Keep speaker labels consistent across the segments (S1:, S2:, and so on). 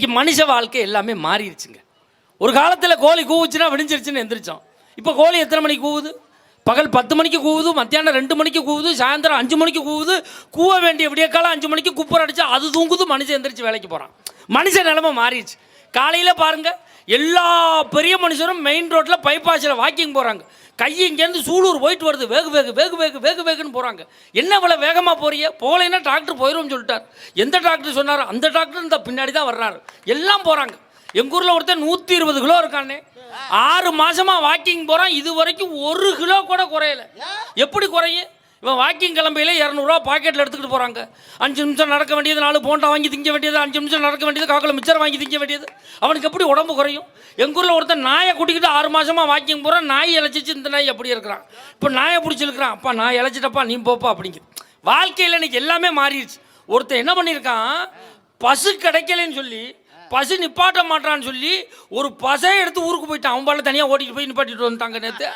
S1: இன்றைக்கி மனுஷ வாழ்க்கை எல்லாமே மாறிடுச்சுங்க. ஒரு காலத்தில் கோழி கூவுச்சுன்னா விடிஞ்சிருச்சுன்னு எந்திரிச்சோம். இப்போ கோழி எத்தனை மணிக்கு கூவுது? பகல் 10 மணிக்கு கூவுது, மத்தியானம் 2 மணிக்கு கூவுது, சாயந்தரம் 5 மணிக்கு கூவுது. கூவ வேண்டிய விடியக்காலம் 5 மணிக்கு குப்பர் அடிச்சா அது தூங்குது, மனுஷன் எந்திரிச்சு வேலைக்கு போகிறான். மனுஷன் நிலைமை மாறிடுச்சு. காலையில் பாருங்கள், எல்லா பெரிய மனுஷரும் மெயின் ரோட்டில் பைபாஸில் வாக்கிங் போகிறாங்க. கை இங்கேருந்து சூலூர் போயிட்டு வருது, வேகு வேகு வேகு வேகு வேகு வேகுன்னு போகிறாங்க. என்ன இவ்வளோ வேகமாக போறிய? போகலைன்னா டாக்டர் போயிடும்னு சொல்லிட்டார். எந்த டாக்டர் சொன்னார்? அந்த டாக்டர் இந்த பின்னாடி தான் வர்றாரு. எல்லாம் போகிறாங்க. எங்கள் ஊரில் ஒருத்தர் 120 கிலோ இருக்கானே, 6 மாதமாக வாக்கிங் போகிறான். இது வரைக்கும் 1 கிலோ கூட குறையலை. எப்படி குறையும்? இவன் வாக்கிங் கிளம்பையில் 200 ரூபா பாக்கெட்டில் எடுத்துக்கிட்டு போகிறாங்க. 5 நிமிஷம் நடக்க வேண்டியது, 4 போண்டா வாங்கி திங்க வேண்டியது, 5 நிமிஷம் நடக்க வேண்டியது, காக்கில் மிச்சர் வாங்கி திங்க வேண்டியது. அவனுக்கு எப்படி உடம்பு குறையும்? எங்கள் ஊரில் ஒருத்தன் நாயை கூட்டிக்கிட்டு 6 மாதமாக வாக்கிங் போகிறான். நாய் இழைச்சிச்சு, இந்த நாய் எப்படி இருக்கிறான். இப்போ நாயை பிடிச்சிருக்கிறான். அப்பா நான் இழைச்சிட்டப்பா, நீ போப்பா அப்படிங்குது. வாழ்க்கையில் இன்னைக்கு எல்லாமே மாறிடுச்சு. ஒருத்தன் என்ன பண்ணியிருக்கான், பசு கிடைக்கலன்னு சொல்லி, பசு நிப்பாட்ட மாட்டான்னு சொல்லி ஒரு பசை எடுத்து ஊருக்கு போயிட்டான். அவன் பால தனியாக ஓட்டிகிட்டு போய் நிப்பாட்டிட்டு வந்துட்டாங்க நேற்று.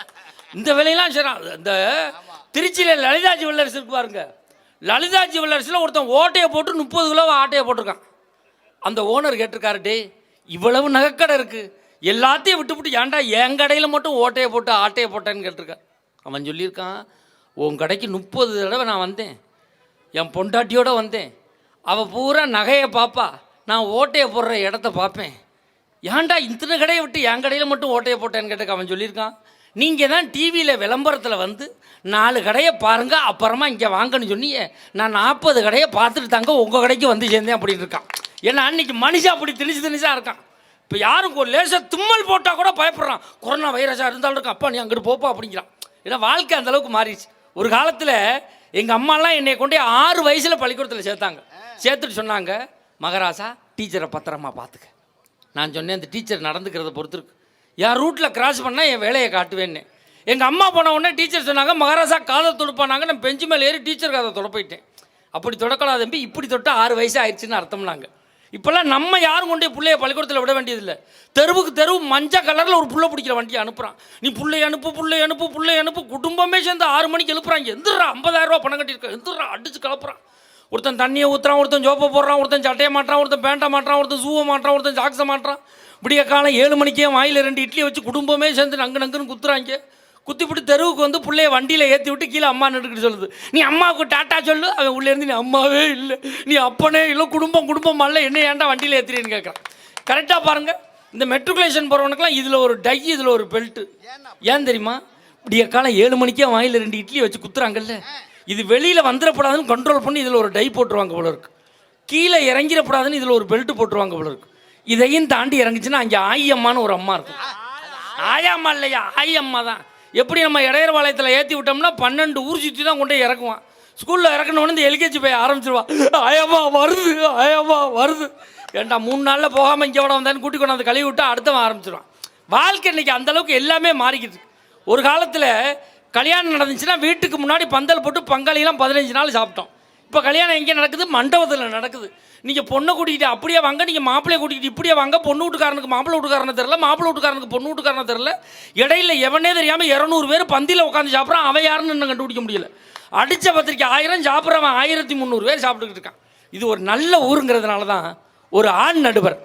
S1: இந்த வேலையெல்லாம் சரி. இந்த திருச்சியில் லலிதா ஜுவல்லர்ஸ் இருக்கு பாருங்க. லலிதா ஜுவல்லர்ஸில் ஒருத்தன் ஓட்டையை போட்டு 30 கிலோ ஆட்டையை போட்டிருக்கான். அந்த ஓனர் கேட்டிருக்காரு, டே இவ்வளவு நகைக்கடை இருக்குது, எல்லாத்தையும் விட்டுவிட்டு ஏன்டா என் கடையில் மட்டும் ஓட்டையை போட்டு ஆட்டையை போட்டேன்னு கேட்டிருக்கான். அவன் சொல்லியிருக்கான், உன் கடைக்கு 30 தடவை நான் வந்தேன், என் பொண்டாட்டியோடு வந்தேன். அவள் பூரா நகையை பார்ப்பா, நான் ஓட்டையை போடுற இடத்த பார்ப்பேன். ஏன்டா இத்தனை கடையை விட்டு என் கடையில் மட்டும் ஓட்டையை போட்டேன்னு கேட்டக்கு அவன் சொல்லியிருக்கான், நீங்கள் தான் டிவியில் விளம்பரத்தில் வந்து 4 கடையை பாருங்கள் அப்புறமா இங்கே வாங்கன்னு சொன்னீங்க. நான் 40 கடையை பார்த்துட்டு தாங்க உங்கள் கடைக்கு வந்து சேர்ந்தேன் அப்படின்னு இருக்கான். ஏன்னா அன்றைக்கி மனுஷன் அப்படி திணிசாக இருக்கான். இப்போ யாரும் ஒரு லேசாக தும்மல் போட்டால் கூட பயப்படுறான். கொரோனா வைரஸாக இருந்தாலும் இருக்கான், அப்பா நீ அங்கிட்டு போப்பா அப்படிங்கிறான். ஏன்னா வாழ்க்கை அந்தளவுக்கு மாறிடுச்சு. ஒரு காலத்தில் எங்கள் அம்மாலாம் என்னை கொண்டே 6 வயசில் பள்ளிக்கூடத்தில் சேர்த்தாங்க. சேர்த்துட்டு சொன்னாங்க, மகராசா டீச்சரை பத்திரமா பார்த்துக்க. நான் சொன்னேன், அந்த டீச்சர் நடந்துக்கிறத பொறுத்து இருக்கு, என் ரூட்டில் கிராஸ் பண்ணால் என் வேலையை காட்டுவேன்னு. எங்கள் அம்மா போன உடனே டீச்சர் சொன்னாங்க, மகராசா காதை தொடுப்பானாங்க. நான் பெஞ்சு மேலே ஏறி டீச்சர் காதை தொட போயிட்டேன். அப்படி தொடக்கலாம் தம்பி, இப்படி தொட்டு 6 வயசு ஆயிடுச்சுன்னு அர்த்தம்னாங்க. இப்போல்லாம் நம்ம யாரும் கொண்டே பிள்ளைய பள்ளிக்கூடத்தில் விட வேண்டியதில்லை. தெருவுக்கு தெருவு மஞ்சள் கலரில் ஒரு புள்ள பிடிக்கிற வண்டியை அனுப்புகிறான். நீ பிள்ளை அனுப்பு பிள்ளை அனுப்பு பிள்ளை அனுப்பு. குடும்பமே சேர்ந்து 6 மணிக்கு எழுப்புறாங்க. எந்திரா 50,000 ரூபா பணம் கட்டியிருக்கேன், எந்திரா அடிச்சு கலப்புறான். ஒருத்தன் தண்ணியை ஊற்றுறான், ஒருத்தன் ஜோப்பை போடுறான், ஒருத்தன் சட்டையை மாட்டுறான், ஒருத்தன் பேண்ட்டை மாட்டுறான், ஒருத்தன் ஷூவை மாட்டுறான், ஒருத்தன் ஜாக்ஸை மாட்டுறான். விடிய காலம் 7 மணிக்கே வாயில் 2 இட்லியை வச்சு குடும்பமே சேர்ந்து நங்குன்னு குத்துறாங்க. குத்திப்பிட்டு தெருவுக்கு வந்து பிள்ளைய வண்டியில் ஏற்றி விட்டு கீழே அம்மா நின்றுக்கிட்டு சொல்லுது, நீ அம்மாவுக்கு டாட்டா சொல்லு. அவன் உள்ளேருந்து நீ அம்மாவே இல்லை, நீ அப்பனே இல்லை, குடும்பம் அல்ல, என்ன ஏன்டா வண்டியில் ஏற்றுறேன்னு கேட்குறான். கரெக்டாக பாருங்கள், இந்த மெட்ரிகுலேஷன் போகிறவனுக்குலாம் இதில் ஒரு டை, இதில் ஒரு பெல்ட்டு. ஏன் தெரியுமா? விடிய காலம் 7 மணிக்கே வாயில் 2 இட்லியை வச்சு குத்துறாங்கல்ல, இது வெளியில் வந்துடப்படாதுன்னு கண்ட்ரோல் பண்ணி இதில் ஒரு டை போட்டுருவாங்க போல இருக்கு. கீழே இறங்கிடப்படாதுன்னு இதில் ஒரு பெல்ட்டு போட்டுருவாங்க போல இருக்கு. இதையும் தாண்டி இறங்குச்சுன்னா அங்கே ஆயம்மான்னு ஒரு அம்மா இருக்கும். ஆயாம்மா இல்லையா, ஆயம்மா தான். எப்படி நம்ம இடையர்பாளையத்தில் ஏற்றி விட்டோம்னா 12 ஊர் சுற்றி தான் கொண்டு போய் இறக்குவான். ஸ்கூலில் இறக்கணுன்னு இந்த எல்கேஜி போய் ஆரம்பிச்சிருவான். ஆயம்மா வருது, ஆயம்மா வருது. ஏன்டா 3 நாளில் போகாமல் இங்கே விட வந்தான்னு கூட்டி கொண்டு வந்து கழுவி விட்டு அடுத்தவன் ஆரம்பிச்சிடுவான். வாழ்க்கை இன்றைக்கி அந்தளவுக்கு எல்லாமே மாறிக்கிட்டு. ஒரு காலத்தில் கல்யாணம் நடந்துச்சுன்னா வீட்டுக்கு முன்னாடி பந்தல் போட்டு பங்காளியெல்லாம் 15 நாள் சாப்பிட்டோம். இப்போ கல்யாணம் எங்கே நடக்குது? மண்டபத்தில் நடக்குது. நீங்கள் பொண்ணை கூட்டிகிட்டு அப்படியே வாங்க, நீங்கள் மாப்பிள்ளையை கூட்டிகிட்டு இப்படியே வாங்க. பொண்ணு வீட்டுக்காரனுக்கு மாப்பிள்ளை வீட்டுக்காரனை தெரில, மாப்பிள்ளை வீட்டுக்காரனுக்கு பொண்ணு வீட்டுக்காரனை தெரில. இடையில எவனே தெரியாமல் 200 பேர் பந்தியில் உட்காந்து சாப்பிட்றான். அவன் யாருன்னு இன்னும் கண்டுபிடிக்க முடியல. அடித்த பத்திரிக்கை 1000 சாப்பிட்றவன் 1300 பேர் சாப்பிட்டுக்கிட்டு இருக்கான். இது ஒரு நல்ல ஊருங்கிறதுனால தான் ஒரு ஆண் நடுவர்,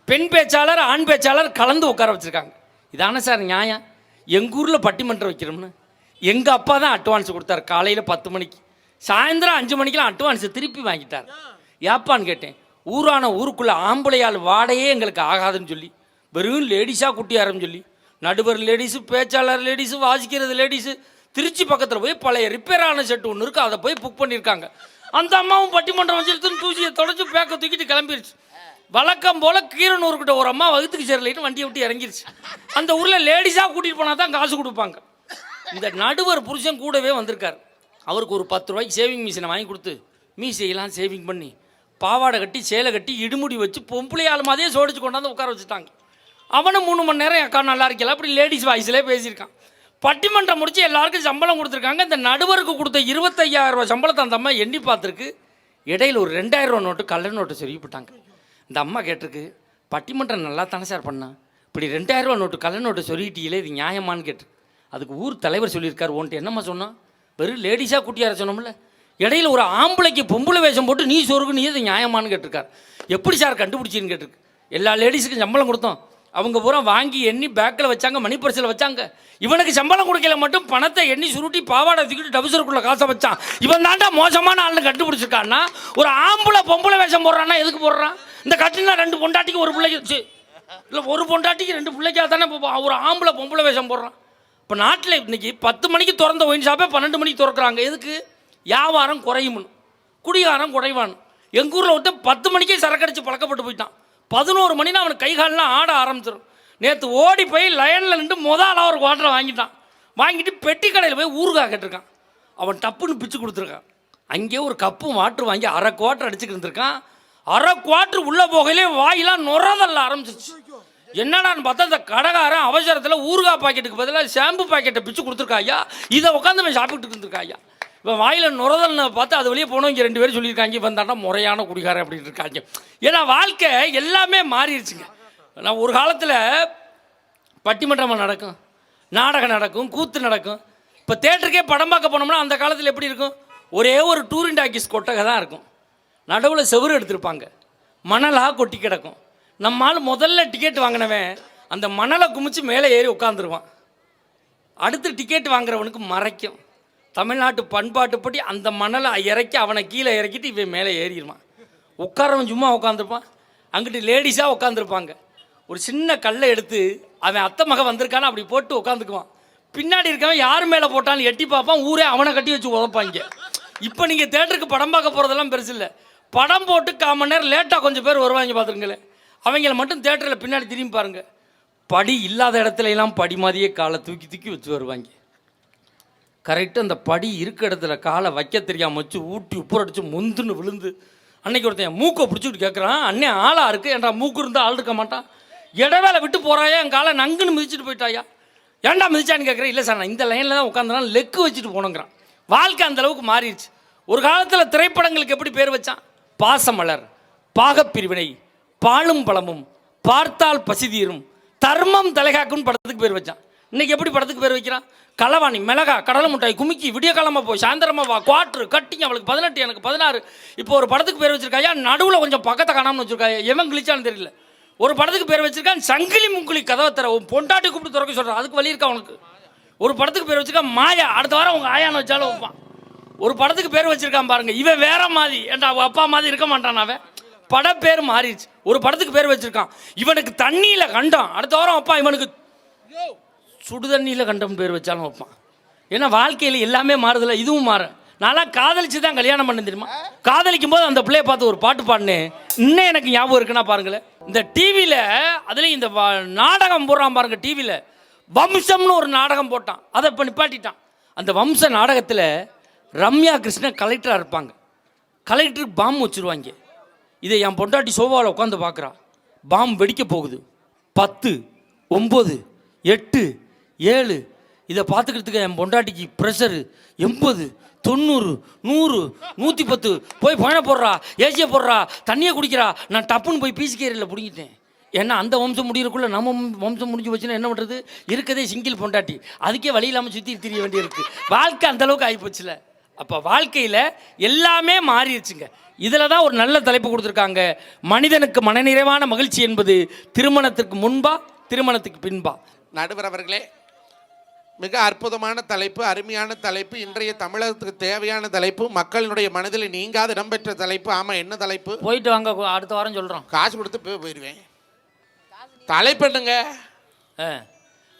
S1: பெண் பேச்சாளர், ஆண் பேச்சாளர் கலந்து உட்கார வச்சுருக்காங்க. இதானே சார் நியாயம்? எங்கள் ஊரில் பட்டிமன்றம் வைக்கிறோம்னு எங்கள் அப்பா தான் அட்வான்ஸ் கொடுத்தாரு. காலையில் 10 மணிக்கு, சாயந்தரம் 5 மணிக்கெலாம் அட்வான்ஸை திருப்பி வாங்கிட்டார். ஏப்பான்னு கேட்டேன். ஊருக்குள்ளே ஆம்பளையால் வாடையே எங்களுக்கு ஆகாதுன்னு சொல்லி வெறும் லேடிஸாக குட்டியாரன்னு சொல்லி, நடுவர் லேடிஸு, பேச்சாளர் லேடிஸு, வாசிக்கிறது லேடிஸு. திருச்சி பக்கத்தில் போய் பழைய ரிப்பேர் ஆன செட்டு ஒன்று இருக்குது, அதை போய் புக் பண்ணியிருக்காங்க. அந்த அம்மாவும் பட்டிமன்றம் வச்சுருத்துன்னு தூசியை தொடச்சி பேக்க தூக்கிட்டு கிளம்பிடுச்சு. வழக்கம் போல் கீரனூர்கிட்ட ஒரு அம்மா வகுத்துக்கு சேரலைன்னு வண்டியை விட்டு இறங்கிருச்சு. அந்த ஊரில் லேடிஸாக கூட்டிகிட்டு போனால் தான் காசு கொடுப்பாங்க. இந்த நடுவர் புருஷன் கூடவே வந்திருக்கார். அவருக்கு ஒரு 10 ரூபாய்க்கு சேவிங் மிஷினை வாங்கி கொடுத்து மீசையெல்லாம் சேவிங் பண்ணி பாவாடை கட்டி சேலை கட்டி இடுமுடி வச்சு பொம்பளையால் மாதிரியே சோடிச்சு கொண்டாந்து உட்கார வச்சுட்டாங்க. அவனும் 3 மணி நேரம் அக்கா நல்லா இருக்கல அப்படி லேடிஸ் வாய்ஸ்லேயே பேசியிருக்கான். பட்டிமன்றம் முடிச்சு எல்லாருக்கும் சம்பளம் கொடுத்துருக்காங்க. இந்த நடுவருக்கு கொடுத்த 25,000 ரூபா சம்பளத்தை அந்த அம்மா எண்ணி பார்த்துருக்கு. இடையில் ஒரு 2,000 ரூபா நோட்டு கள்ள நோட்டு சொருகிவிட்டாங்க. இந்த அம்மா கேட்டிருக்கு, பட்டிமன்றம் நல்லா தானே சார் பண்ணான், இப்படி 2,000 ரூபா நோட்டு கள்ள நோட்டு சொருகிட்டீங்களே, இது நியாயமானு கேட்டு. அதுக்கு ஊர் தலைவர் சொல்லியிருக்கார், உன்ட்டு என்னம்மா சொன்னான், வெறும் லேடிஸாக கூட்டியார சொன்னோம்ல, இடையில ஒரு ஆம்பளைக்கு பொம்பளை வேஷம் போட்டு நீ சொருகு, நீ இது நியாயமானு கேட்டிருக்கார். எப்படி சார் கண்டுபிடிச்சின்னு கேட்டிருக்கு. எல்லா லேடிஸுக்கும் சம்பளம் கொடுத்தோம். அவங்க பூரா வாங்கி எண்ணி பேக்கில் வச்சாங்க, மணி பரிசில் வச்சாங்க. இவனுக்கு சம்பளம் கொடுக்கல மட்டும் பணத்தை எண்ணி சுருட்டி பாவாடை தூக்கிட்டு டபுசருக்குள்ள காசை வச்சான். இவன் தாண்டா மோசமான ஆள்னு கண்டுபிடிச்சிருக்கான்னா. ஒரு ஆம்பளை பொம்பளை வேஷம் போடுறான்னா எதுக்கு போடுறான்? இந்த கட்டினா 2 பொண்டாட்டிக்கு ஒரு பிள்ளைக்கு வச்சு இல்லை, ஒரு பொண்டாட்டிக்கு 2 பிள்ளைக்காக தானே ஒரு ஆம்பளை பொம்பளை வேஷம் போடுறான். இப்போ நாட்டில் இன்னைக்கு 10 மணிக்கு திறந்த ஒயின் ஷாப்பே 12 மணிக்கு திறக்கிறாங்க. எதுக்கு? வியாபாரம் குறையும்னு, குடிகாரம் குறைவான். எங்கள் ஊரில் விட்டு 10 மணிக்கே சரக்கடிச்சு பழக்கப்பட்டு போயிட்டான். 11 மணினா அவனுக்கு கைகாலெலாம் ஆட ஆரம்பிச்சிடும். நேற்று ஓடி போய் லைனில் நின்று முதல்ல ஒரு குவாட்டரை வாங்கிட்டான். வாங்கிட்டு பெட்டி கடையில் போய் ஊறுகாய் கேட்டிருக்கான். அவன் டப்புன்னு பிச்சு கொடுத்துருக்கான். அங்கேயே ஒரு கப்பு வாட்டர் வாங்கி 1/2 குவாட்டர் அடிச்சுக்கிட்டு இருந்திருக்கான். 1/2 குவாட்டர் உள்ளே போகையிலே வாயிலாம் நுரதல்ல ஆரம்பிச்சிருச்சு. என்னடான்னு பார்த்தா இந்த கடைக்காரன் அவசரத்தில் ஊறுகாய் பாக்கெட்டுக்கு பதிலாக ஷாம்பு பாக்கெட்டை பிச்சு கொடுத்துருக்கா ஐயா. இதை உட்காந்து அவன் சாப்பிட்டு இருந்திருக்கா ஐயா. இப்போ வாயில் நுரதல்னு பார்த்து அது வழியே போனவங்க 2 பேரும் சொல்லியிருக்காங்க, இவன் தாண்டா முறையான குடிகாரன் அப்படின்னு இருக்காங்க. ஏன்னா வாழ்க்கை எல்லாமே மாறிடுச்சுங்க. நான் ஒரு காலத்தில் பட்டிமன்றம் நடக்கும், நாடகம் நடக்கும், கூத்து நடக்கும். இப்போ தேட்டருக்கே படம் பார்க்க போனோம்னா அந்த காலத்தில் எப்படி இருக்கும்? ஒரே ஒரு டூரிங் டாக்கீஸ் கொட்டகை தான் இருக்கும். நடுவில் செவுறு எடுத்திருப்பாங்க, மணலாக கொட்டி கிடக்கும். நம்மால் முதல்ல டிக்கெட் வாங்கினவன் அந்த மணலை குமிச்சு மேலே ஏறி உட்காந்துருவான். அடுத்து டிக்கெட் வாங்குறவனுக்கு மறைக்கும். தமிழ்நாட்டு பண்பாட்டுப்படி அந்த மணலை இறக்கி அவனை கீழே இறக்கிட்டு இவன் மேலே ஏறிடுவான். உட்காரவன் சும்மா உட்காந்துருப்பான். அங்கிட்டு லேடிஸாக உட்காந்துருப்பாங்க. ஒரு சின்ன கல்லை எடுத்து அவன் அத்தை மகன் வந்திருக்கான்னு அப்படி போட்டு உட்காந்துக்குவான். பின்னாடி இருக்கவன் யார் மேலே போட்டான்னு எட்டி பார்ப்பான். ஊரே அவனை கட்டி வச்சு உதப்பாங்க. இப்போ நீங்கள் தேட்டருக்கு படம் பார்க்க போகிறதெல்லாம் பெருசு இல்லை. படம் போட்டு 1/4 மணி நேரம் லேட்டாக கொஞ்சம் பேர் வருவாங்க பார்த்துருங்களேன். அவங்கள மட்டும் தேட்டரில் பின்னாடி திரும்பி பாருங்கள். படி இல்லாத இடத்துல எல்லாம் படி மாதிரியே காலை தூக்கி தூக்கி வச்சு வருவாங்க. கரெக்டாக அந்த படி இருக்க இடத்துல காலை வைக்க தெரியாமல் வச்சு ஊட்டி உப்புரடிச்சு முந்துன்னு விழுந்து அன்னைக்கு ஒருத்தன் மூக்கை பிடிச்சிட்டு கேட்குறான், அண்ணே ஆளாக இருக்குது ஏன்டா மூக்கு இருந்தால் ஆள் இருக்க மாட்டான், இடவேளை விட்டு போகிறாயா, என் காலை நங்குன்னு மிதிச்சுட்டு போயிட்டாயா, ஏன்டா மிதிச்சான்னு கேட்குறேன். இல்லை சார் நான் இந்த லைனில் தான் உட்காந்துனா லெக்கு வச்சுட்டு போனோங்கிறான். வாழ்க்கை அந்தளவுக்கு மாறிடுச்சு. ஒரு காலத்தில் திரைப்படங்களுக்கு எப்படி பேர் வச்சான்? பாசமலர், பாகப்பிரிவினை, பாலும் பழமும், பார்த்தால் பசிதீரும், தர்மம் தலைகாக்கும் படத்துக்கு பேர் வச்சான். இன்னைக்கு எப்படி படத்துக்கு பேர் வைக்கிறான்? களவாணி, மிளகா, கடலை முட்டாய், குமிக்கி, விடிய காலமாக போய் சாயந்தரமாக வா, குவாட்ரு கட்டிங்க, அவளுக்கு 18 எனக்கு 16. இப்போ ஒரு படத்துக்கு பேர் வச்சிருக்காயா, நடுவில் கொஞ்சம் பக்கத்தை காணாமல் வச்சிருக்காயா, எவன் கிழிச்சான்னு தெரியல. ஒரு படத்துக்கு பேர் வச்சிருக்கான் சங்கிலி முங்கிலி கதவை தர, பொண்டாட்டி கூப்பிட்டு திறக்க சொல்கிறான், அதுக்கு வழி இருக்கா அவனுக்கு. ஒரு படத்துக்கு பேர் வச்சிருக்கான் மாயா, அடுத்த வாரம் உங்கள் ஆயான்னு வச்சாலும் வைப்பான். ஒரு படத்துக்கு பேர் வச்சிருக்கான் பாருங்க, இவன் வேற மாதிரி, ஏன்டா அவள் அப்பா மாதிரி இருக்க மாட்டான். அவன் பட பேர் மாறிடுச்சு. ஒரு படத்துக்கு பேர் வச்சிருக்கான் இவனுக்கு தண்ணியில் கண்டம், அடுத்த வாரம் அப்பா இவனுக்கு சுடு தண்ணியில் கண்டம் பேர் வச்சாலும் வைப்பான். ஏன்னா வாழ்க்கையில் எல்லாமே மாறுதில்ல, இதுவும் மாறும். நான்லாம் காதலிச்சு தான் கல்யாணம் பண்ண தெரியுமா. காதலிக்கும் போது அந்த பிள்ளையை பார்த்து ஒரு பாட்டு பாடினேன், இன்னும் எனக்கு ஞாபகம் இருக்குன்னா பாருங்களேன். இந்த டிவியில் அதுலேயும் இந்த நாடகம் போடுறான் பாருங்க, டிவியில் வம்சம்னு ஒரு நாடகம் போட்டான், அதை இப்போ நிப்பாட்டிட்டான். அந்த வம்ச நாடகத்தில் ரம்யா கிருஷ்ணன் கலெக்டராக இருப்பாங்க. கலெக்டருக்கு பாம்பு வச்சுருவாங்க. இதை என் பொண்டாட்டி சோபாவில் உட்காந்து பார்க்குறா. பாம்பு வெடிக்க போகுது. 10, 9, 8, 7. இதை பார்த்துக்கிறதுக்கு என் பொண்டாட்டிக்கு ப்ரெஷரு 80, 90, 100, 110. போய் பழ போடுறா, ஏசியை போடுறா, தண்ணியை குடிக்கிறா. நான் டப்புன்னு போய் பீசிக்கேரியில் பிடிங்கிட்டேன். ஏன்னா அந்த வம்சம் முடிகிறக்குள்ளே நம்ம வம்சம் முடிஞ்சு போச்சுன்னா என்ன பண்ணுறது? இருக்கதே சிங்கிள் பொண்டாட்டி, அதுக்கே வழி இல்லாமல் சுற்றி திரிய வேண்டியிருக்கு. வாழ்க்கை அந்தளவுக்கு ஆகிப்போச்சுல. அப்போ வாழ்க்கையில் எல்லாமே மாறிடுச்சுங்க. இதில் தான் ஒரு நல்ல தலைப்பு கொடுத்துருக்காங்க, மனிதனுக்கு மனநிறைவான மகிழ்ச்சி என்பது திருமணத்துக்கு முன்பா திருமணத்துக்கு பின்பா.
S2: நடுவர் அவர்களே, மிக அற்புதமான தலைப்பு, அருமையான தலைப்பு, இன்றைய தமிழகத்துக்கு தேவையான தலைப்பு, மக்களினுடைய மனதில் நீங்காத இடம்பெற்ற தலைப்பு. ஆமாம், என்ன தலைப்பு?
S1: போயிட்டு வாங்க, அடுத்த வாரம் சொல்கிறோம்.
S2: காசு கொடுத்து போயிடுவேன். தலைப்பு என்னங்க?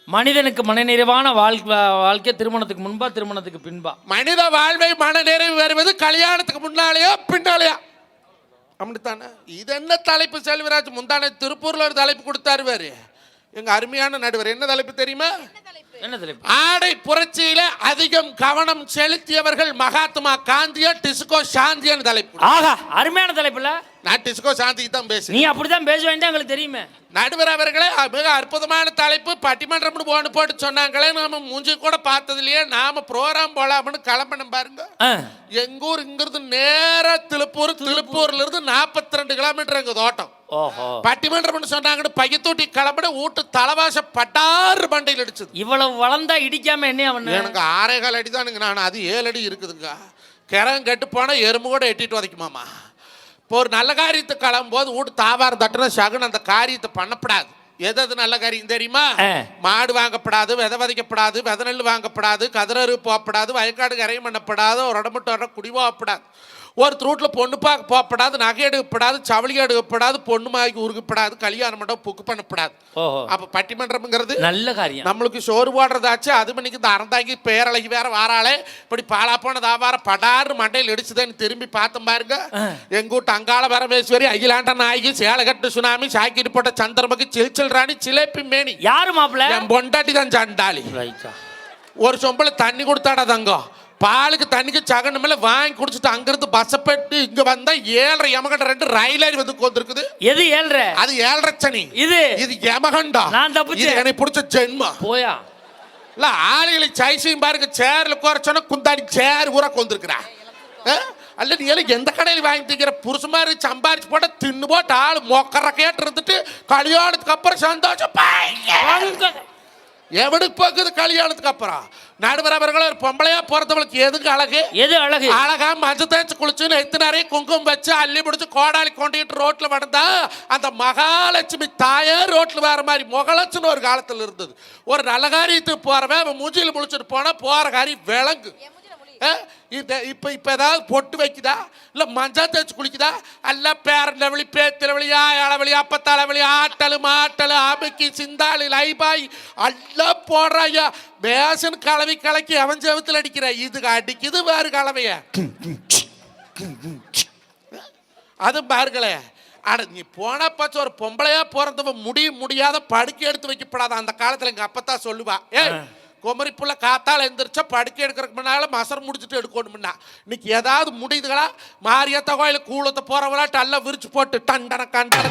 S1: மனிதனுக்கு மனநிறைவான வாழ்க்கை திருமணத்துக்கு முன்பா திருமணத்துக்கு பின்பா.
S2: மனித வாழ்வை மனநிறைவு வருவது கல்யாணத்துக்கு முன்னாலேயோ பின்னாலேயா? அப்படித்தானே. இது என்ன தலைப்பு? செல்வராஜ் முந்தானே திருப்பூர்ல ஒரு தலைப்பு கொடுத்தாரு வேறு, எங்க அருமையான நடுவர். என்ன தலைப்பு தெரியுமா?
S1: என்ன தலைப்பு?
S2: ஆடை புரட்சியில அதிகம் கவனம் செலுத்தியவர்கள் மகாத்மா காந்தியா டிஸ்கோ சாந்தியான்னு தலைப்பு.
S1: ஆஹா, அருமையான தலைப்புல.
S2: நான் டிஸ்கோ சாந்திக்கு தான் பேசுறேன்.
S1: நீ அப்படிதான் பேச வேண்டிய எங்களுக்கு தெரியுமே.
S2: நடுவர் அவர்களே, மிக அற்புதமான தலைப்பு. பட்டிமன்றம் போட்டு சொன்னாங்களே, நாம மூஞ்சி கூட பார்த்தது இல்லையே, நாம ப்ரோக்ராம் போலாம்னு கிளம்பணும் பாருங்க. எங்க ஊர் இங்கிருந்து நேர திருப்பூர்ல இருந்து 42 கிலோமீட்டர் எங்க தோட்டம். பட்டிமன்றம் சொன்னாங்கன்னு பையத்தூட்டி கிளம்பின வீட்டு தலைவாச பட்டாறு பண்டையில் அடிச்சது.
S1: இவ்வளவு வளர்ந்தா இடிக்காம என்ன?
S2: எனக்கு 6.25 அடி தானுங்க. நான் அது 7 அடி இருக்குதுங்க. கிரம் கெட்டு போனா எறும்பு கூட எட்டிட்டு உதைக்குமாமா. இப்போ ஒரு நல்ல காரியத்துக்கு கிளம்பும்போது வீட்டு தாவாரம் தட்டுனா சகுன் அந்த காரியத்தை பண்ணப்படாது. எது நல்ல காரியம் தெரியுமா? மாடு வாங்கப்படாது, விதை விதைக்கப்படாது, விதை நெல் வாங்கப்படாது, கதிரறு போகப்படாது, வயக்காடு கரையும் பண்ணப்படாது, ஒரு இடமட்டு வர குடி போகப்படாது, ஒருத்தர் வீட்டில் பொண்ணு பார்க்க போகப்படாது, நகை எடுக்கப்படாது, சவளி எடுக்கப்படாது, பொண்ணு மாய்க்கு உருகப்படாது, கல்யாணம் மட்டும் புக்கு பண்ணப்படாது. அப்போ பட்டிமன்றம்ங்கிறது
S1: நல்ல காரியம்.
S2: நம்மளுக்கு சோறு போடுறதாச்சு. அது மணிக்கு இந்த அறந்தாங்கி பேரழகி வேற வாராளே இப்படி பாலா போன தாவாரம் படாறு மண்டையில் இடிச்சுதான்னு திரும்பி பார்த்தோம் பாருங்க. எங்க வீட்டு அங்காள பரமேஸ்வரி, அகிலாண்ட நாயகி, சேலகட்டு சுனாமி, சாக்கிரி போட்ட சந்திரமுகி, சில்சில் ராணி, சிலேப்பி மேனி.
S1: யாரு மாப்பிள்ள?
S2: என் பொண்டாட்டி தான் சண்டாளி. ஒரு சொம்பளை தண்ணி கொடுத்தாடா தங்கம், பாலுக்கு தண்ணிக்கு சகன மேல வாங்கி குடிச்சிட்டு அங்கிருந்து பஸ்ஸை போட்டு இங்க வந்தா 7:30 யமகண்ட 2 ரயிலேறி வந்து கொண்டிருக்குது.
S1: எது 7:30?
S2: அது 7:30 சனி. இது யமகண்டா.
S1: நான் தப்பிச்சு
S2: எனக்கு பிடிச்ச ஜென்மா போயா இல்ல. ஆளுகளை சைஸையும் பாருங்க, சேர்ல குறைச்சோன்னா குந்தாடி சேர் ஊரா கொண்டிருக்கிறா. அல்ல நீ எல்லாம் எந்த கடையில் வாங்கி திங்கிற புருஷ மாதிரி சம்பாரிச்சு போட்ட தின்னு போட்டு ஆள் மொக்கற கேட்டு இருந்துட்டு கல்யாணத்துக்கு அப்புறம் சந்தோஷம் எவனுக்கு போக்குது? கல்யாணத்துக்கு அப்புறம் நடுவரவர்கள் ஒரு பொம்பளையா போறதவளுக்கு எதுக்கு அழகு?
S1: எது அழகு?
S2: அழகா மஞ்சள் தேய்ச்சி குளிச்சு நெத்து நிறைய குங்குமம் வச்சு அள்ளி முடிச்சு கோடாலி கொண்டிட்டு ரோட்ல வந்தா அந்த மகாலட்சுமி தாயே ரோட்ல வேற மாதிரி முகலட்சுன்னு ஒரு காலத்துல இருந்தது. ஒரு நல்ல காரியத்துக்கு போறவன் அவன் மூஞ்சியில் முழிச்சிட்டு போனா போற காரியம் விளங்கு. இப்ப ஏதாவது பொட்டு வைக்குதா, இல்ல மஞ்சள் தேய்ச்சி குளிக்குதா, அல்ல பேரண்ட வழி, பேத்திர வழி, ஆயாளவழி, அப்பத்தால வழி, ஆட்டலு மாட்டலு, அமுக்கி, சிந்தாளி, லைபாய் எல்லாம் போடுறாயா. பேசன் கலவி கலக்கி அவன் செவத்தில் அடிக்கிற. இதுக்கு அடிக்குது வேறு கலவைய. அது பாருங்களே. அட நீ போனா பாச்சு ஒரு பொம்பளையா பிறந்தவ முடியாத படுக்கை எடுத்து வைக்கப்படாத. அந்த காலத்துல எங்க அப்பத்தான் சொல்லுவா, குமரி புள்ள காத்தால் எந்திரிச்சா படுக்கை எடுக்கிறதுக்கு முன்னால மசர் முடிச்சுட்டு எடுக்கணும்னா. இன்னைக்கு ஏதாவது முடியுதுங்களா? மாரியத்த கோயிலுக்கு கூலத்தை போறவங்களா டல்ல விரிச்சு போட்டு டண்டன கண்டன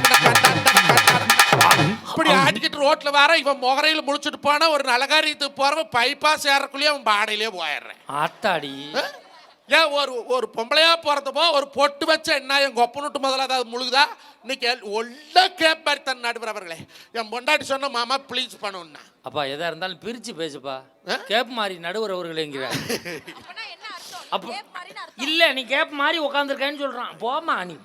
S2: இப்படி ஆட்டிக்கிட்டு ரோட்ல வர இவன் முகரையில் முடிச்சுட்டு போனா ஒரு நலகாரியத்துக்கு போறவன் பைபாஸ் ஏறக்குள்ளேயே அவன் பாடையிலே போயிடுறேன். ஆத்தாடி ஏன் ஒரு பொம்பளையா போறதுப்போ ஒரு பொட்டு வச்ச என்ன என் கொப்பனுட்டு முதல்ல அதாவது முழுகுதா? இன்னைக்கு ஒல்ல கேப் மாதிரி தன் நடுவரவர்களே. என் பொண்டாட்டி சொன்ன மாமா ப்ளீஸ் பண்ணுன்னா.
S1: அப்பா எதா இருந்தாலும் பிரிச்சு பேசுப்பா. கேப் மாதிரி நடுவரவர்களேங்கிற அப்ப இல்ல, நீ கேப் மாதிரி உட்காந்துருக்கேன்னு சொல்றான். போமா நீ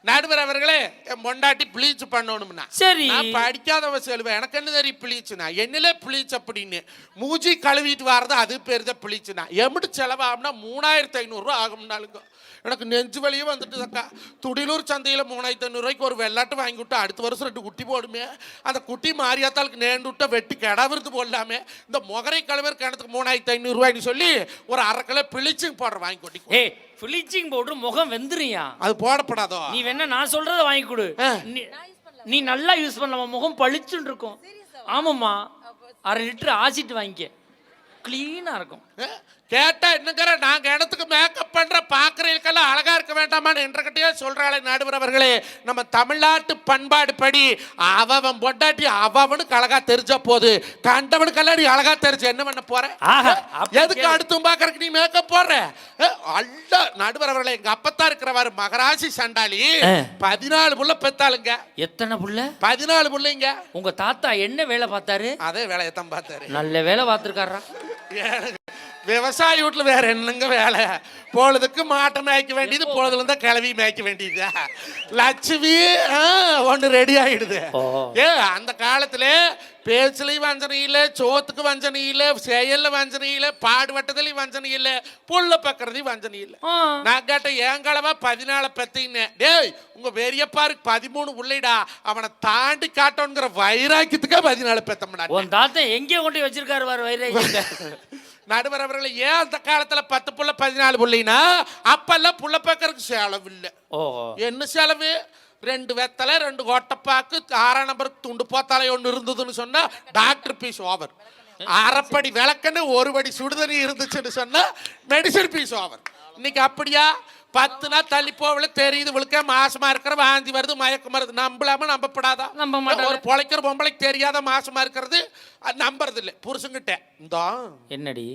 S2: நடுவர் அவர்களே. என் பொண்டாட்டி ப்ளீச் பண்ணணும்னா
S1: சரி,
S2: நான் படிக்காதவ சொல்லுவேன். எனக்கு என்ன தெரியும் ப்ளீச்சுனா? என்னிலே ப்ளீச் அப்படின்னு மூஞ்சி கழுவிட்டு வரது அது பேர் தான் ப்ளீச்சுனா. எம்பிட்டு செலவாகும்னா 3500 ரூபா ஆகும்னாலுங்க. எனக்கு நெஞ்சு வலியே வந்துட்டு அக்கா. துடிலூர் சந்தையில் 3500 ரூபாய்க்கு ஒரு வெள்ளாட்டு வாங்கி விட்டு அடுத்த வருஷம் 2 குட்டி போடுமே. அந்த குட்டி மாரியாத்தாளுக்கு நேண்டு விட்டா வெட்டி கிடவிருது போடலாமே. இந்த முகரை கழுவர் கிணத்துக்கு 3500 ரூபாய்ன்னு சொல்லி ஒரு 1/2 கிலோ பிளிச்சிங் பவுடர் வாங்கி கொட்டி.
S1: பிளீச்சிங் பவுடர் முகம் வெந்துறியா?
S2: அது போடப்படாதோ?
S1: நீ வேணா நான் சொல்றத வாங்கி கொடு. நீ நல்லா யூஸ் பண்ணலாம், முகம் பளிச்சுன்னு இருக்கும். ஆமாம்மா, 1/2 லிட்டர் ஆசிட் வாங்கிக்க, கிளீனா இருக்கும்.
S2: கேட்டா என்னங்கிற நாங்க இடத்துக்கு மேக்கப் பண்ற பாக்குறதுக்கெல்லாம் அழகா இருக்க வேண்டாமான்னு என்றகிட்டயே சொல்றாளே நடுவர் அவர்களே. நம்ம தமிழ்நாட்டு பண்பாடு படி அவன் பொண்டாட்டி அவனுக்கு அழகா தெரிஞ்ச போது கண்டவனுக்கெல்லாம் நீ அழகா தெரிஞ்சு என்ன பண்ண போற? எதுக்கு அடுத்தும் பாக்குறதுக்கு நீ மேக்கப் போடுற? அல்ல நடுவர் அவர்களே, எங்க அப்பத்தான் இருக்கிறவாரு மகராசி சண்டாளி 14 புள்ள பெத்தாளுங்க.
S1: எத்தனை புள்ள?
S2: 14 புள்ளைங்க.
S1: உங்க தாத்தா என்ன வேலை பார்த்தாரு?
S2: அதே வேலையத்தான் பார்த்தாரு.
S1: நல்ல வேலை பார்த்துருக்காரா?
S2: விவசாய வீட்டுல வேற என்னங்க வேலை? பொழுதுக்கு மாட்டை மேய்க்க வேண்டியது, பொழுதுல இருந்தா கிளவி மேய்க்க வேண்டியது. லட்சுமி ஒன்று ரெடி ஆயிடுது. அந்த காலத்துல பேச்சுலையும் வஞ்சனை இல்லை, சோத்துக்கு வஞ்சனை இல்லை, செயல்ல வஞ்சனை இல்லை, பாடுபட்டதுலையும் வஞ்சனை இல்லை, புள்ள பக்கிறதையும் வஞ்சனை இல்லை. நான் கேட்ட ஏங்களவா 14 பெத்தின்னு. டேய் உங்க பெரியப்பாருக்கு 13 உள்ளிடா, அவனை தாண்டி காட்டோங்கிற வைராக்கியத்துக்கே 14 பெத்தம்டா.
S1: உன் தாத்தா எங்கே கொண்டு வச்சிருக்காரு வாரு வைராக்கியத்தை?
S2: நடுவர் அவர்களை ஏன் அந்த காலத்துல 10 புள்ள 14 புள்ளினா அப்பெல்லாம் புள்ள பக்கறதுக்கு செலவு இல்லை. என்ன செலவு? 2 வெத்தலை 2 கோட்டப்பாக்கு 6ஆம் நம்பர் துண்டு போத்தாலை ஒன்று இருந்ததுன்னு சொன்னா டாக்டர் பீஸ் ஓவர். அரைப்படி விளக்குன்னு 1 படி சுடுதண்ணி இருந்துச்சுன்னு சொன்னா மெடிசன் பீஸ் ஓவர். இன்னைக்கு அப்படியா? 10 நாள் தள்ளி போகல தெரியுது இவளுக்கே மாசமா இருக்கிற வாந்தி வருது, மயக்கம் வருது. நம்பலாம நம்பப்படாதா? ஒரு பொழைக்கிற பொம்பளைக்கு தெரியாத மாசமா இருக்கிறது நம்புறது இல்லை. புருஷங்கிட்ட என்னடி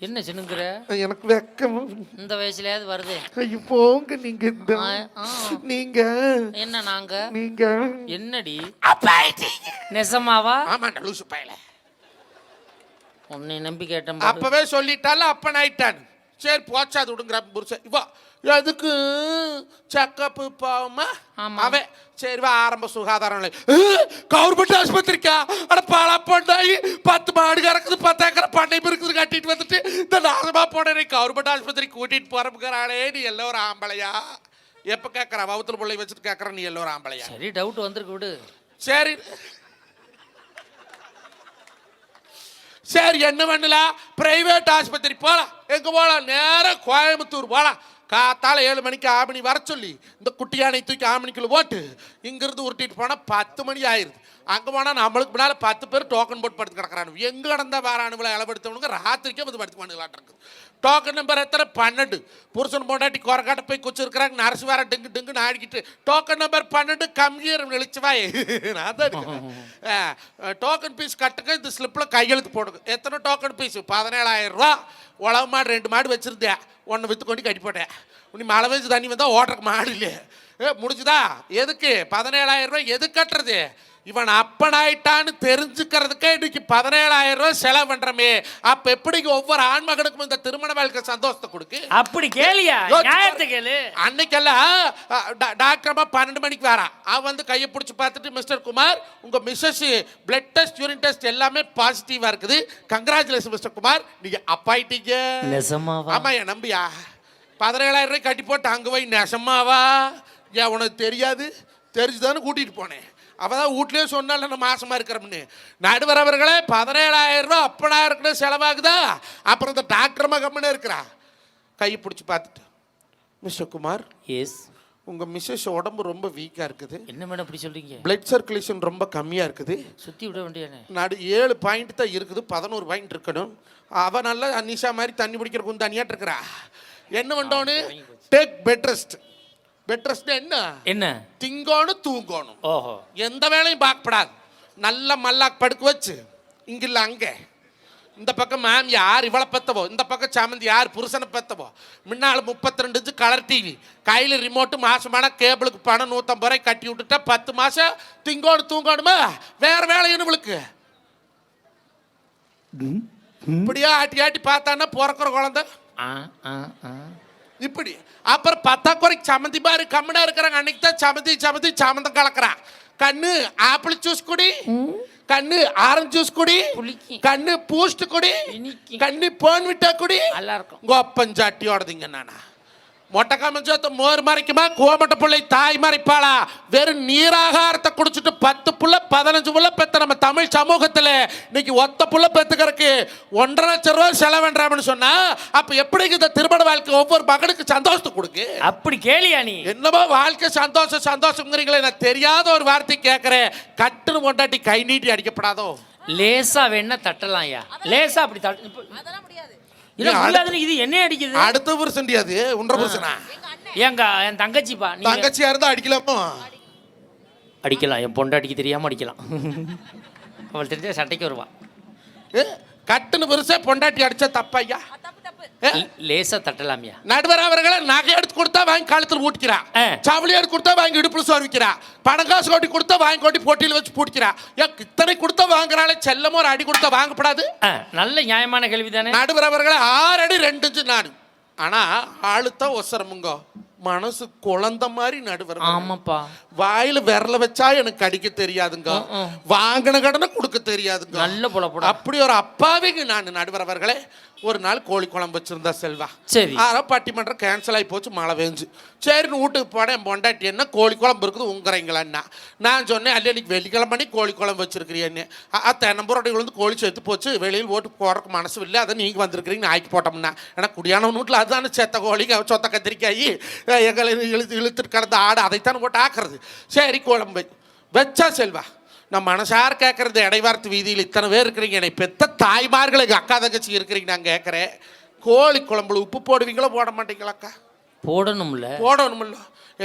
S2: என்ன சின்னுங்கிற? எனக்கு வெக்கம் இந்த வயசுலயாவது வருது. போங்க நீங்க நீங்க என்ன நாங்க நீங்க என்னடி நெசமாவா? ஆமாண்டா லூசு பயல. உன்னை நம்பி கேட்டேன். அப்பவே சொல்லிட்டால அப்பன் ஆயிட்டான். சரி போச்சா அது விடுங்கிற புருஷன். இவா எதுக்கு செக்கப்பு போமா
S1: ஆமா.
S2: அவன் சரி வா ஆரம்ப சுகாதார நிலையம் கவர்மெண்ட் ஆஸ்பத்திரிக்கா அட பாலா பண்ணாயி 10 மாடு கறக்குது 10 ஏக்கர் பண்ணை இருக்குது கட்டிட்டு வந்துட்டு இந்த நாசமா போனே கவர்மெண்ட் ஆஸ்பத்திரிக்கு கூட்டிட்டு போறமுக்கிறாளே நீ எல்லாம் ஒரு ஆம்பளையா எப்ப கேட்கற வவுத்துல பிள்ளை வச்சுட்டு கேட்கற நீ எல்லாம் ஒரு ஆம்பளையா
S1: சரி டவுட் வந்திருக்கு விடு.
S2: சரி சரி என்ன பண்ணலாம் பிரைவேட் ஆஸ்பத்திரி போகலாம் எங்க போகலாம் நேரம் கோயம்புத்தூர் போகலாம் காத்தால 7 மணிக்கு ஆமணி வர சொல்லி இந்த குட்டியானை தூக்கி ஆமணிக்குள்ள போட்டு இங்கிருந்து உருட்டிட்டு போனால் 10 மணி ஆயிடுது. அங்கே போனால் நம்மளுக்கு முன்னால் 10 பேர் டோக்கன் போட்டு படுத்து கிடக்குறானு எங்கே கிடந்தா வாரானுங்களை இலப்படுத்தவனுங்க ராத்திரிக்கே வந்து படுத்து பண்ணுங்களாட்டு இருக்குது. டோக்கன் நம்பர் எத்தனை 12 புருஷன் பொண்டாட்டி குறக்காட்ட போய் குச்சிருக்கிறாங்க நர்ஸ் வேற டிங்கு டிங்குன்னு ஆடிக்கிட்டு டோக்கன் நம்பர் 12 கம்மியர் இழிச்சுவாய் நான் தான் டோக்கன் பீஸ் கட்டுங்க இந்த ஸ்லிப்பில் கையெழுத்து போடுங்க. எத்தனை டோக்கன் பீஸ் 17,000 ரூபா. உழவு மாடு 2 மாடு வச்சுருந்தேன் ஒன்று விற்று கொண்டு கட்டி போட்டேன். நீ மழை பெஞ்சு தண்ணி வந்தால் ஓட்டுறக்கு மாடு இல்லையே முடிஞ்சுதா எதுக்கு 17,000 ரூபா எது கட்டுறது இவன் அப்பனாயிட்டான்னு தெரிஞ்சுக்கிறதுக்கே இன்னைக்கு 17,000 ரூபாய் செலவு பண்றமே. அப்ப எப்படி ஒவ்வொரு ஆண்மகனுக்கும் இந்த திருமண வாழ்க்கை சந்தோஷத்தை கொடுக்கு அப்படி
S1: கேளியா நியாயத்தை கேளு.
S2: அன்னைக்கெல்லாம் டாக்டர் அம்மா 12 மணிக்கு வரான். அவன் வந்து கையை பிடிச்சி பார்த்துட்டு மிஸ்டர் குமார் உங்க missus blood test urine test எல்லாமே பாசிட்டிவா இருக்குது கங்க்ராச்சுலேஷன் மிஸ்டர் குமார் நீங்க அப்பாயிட்டீங்க. ஆமா என் நம்பியா 17,000 ரூபாய் கட்டி போட்டு அங்கே போய் நெசமாவா ஏன் உனக்கு தெரியாது தெரிஞ்சுதானே கூட்டிட்டு போனேன். அவதான் வீட்லயே சொன்னால நம்ம மாசமா இருக்கிறோம்னு. நடுவர் அவர்களே 17,000 ரூபா அப்படா இருக்கணும் செலவாகுதா. அப்புறம் இந்த டாக்டர் கம்மனே இருக்கிறா கையை பிடிச்சி பார்த்துட்டு மிஸ்டர் குமார்
S1: எஸ்
S2: உங்க மிஸ்ஸஸ் உடம்பு ரொம்ப வீக்கா இருக்குது.
S1: என்ன மேடம் அப்படி சொல்றீங்க?
S2: பிளட் சர்க்குலேஷன் ரொம்ப கம்மியா இருக்குது.
S1: சுத்தி விட வேண்டியதானே.
S2: 7 பாயிண்ட் தான் இருக்குது 11 பாயிண்ட் இருக்கணும். அவ நல்லா அனிஷா மாதிரி தண்ணி பிடிக்கிற குந்து தனியாட்டு இருக்கிறா. என்ன பண்ணோன்னு take bed rest. Bed rest என்ன
S1: என்ன
S2: திங்கோணும் தூங்கணும்.
S1: ஓஹோ
S2: எந்த வேலையும் பார்க்கப்படாது. நல்ல மல்லாக் படுக்க வச்சு இங்க இல்ல அங்க இந்த பக்கம் மேம் யார் இவளை பெத்தவோ இந்த பக்கம் சாமந்தி யார் புருஷனை பெத்தவோ முன்னாள் 32 இன்ச்சு கலர் டிவி கையில் ரிமோட்டு மாசமான கேபிளுக்கு பணம் 150 ரூபாய் கட்டி விட்டுட்டா 10 மாசம் திங்கோடு தூங்கணுமா வேற வேலை இவளுக்கு. இப்படியா ஆட்டி ஆட்டி பார்த்தான்னா பிறக்கிற குழந்தை இப்படி. அப்புறம் 10 குறைக்கு சமந்தி பாரு கம்மனா இருக்கிறாங்க. அன்னைக்கு தான் சமந்தி சாமந்தம் கலக்குறான். கண்ணு ஆப்பிள் ஜூஸ் குடி கண்ணு ஆரஞ்சு ஜூஸ் குடி கண்ணு பூஸ்ட் குடி கண்ணு போன் விட்டா குடி கோப்பஞ்சாட்டியோடதுங்க நானா மொட்டை காமஞ்சோத்த மோர் மறைக்குமா கோமட்ட பிள்ளை தாய் மறைப்பாளா. வெறும் நீராகாரத்தை குடிச்சிட்டு 10 புள்ள 15 புள்ள பெத்த நம்ம தமிழ் சமூகத்தில் இன்னைக்கு ஒத்த புள்ள பெத்துக்கிறதுக்கு 1.5 லட்சம் ரூபாய் செலவென்றாம்னு சொன்னா அப்ப எப்படி இந்த திருமண வாழ்க்கை ஒவ்வொரு மகனுக்கு சந்தோஷத்தை கொடுக்கு.
S1: அப்படி கேளியா நீ
S2: என்னமோ வாழ்க்கை சந்தோஷங்கிறீங்களே நான் தெரியாத ஒரு வார்த்தை கேட்கிறேன். கட்டுன்னு கொண்டாட்டி கை நீட்டி அடிக்கப்படாதோ.
S1: லேசா வேணா தட்டலாம் ஐயா லேசா அப்படி அதெல்லாம் முடியாது. இது என்ன அடிக்குது
S2: அடுத்த புருஷன் அது உன்ற புருஷனா
S1: ஏங்க என் தங்கச்சிப்பா
S2: தங்கச்சியா இருந்தா அடிக்கலாமோ
S1: அடிக்கலாம். என் பொண்டாட்டிக்கு தெரியாம அடிக்கலாம். அவள் தெரிஞ்ச சட்டைக்கு வருவா.
S2: கட்டுன்னு புருஷ பொண்டாட்டி அடிச்சா தப்பையா
S1: லேசா தட்டலாமியா.
S2: நடுவர் அவர்களை நகை எடுத்து கொடுத்தா வாங்கி காலத்தில் ஊட்டிக்கிறா. சவளி எடுத்து கொடுத்தா வாங்கி இடுப்புல சோர்விக்கிறா. பணம் காசு கொட்டி கொடுத்தா வாங்கி கொட்டி போட்டியில் வச்சு பூட்டிக்கிறா. இத்தனை கொடுத்தா வாங்குறாளே செல்லமோ ஒரு அடி கொடுத்தா வாங்கப்படாது.
S1: நல்ல நியாயமான கேள்வி தானே.
S2: நடுவர் அவர்களை 6 அடி 2 இன்ச்சு நாடு. ஆனா ஆளுத்தான் ஒசரமுங்க மனசு குழந்த மாதிரி நடுவர்.
S1: ஆமாப்பா
S2: வாயில விரல வச்சா எனக்கு அடிக்க தெரியாதுங்க வாங்கின கடனை கொடுக்க தெரியாதுங்க.
S1: நல்ல போல
S2: அப்படி ஒரு அப்பாவிங்க நான் நடுவர் அவர்களே. ஒரு நாள் கோழி குழம்பு வச்சிருந்தா செல்வா.
S1: சரி
S2: பட்டிமன்றம் கேன்சல் ஆகி போச்சு மழை பெஞ்சு. சரின்னு வீட்டுக்கு போனேன். என் பொண்டாட்டி என்ன கோழி குழம்பு இருக்குது உங்குறீங்களான்னா நான் சொன்னேன் அல்ல இன்னைக்கு வெள்ளிக்கிழமை கோழி குழம்பு வச்சிருக்கிறீன்னு. தென்னம்புரோட்டை விழுந்து கோழி செத்து போச்சு வெளியில் ஓட்டு போறதுக்கு மனசு இல்லை அதை நீங்கள் வந்திருக்கிறீங்க ஆக்கி போட்டோம்னா ஏன்னா குடியான வீட்டில் அதுதானே செத்த கோழி சொத்த கத்திரிக்காய் எங்களை இழுத்துட்டு கிடந்த ஆடு அதைத்தானே போட்டு ஆக்குறது. சரி குழம்பு வச்சா செல்வா. நான் மனசார கேட்கறது இடைவார்த்து வீதியில் இத்தனை பேர் இருக்கிறீங்க என்னை பெத்த தாய்மார்கள் எங்கள் அக்கா தங்கச்சி இருக்கிறீங்க. நான் கேட்குறேன் கோழி குழம்புல உப்பு போடுவீங்களோ போட மாட்டீங்களாக்கா? போடணும்ல.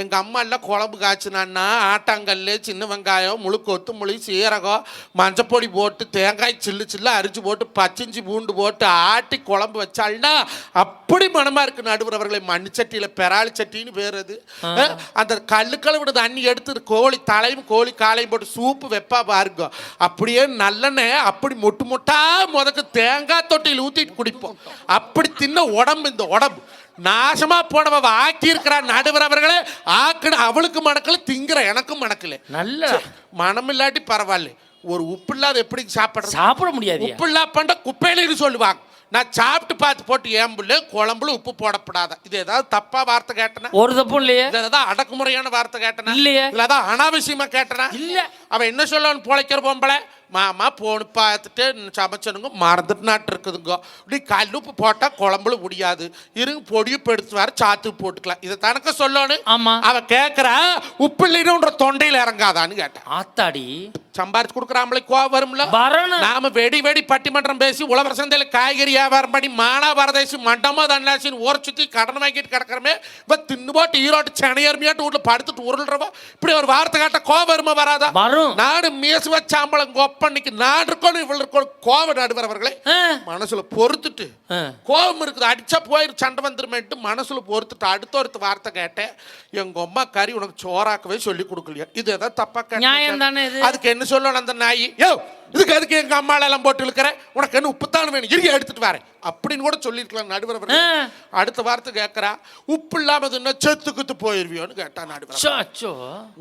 S2: எங்கள் அம்மா எல்லாம் குழம்பு காய்ச்சினான்னா ஆட்டாங்கல் சின்ன வெங்காயம் முழு கொத்துமல்லி சீரகம் மஞ்சப்பொடி போட்டு தேங்காய் சில்லு அரிஞ்சு போட்டு பச்சைஞ்சி பூண்டு போட்டு ஆட்டி குழம்பு வச்சாள்னா அப்படி மனமாக இருக்குது. நடுவர் அவர்களை மண்ணு சட்டியில் பெராளி சட்டின்னு பேர் அது. அந்த கல்லுக்களை விட தண்ணி எடுத்து கோழி தலையும் கோழி காலையும் போட்டு சூப்பு வைப்பா பாருங்க. அப்படியே நல்லெண்ணெய் அப்படி மொட்டா முதக்கு தேங்காய் தொட்டியில் ஊற்றிட்டு குடிப்போம். அப்படி தின்ன உடம்பு இந்த உடம்பு. நாசமா போனவ ஆக்கி இருக்கிறா நடுவர் அவர்களே. ஆக்குன அவளுக்கு மணக்கல, திங்கிற எனக்கும் மணக்கல.
S1: நல்ல
S2: மனம் இல்லாட்டி பரவாயில்ல, ஒரு உப்பு இல்லாத எப்படி
S1: சாப்பிட முடியாது.
S2: உப்பு இல்லா பண்ட குப்பையில சொல்லுவாங்க. நான் சாப்பிட்டு பார்த்து போட்டு ஏம்புல குழம்புல உப்பு போடப்படாத. இது ஏதாவது தப்பா வார்த்தை கேட்டனா?
S1: ஒரு தப்பும் இல்லையே.
S2: ஏதாவது அடக்குமுறையான வார்த்தை கேட்டனா?
S1: இல்லையே.
S2: இல்லதான் அனாவசியமா கேட்டனா?
S1: இல்ல.
S2: அவன் என்ன சொல்லணும்? பொழைக்கிற பொம்பளை மாமா போன்னு பார்த்துட்டு சமைச்சனுங்க மறந்துட்டு நாட்டு இருக்குதுங்க. இப்படி கல் உப்பு போட்டா குழம்புல முடியாது, இருங்க பொடியை எடுத்து வர சாத்து போட்டுக்கலாம். இதை தனக்கு சொல்லணும்.
S1: ஆமா.
S2: அவன் கேட்கறா உப்பு இல்லைன்னு தொண்டையில் இறங்காதான்னு கேட்டான்.
S1: ஆத்தாடி
S2: சம்பாரிச்சு கொடுக்குறாமலே கோவம் வரும்ல. நாம வெடி வெடி பட்டிமன்றம் பேசி உழவர் சந்தையில் காய்கறி வியாபாரம் பண்ணி மானாபாரதேசி மண்டமா தன்னாசின்னு ஊரை சுற்றி கடன் வாங்கிட்டு கிடக்கிறமே. இப்போ தின்னு போட்டு ஈரோட்டு சென்னையர்மையாட்டு வீட்டில் படுத்துட்டு உருள்றவா. இப்படி ஒரு வார்த்தை கேட்ட கோவம் வருமா வராதா? நாடு மீசு வச்சாம்பளம் கோப்பன்னைக்கு நாடு இருக்கணும் இவ்வளவு இருக்கணும். கோவம் நடுவரவர்களே மனசுல பொறுத்துட்டு, கோபம் இருக்குது அடிச்சா போயிரு சண்டை வந்துருமேன்ட்டு மனசுல பொறுத்துட்டு அடுத்த வார்த்தை கேட்டேன். எங்க அம்மா கறி உனக்கு சோறாக்கவே சொல்லி கொடுக்கலையா? இது ஏதாவது தப்பா கேட்டேன். அதுக்கு என்ன சொல்லணும் அந்த நாய்? யோ இதுக்கு எங்க அம்மால எல்லாம் போட்டு இருக்கிற, உனக்கு என்ன உப்புத்தான் வேணும், இறுகி எடுத்துட்டு வரேன் அப்படின்னு கூட சொல்லிருக்கலாம் நடுவர். அடுத்த வார்த்தை கேட்கறா, உப்பு இல்லாம செத்து குத்து போயிருவியோன்னு கேட்டா நடுவர்.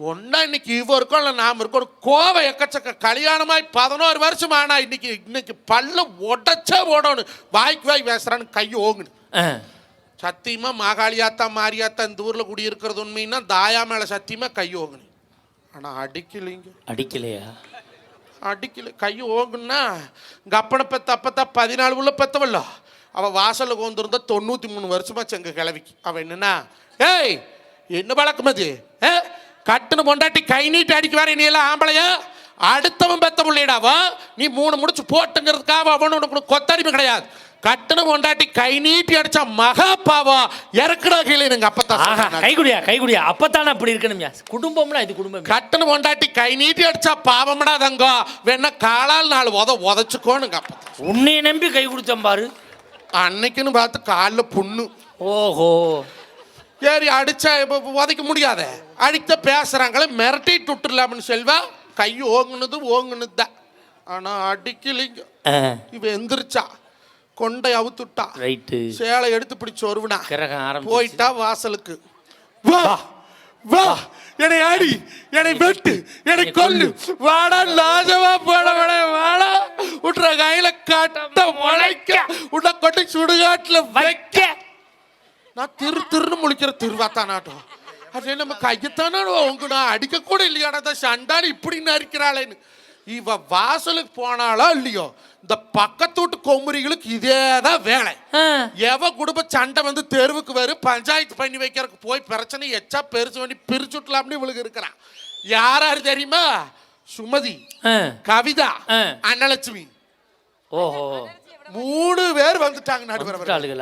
S2: ஒன்னா இன்னைக்கு இவருக்கும் இல்ல நாம இருக்கோம் கோவம் எக்கச்சக்க. கல்யாணமாய் 11 வருஷம் ஆனா இன்னைக்கு பல்ல உடச்சா ஓடணும். வாய்க்கு வாய் பேசுறான்னு கை ஓங்குனு. சத்தியமா மாகாளியாத்தா மாரியாத்தா இந்த ஊர்ல குடி இருக்கிறது உண்மைன்னா தாயா மேல சத்தியமா கை ஓங்குனு. ஆனா அடிக்கலைங்க.
S1: அடிக்கலையா?
S2: அடிக்கல. கை ஓங்குன்னா இங்க அப்பனை பெத்த அப்பத்தா 14 உள்ள பெத்தவல்ல, அவ வாசல்ல கொண்டிருந்த 93 வருஷமா செங்க கிளவிக்கு. அவ என்னன்னா, ஏய் என்ன பழக்கம் அது? கட்டுன்னு பொண்டாட்டி கை நீட்டு அடிக்க வர நீ எல்லாம் ஆம்பளையா? அடுத்தவன் பெத்த பிள்ளைடாவா நீ 3 முடிச்சு போட்டுங்கிறதுக்காக அவனு உனக்கு கொத்தடிமை கிடையாது. கட்டண கொண்டாட்டி கை நீட்டி அடிச்சா மகா பாவம் இறக்குடா கீழே. எங்க அப்பத்தான்
S1: கைகுடியா அப்பத்தானே அப்படி இருக்கணும்யா. குடும்பம்னா இது குடும்பம்.
S2: கட்டண கொண்டாட்டி கை நீட்டி அடிச்சா பாவம்டா தங்க, வேணா காலால் 4 உதச்சுக்கோனுங்க. அப்ப
S1: உன்னைய நம்பி கை குடிச்சம் பாரு.
S2: அன்னைக்குன்னு பார்த்து காலில் புண்ணு.
S1: ஓஹோ.
S2: சரி அடிச்சா உதைக்க முடியாத அடித்த பேசுறாங்களே மிரட்டிட்டு விட்டுலாம்னு செல்வா. கை ஓங்குனது தான். ஆனா அடிக்கலிங்க. இவ எந்திரிச்சா கொண்டை அவுத்துட்டா. சேலை எடுத்து பிடிச்சு வருவனா போயிட்டா வாசலுக்கு. வா வா என்னை ஆடி என்னை வெட்டு என்னை கொல்லு வாடா லாஜவா போட வாடா விட்டுற கையில காட்ட முளைக்க உள்ள கொட்டி சுடுகாட்டுல வைக்க. நான் திருன்னு முழிக்கிற திருவாத்தான் நாட்டம். அது நம்ம கையத்தானே உங்கண்ணா அடிக்க கூட இல்லையாடா சண்டாடி இப்படி நரிக்கிறாளேன்னு. இவ வாசலுக்கு போனாலோ இல்லையோ இந்த பக்கத்து வீட்டு கொம்புரிகளுக்கு இதேதான் வேலை. எவ குடும்ப சண்டை வந்து தெருவுக்கு வரும் பஞ்சாயத்து பண்ணி வைக்கிறதுக்கு போய் பிரச்சனை எச்சா பெருசு பண்ணி பிரிச்சுட்டலாம்னு இவளுக்கு இருக்கிறான். யாராரு தெரியுமா? சுமதி, கவிதா, அன்னலட்சுமி.
S1: ஓஹோ
S2: 3 பேர் வந்துட்டாங்க நடுவர்.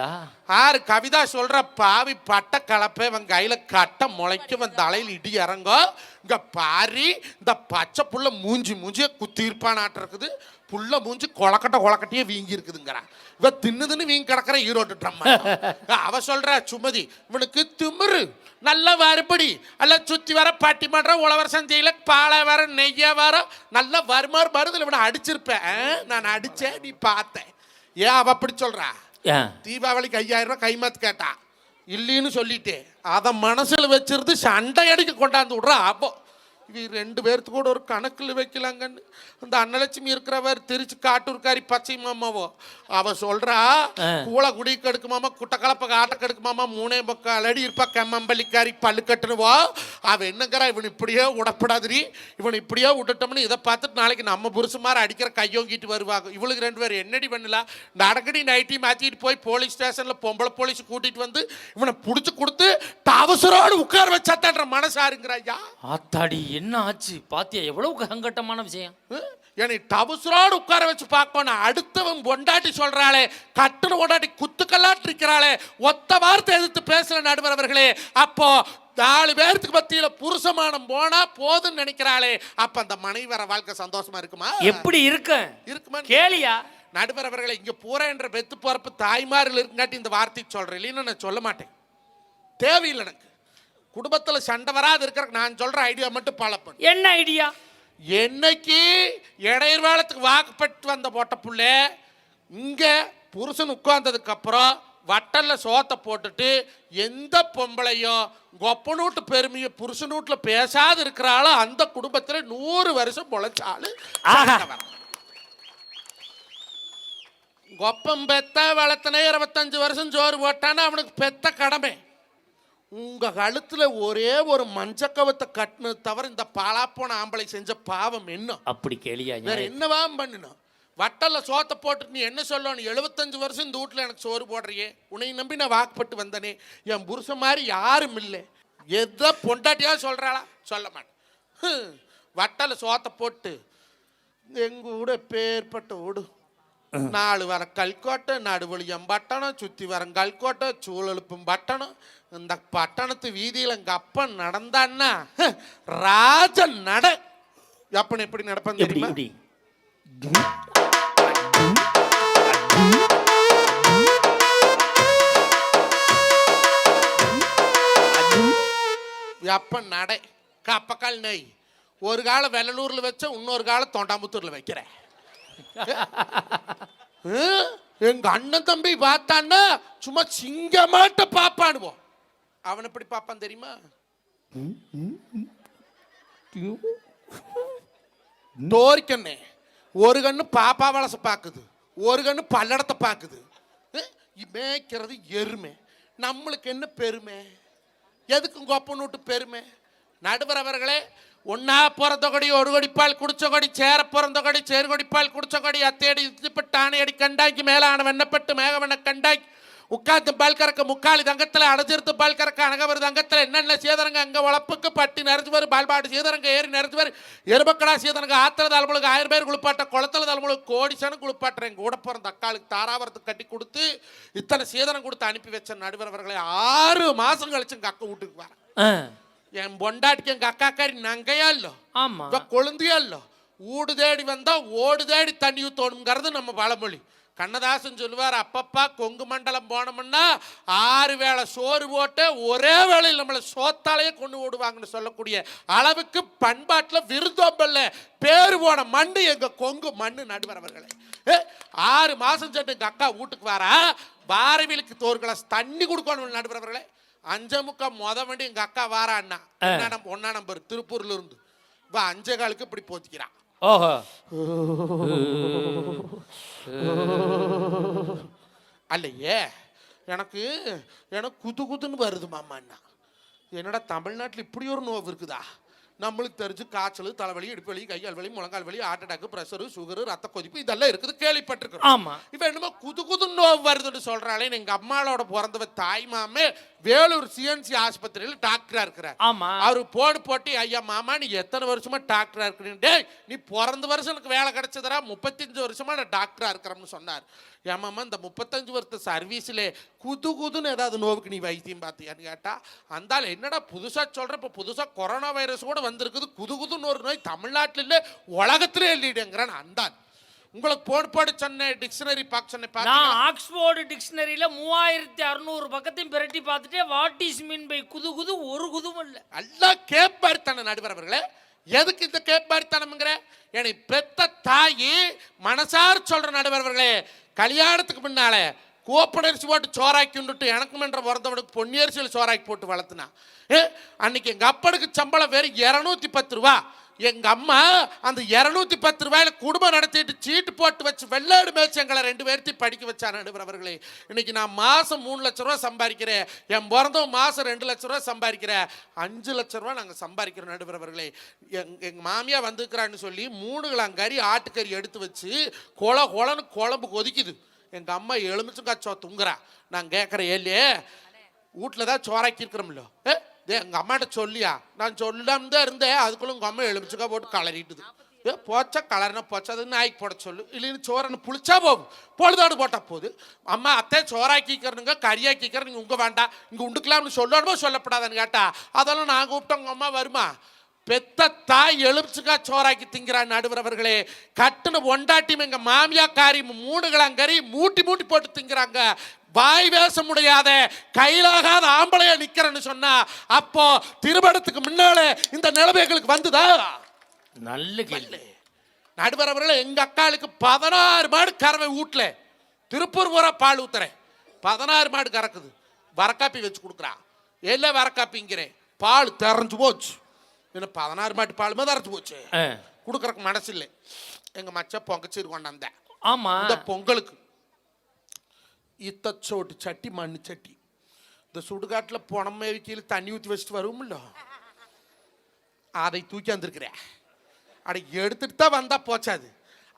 S2: ஆறு கவிதா சொல்ற பாவி பட்ட கலப்பை இவன் கையில கட்ட முளைக்க இவன் தலையில் இடி இறங்கோ. இங்க பாரி இந்த பச்சை புள்ள மூஞ்சிய குத்திருப்பானாட்டு இருக்குது. புள்ள மூஞ்சி கொலக்கட்டையே வீங்கி இருக்குதுங்கிறான். இவ தின்னு வீங்கி கிடக்கிற ஈரோட்டு ட்ரம்மா. அவ சொல்ற சுமதி இவனுக்கு திமிரு நல்ல வருபடி அல்ல சுத்தி வர பட்டிமன்றம் உழவர் சந்தையில பாலை வர நெய்ய வர நல்ல வருமாறு மருதுல இவனை அடிச்சிருப்பேன். நான் அடிச்சேன் நீ பார்த்தேன். ஏன் அவ அப்படி சொல்றா? தீபாவளிக்கு 5000 ரூபாய் கைமாத்து கேட்டா இல்லைன்னு சொல்லிட்டு அதை மனசுல வச்சிருந்து சண்டை அடிக்க கொண்டாந்து விடுறா. அப்போ இவ 2 பேர்த்துக்கு கூட ஒரு கணக்கில் வைக்கலாங்கன்னு அந்த அன்னலட்சுமி இருக்கிறவர் திருச்சி காட்டூர்காரி பச்சை மாமாவோ அவ சொல்றா, கூளை குடிக்கு எடுக்குமாமா குட்டை கலப்ப ஆட்டக்கு எடுக்குமாமா 3 அடி இருப்பா கம்மம்பள்ளிக்காரி பல்லு கட்டுனுவோ. அவ என்னங்கிறா, இவன் இப்படியே விடப்படாதுரி, இவன் இப்படியே விட்டுட்டோம்னு இதை பார்த்துட்டு நாளைக்கு நம்ம புருஷமாரி அடிக்கிற கையோங்கிட்டு வருவாங்க. இவளுக்கு 2 பேர் என்னடி பண்ணலாம்? நடக்கடி நைட்டி மாற்றிட்டு போய் போலீஸ் ஸ்டேஷன்ல பொம்பளை போலீஸ் கூட்டிட்டு வந்து இவனை பிடிச்சி கொடுத்து அவசரோடு உட்கார வச்சாத்தான்ற மனசாருங்கிறாயா.
S1: ஆத்தாடி என்ன ஆச்சு பாத்தியா? எவ்வளவு சங்கட்டமான விஷயம்.
S2: என்னை டவுசரோடு உட்கார வச்சு பார்க்கணும். அடுத்தவன் பொண்டாட்டி சொல்றாளே, கட்டுன பொண்டாட்டி குத்துக்கல்லாட்டு இருக்கிறாளே, ஒத்த வார்த்தை எதிர்த்து பேசல நடுவர் அவர்களே. அப்போ 4 பேருக்கு மத்தியில புருஷமானம் போனா போதுன்னு நினைக்கிறாளே, அப்ப அந்த மனைவி வர வாழ்க்கை சந்தோஷமா இருக்குமா?
S1: எப்படி இருக்குமா கேளியா
S2: நடுவர் அவர்களை. இங்க பூரா என்ற பெத்து போறப்பு தாய்மாரில் இருக்குங்காட்டி இந்த வார்த்தை சொல்றேன், இல்லைன்னு நான் சொல்ல மாட்டேன். தேவையில்லை எனக்கு. குடும்பத்துல சண்டை வராது இருக்கிற நான் சொல்ற ஐடியா மட்டும் ஃபாலோ பண்ணு.
S1: என்ன ஐடியா?
S2: என்னைக்கு இடையர்வாளத்துக்கு வாக்குப்பட்டு வந்த போட்ட புள்ள இங்க புருஷன் உட்கார்ந்ததுக்கு அப்புறம் வட்டல்ல சோத்தை போட்டுட்டு எந்த பொம்பளையும் கொப்பனூட்டு பெருமையை புருஷனூட்டுல பேசாது இருக்கிறாளோ அந்த குடும்பத்துல 100 வருஷம் பொழைச்சாலு. கொப்பம் பெத்த வளர்த்தனே 25 வருஷம் சோறு போட்டான்னு அவனுக்கு பெத்த கடமை. உங்க கழுத்துல ஒரே ஒரு மஞ்சக்கவத்தை கட்டுனது தவிர இந்த பாலாப்போன ஆம்பளை செஞ்ச பாவம் என்ன?
S1: அப்படி கேளியா?
S2: வேற என்னவாம் பண்ணணும்? வட்டல்ல சோத்தை போட்டுட்டு நீ என்ன சொல்லணும்? 75 வருஷம் இந்த வீட்டில் எனக்கு சோறு போடுறியே, உன்னை நம்பி நான் வாக்குப்பட்டு வந்தனே, என் புருஷன் மாதிரி யாரும் இல்லை, எதோ பொண்டாட்டியா சொல்றாளா? சொல்ல மாட்டேன். வட்டல்ல சோத்தை போட்டு எங்க வீடு பேர்பட்ட வீடு, 4 வர கல்கோட்டை, நடுவழியம் பட்டணம், சுற்றி வரம் கல்கோட்டை, சூழலுப்பும் பட்டணம். இந்த பட்டணத்து வீதியில் எங்க அப்பன் நடந்தான்னா ராஜன் நட. அப்பன் எப்படி நடப்பான் தெரியுமா? அப்பன் நடை கப்பக்கால் நெய். ஒரு கால வெள்ளலூர்ல வச்ச, இன்னொரு கால தொண்டாமுத்தூர்ல வைக்கிறேன். எங்க அண்ணன் தம்பி பார்த்தான்னா சும்மா சிங்கமாட்ட பாப்பானுவோம். அவன் எப்படி பாப்பான் தெரியுமா? தோரிக்கண்ணே ஒரு கண்ணு பாப்பா வளச பாக்குது, ஒரு கண்ணு பல்லடத்தை பாக்குது. மேய்க்கிறது எருமை. நம்மளுக்கு என்ன பெருமை? எதுக்கும் கொப்பனூட்டு பெருமை? நடுவர் அவர்களே, ஒன்னா பிறந்த கொடி ஒரு கொடிப்பால் குடிச்ச கொடி, சேர பிறந்த கொடி சேறு கொடிப்பால் குடிச்ச கொடி, அத்தேடி இதுப்பட்டு ஆணையடி கண்டாக்கி மேலான வெண்ணப்பட்டு மேகவண்ண கண்டாக்கி உட்காந்து பால் கறக்க முக்காலி தங்கத்தில் அடைஞ்சிருத்து பால் கறக்க அணகவர் தங்கத்தில் என்னென்ன சேதனங்க அங்கே வளப்புக்கு பட்டி நிறைஞ்சு வரும், பால்பாடு சேதனங்க ஏறி நிறைஞ்சு வரும், எருபக்கடா சேதனங்க ஆத்திர தலைமுழுக்கு 1000 பேர் குளிப்பாட்ட, குளத்துல தலைமுழுக்கு கோடிசனு குளிப்பாட்டுறேன். கூட பிறந்த அக்காளுக்கு தாராவரத்துக்கு கட்டி கொடுத்து இத்தனை சேதனம் கொடுத்து அனுப்பி வச்ச நடுவர் அவர்களை 6 மாசம் கழிச்சு எங்க அக்கா வீட்டுக்கு வரேன். என் பொண்டாட்டிக்கு எங்க அக்காக்காரி நங்கையா இல்லோ, கொழுந்தியா இல்லோ, ஊடு தேடி வந்தா ஓடு தேடி தண்ணி ஊத்தணுங்கிறது நம்ம பழமொழி. கண்ணதாசன் சொல்லுவார், அப்பப்பா கொங்கு மண்டலம் போனோம்னா 6 வேளை சோறு போட்டு ஒரே வேளையில் நம்மளை சோத்தாலேயே கொண்டு ஓடுவாங்கன்னு சொல்லக்கூடிய அளவுக்கு பண்பாட்டில் விருந்தோம்பல்ல பேரு போன மண்ணு எங்க கொங்கு மண்ணு. நடுவர் அவர்களே, 6 மாசம் சென்று எங்க அக்கா வீட்டுக்கு வரா, பாரவிலுக்கு 1 கிளாஸ் தண்ணி கொடுக்கணும். நடுவர் அவர்களே, 5:45 மொத வண்டி எங்க அக்கா வாரா அண்ணா, 1 நம்பர் திருப்பூர்ல இருந்து 5:15 இப்படி போத்திக்கிறான். அல்லையே எனக்கு குது குதுன்னு வருது மாமாண்ணா. என்னடா தமிழ்நாட்டில் இப்படி ஒரு நோவு இருக்குதா? நம்மளுக்கு தெரிஞ்சு காய்ச்சல், தலைவலி, இடுப்பு வலி, கையால் வலி, முழங்கால் வலி, ஹார்ட் அட்டாக், பிரஷரு, சுகரு, ரத்த கொதிப்பு இதெல்லாம் இருக்குது, கேள்விப்பட்டிருக்கோம்.
S1: ஆமா,
S2: இப்போ என்னமோ குது குது நோவு வருதுன்னு சொல்றாளே. எங்க அம்மாவோட பிறந்தவ தாய் மாமே வேலூர் சிஎன்சி ஆஸ்பத்திரியில் டாக்டரா இருக்கிறார்.
S1: ஆமா,
S2: அவரு போட்டு ஐயா மாமா நீ எத்தனை வருஷமா டாக்டரா இருக்கிறீங்க? டேய் நீ பிறந்த வருஷம் எனக்கு வேலை கிடைச்சதரா, 35 வருஷமா நான் டாக்டரா இருக்கிறேன்னு சொன்னார். ஏமாமா இந்த 35 வருஷ சர்வீஸ்ல குது குதுன்னு ஏதாவது நோவுக்கு நீ வைத்தியம் பார்த்தியான்னு கேட்டா, அந்தால என்னடா புதுசா சொல்ற, இப்ப புதுசா கொரோனா வைரஸ் கூட வந்திருக்குது, குது குதுன்னு ஒரு நோய் தமிழ்நாட்டில் இல்ல உலகத்திலே இல்லைங்கிறான். அந்தான் உங்களுக்கு போடு சொன்ன டிக்ஷனரி பார்க்க சொன்னேன்.
S1: நான் ஆக்ஸ்போர்டு டிக்ஷனரியில 3600 பக்கத்தையும் பிரட்டி பார்த்துட்டே வாட் இஸ் மீன் பை குது குது ஒரு குதுவும் இல்லை.
S2: எல்லாம் கேப்பாரித்தனம். நடுவர் அவர்களே, எதுக்கு இந்த கேப்பாரித்தனம்ங்கிற? என்னை பெத்த தாயி மனசார் சொல்ற நடுவர் அவர்களே, கல்யாணத்துக்கு முன்னால கோப்பனரிசி போட்டு சோறாக்கி உண்டுட்டு எனக்கு மன்ற பிறந்தவனுக்கு பொன்னியரிசியில் சோறாக்கி போட்டு வளர்த்துனா. அன்னைக்கு எங்க அப்பனுக்கு சம்பளம் வேறு 210 ரூபா. எங்க அம்மா அந்த 210 ரூபாயில குடும்பம் நடத்திட்டு சீட்டு போட்டு வச்சு வெள்ளாடு மேய்ச்சி எங்களை 2 பேர்த்தையும் படிக்க வச்சார். நடுவர் அவர்களே, இன்னைக்கு நான் மாசம் 3 லட்ச ரூபா சம்பாதிக்கிறேன், என் பிறந்தவன் மாசம் 2 லட்ச ரூபா சம்பாதிக்கிறேன், 5 லட்ச ரூபா நாங்கள் சம்பாதிக்கிறோம். நடுவர் அவர்களே, எங்க மாமியா வந்துக்கிறான்னு சொல்லி 3 கிலோ கறி ஆட்டுக்கறி எடுத்து வச்சு கொலன்னு குழம்பு கொதிக்குது. எங்க அம்மா எலுமிச்சங்காய் சோ துங்குறா. நான் கேட்குறேன், ஏல்லையே வீட்டில் தான் சோறாக்கி இருக்கிறோம்ல, எங்கள் அம்மாட்ட சொல்லியா? நான் சொல்லாம தான் இருந்தேன், அதுக்குள்ள உங்கள் அம்மா எலுமிச்சக்காய் போட்டு கலரிட்டுது. போச்சா கலர்னா போச்சா, அது நாய்க்கு போட சொல்லு, இல்லைன்னு சோறன்னு புளிச்சா போகும், பொழுதோடு போட்டால் போகுது. அம்மா அத்தை சோறாக்கிக்கிறனுங்க கறியாக்கிக்கிற நீங்கள் உங்கள் வேண்டாம் இங்கே உண்டுக்கலாம்னு சொல்லணுமோ சொல்லப்படாதான்னு கேட்டா, அதெல்லாம் நான் கூப்பிட்டேன் உங்கள் அம்மா வருமா? பெத்த தாய் எலுமிச்சக்காய் சோறாக்கி திங்கிறான். நடுவர் அவர்களே, கட்டுன ஒண்டாட்டியும் எங்க மாமியா காரி 3 கிலோ மூட்டி போட்டு திங்கிறாங்க. வாய் வேச முடியாத கையிலாகாத ஆம்பளையா நிக்கிறேன்னு சொன்னா, அப்போ திருமணத்துக்கு முன்னால இந்த நிலைமைகளுக்கு வந்துதா?
S1: நல்ல கேள்வி.
S2: நடுவர் அவர்களே, எங்க அக்காளுக்கு 16 மாடு கறவை வீட்டுல திருப்பூர் பூரா பால் ஊத்துறேன். 16 மாடு கறக்குது. வரக்காப்பி வச்சு கொடுக்குறான். எல்லாம் வரக்காப்பிங்கிறேன். பால் திறஞ்சு போச்சு. என்ன 16 மாட்டு பாலுமே திறஞ்சு போச்சு. கொடுக்குறக்கு மனசு இல்லை. எங்கள் மச்ச பொங்கச்சீர் கொண்டாந்தேன்.
S1: ஆமா,
S2: இந்த பொங்கலுக்கு இத்தச்சோட்டு சட்டி, மண்ணு சட்டி, இந்த சுடுகாட்டில் புணமே கீழே தண்ணி ஊற்றி வச்சுட்டு வருவோம்ல, அதை தூக்கி வந்திருக்கிறேன். அதை எடுத்துட்டு தான் வந்தா போச்சாது.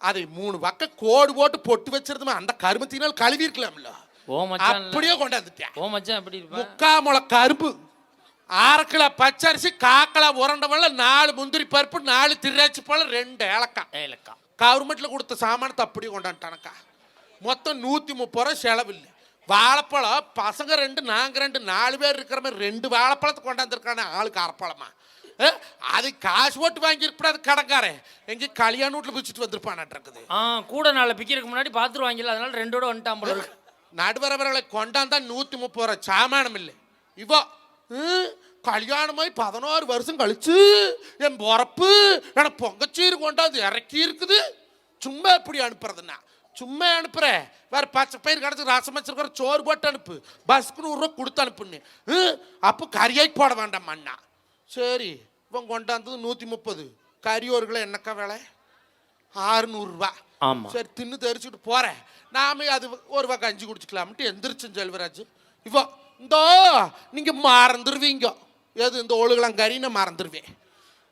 S2: அதை 3 பக்கம் கோடு போட்டு பொட்டு வச்சிருந்தோம். அந்த கருமத்தினால் கழுவி இருக்கலாம்ல, அப்படியே கொண்டாந்துட்டேன். 3/4 முளை கரும்பு, 1/2 கிலோ பச்சரிசி, 1/4 கிலோ உரண்ட வெல்லம், 4 முந்திரி பருப்பு, 4 திராட்சை பழம், 2 ஏலக்காய். கவர்மெண்ட்ல கொடுத்த சாமானத்தை அப்படியே கொண்டாந்துட்டானக்கா. மொத்தம் 130 ரூபா செலவு இல்லை. வாழைப்பழம் பசங்க 2 நாங்கள் 2 4 பேர் இருக்கிற மாதிரி 2 வாழைப்பழத்தை கொண்டாந்துருக்கானே, ஆளுக்கு 1/2 பழமா. அது காசு போட்டு வாங்கியிருப்பா கடங்காரன் எங்க கல்யாண வீட்டில் பிடிச்சிட்டு வந்திருப்பானாட்டிருக்குது.
S1: கூட நாளை பிக்கிறதுக்கு முன்னாடி பார்த்துருவாங்கல்ல, அதனால 2 வந்துட்டான் போல இருக்கு.
S2: நடுவரவர்களை கொண்டாந்தா 130 ரூபா சாமானம் இல்லை. இவோ கல்யாணமாய் 16 வருஷம் கழிச்சு என் பொறப்பு எனக்கு பொங்கச்சீர் கொண்டாந்து இறக்கி இருக்குது. சும்மா எப்படி அனுப்புறதுன்னா சும்மா அனுப்புறேன். வேற பச்சை பயிர் கிடச்சி ரசம் வச்சிருக்கிற சோறு போட்டு அனுப்பு, பஸ்க்கு 100 ரூபா கொடுத்து அனுப்புன்னு. அப்போ கறியாய் போட வேண்டாம் அண்ணா. சரி, இவன் கொண்டாந்தது 130. கறியோர்களை என்னக்கா வேலை 600 ரூபா. சரி, தின்னு தெரிச்சுட்டு போறேன். நாம அது 1 ரூபா கஞ்சி குடிச்சுக்கலாம்ட்டு எந்திரிச்சு செல்வராஜ். இவோ இந்தோ நீங்க மறந்துடுவீங்க, எது இந்த ஒழுகலாம் நான் மறந்துடுவேன்.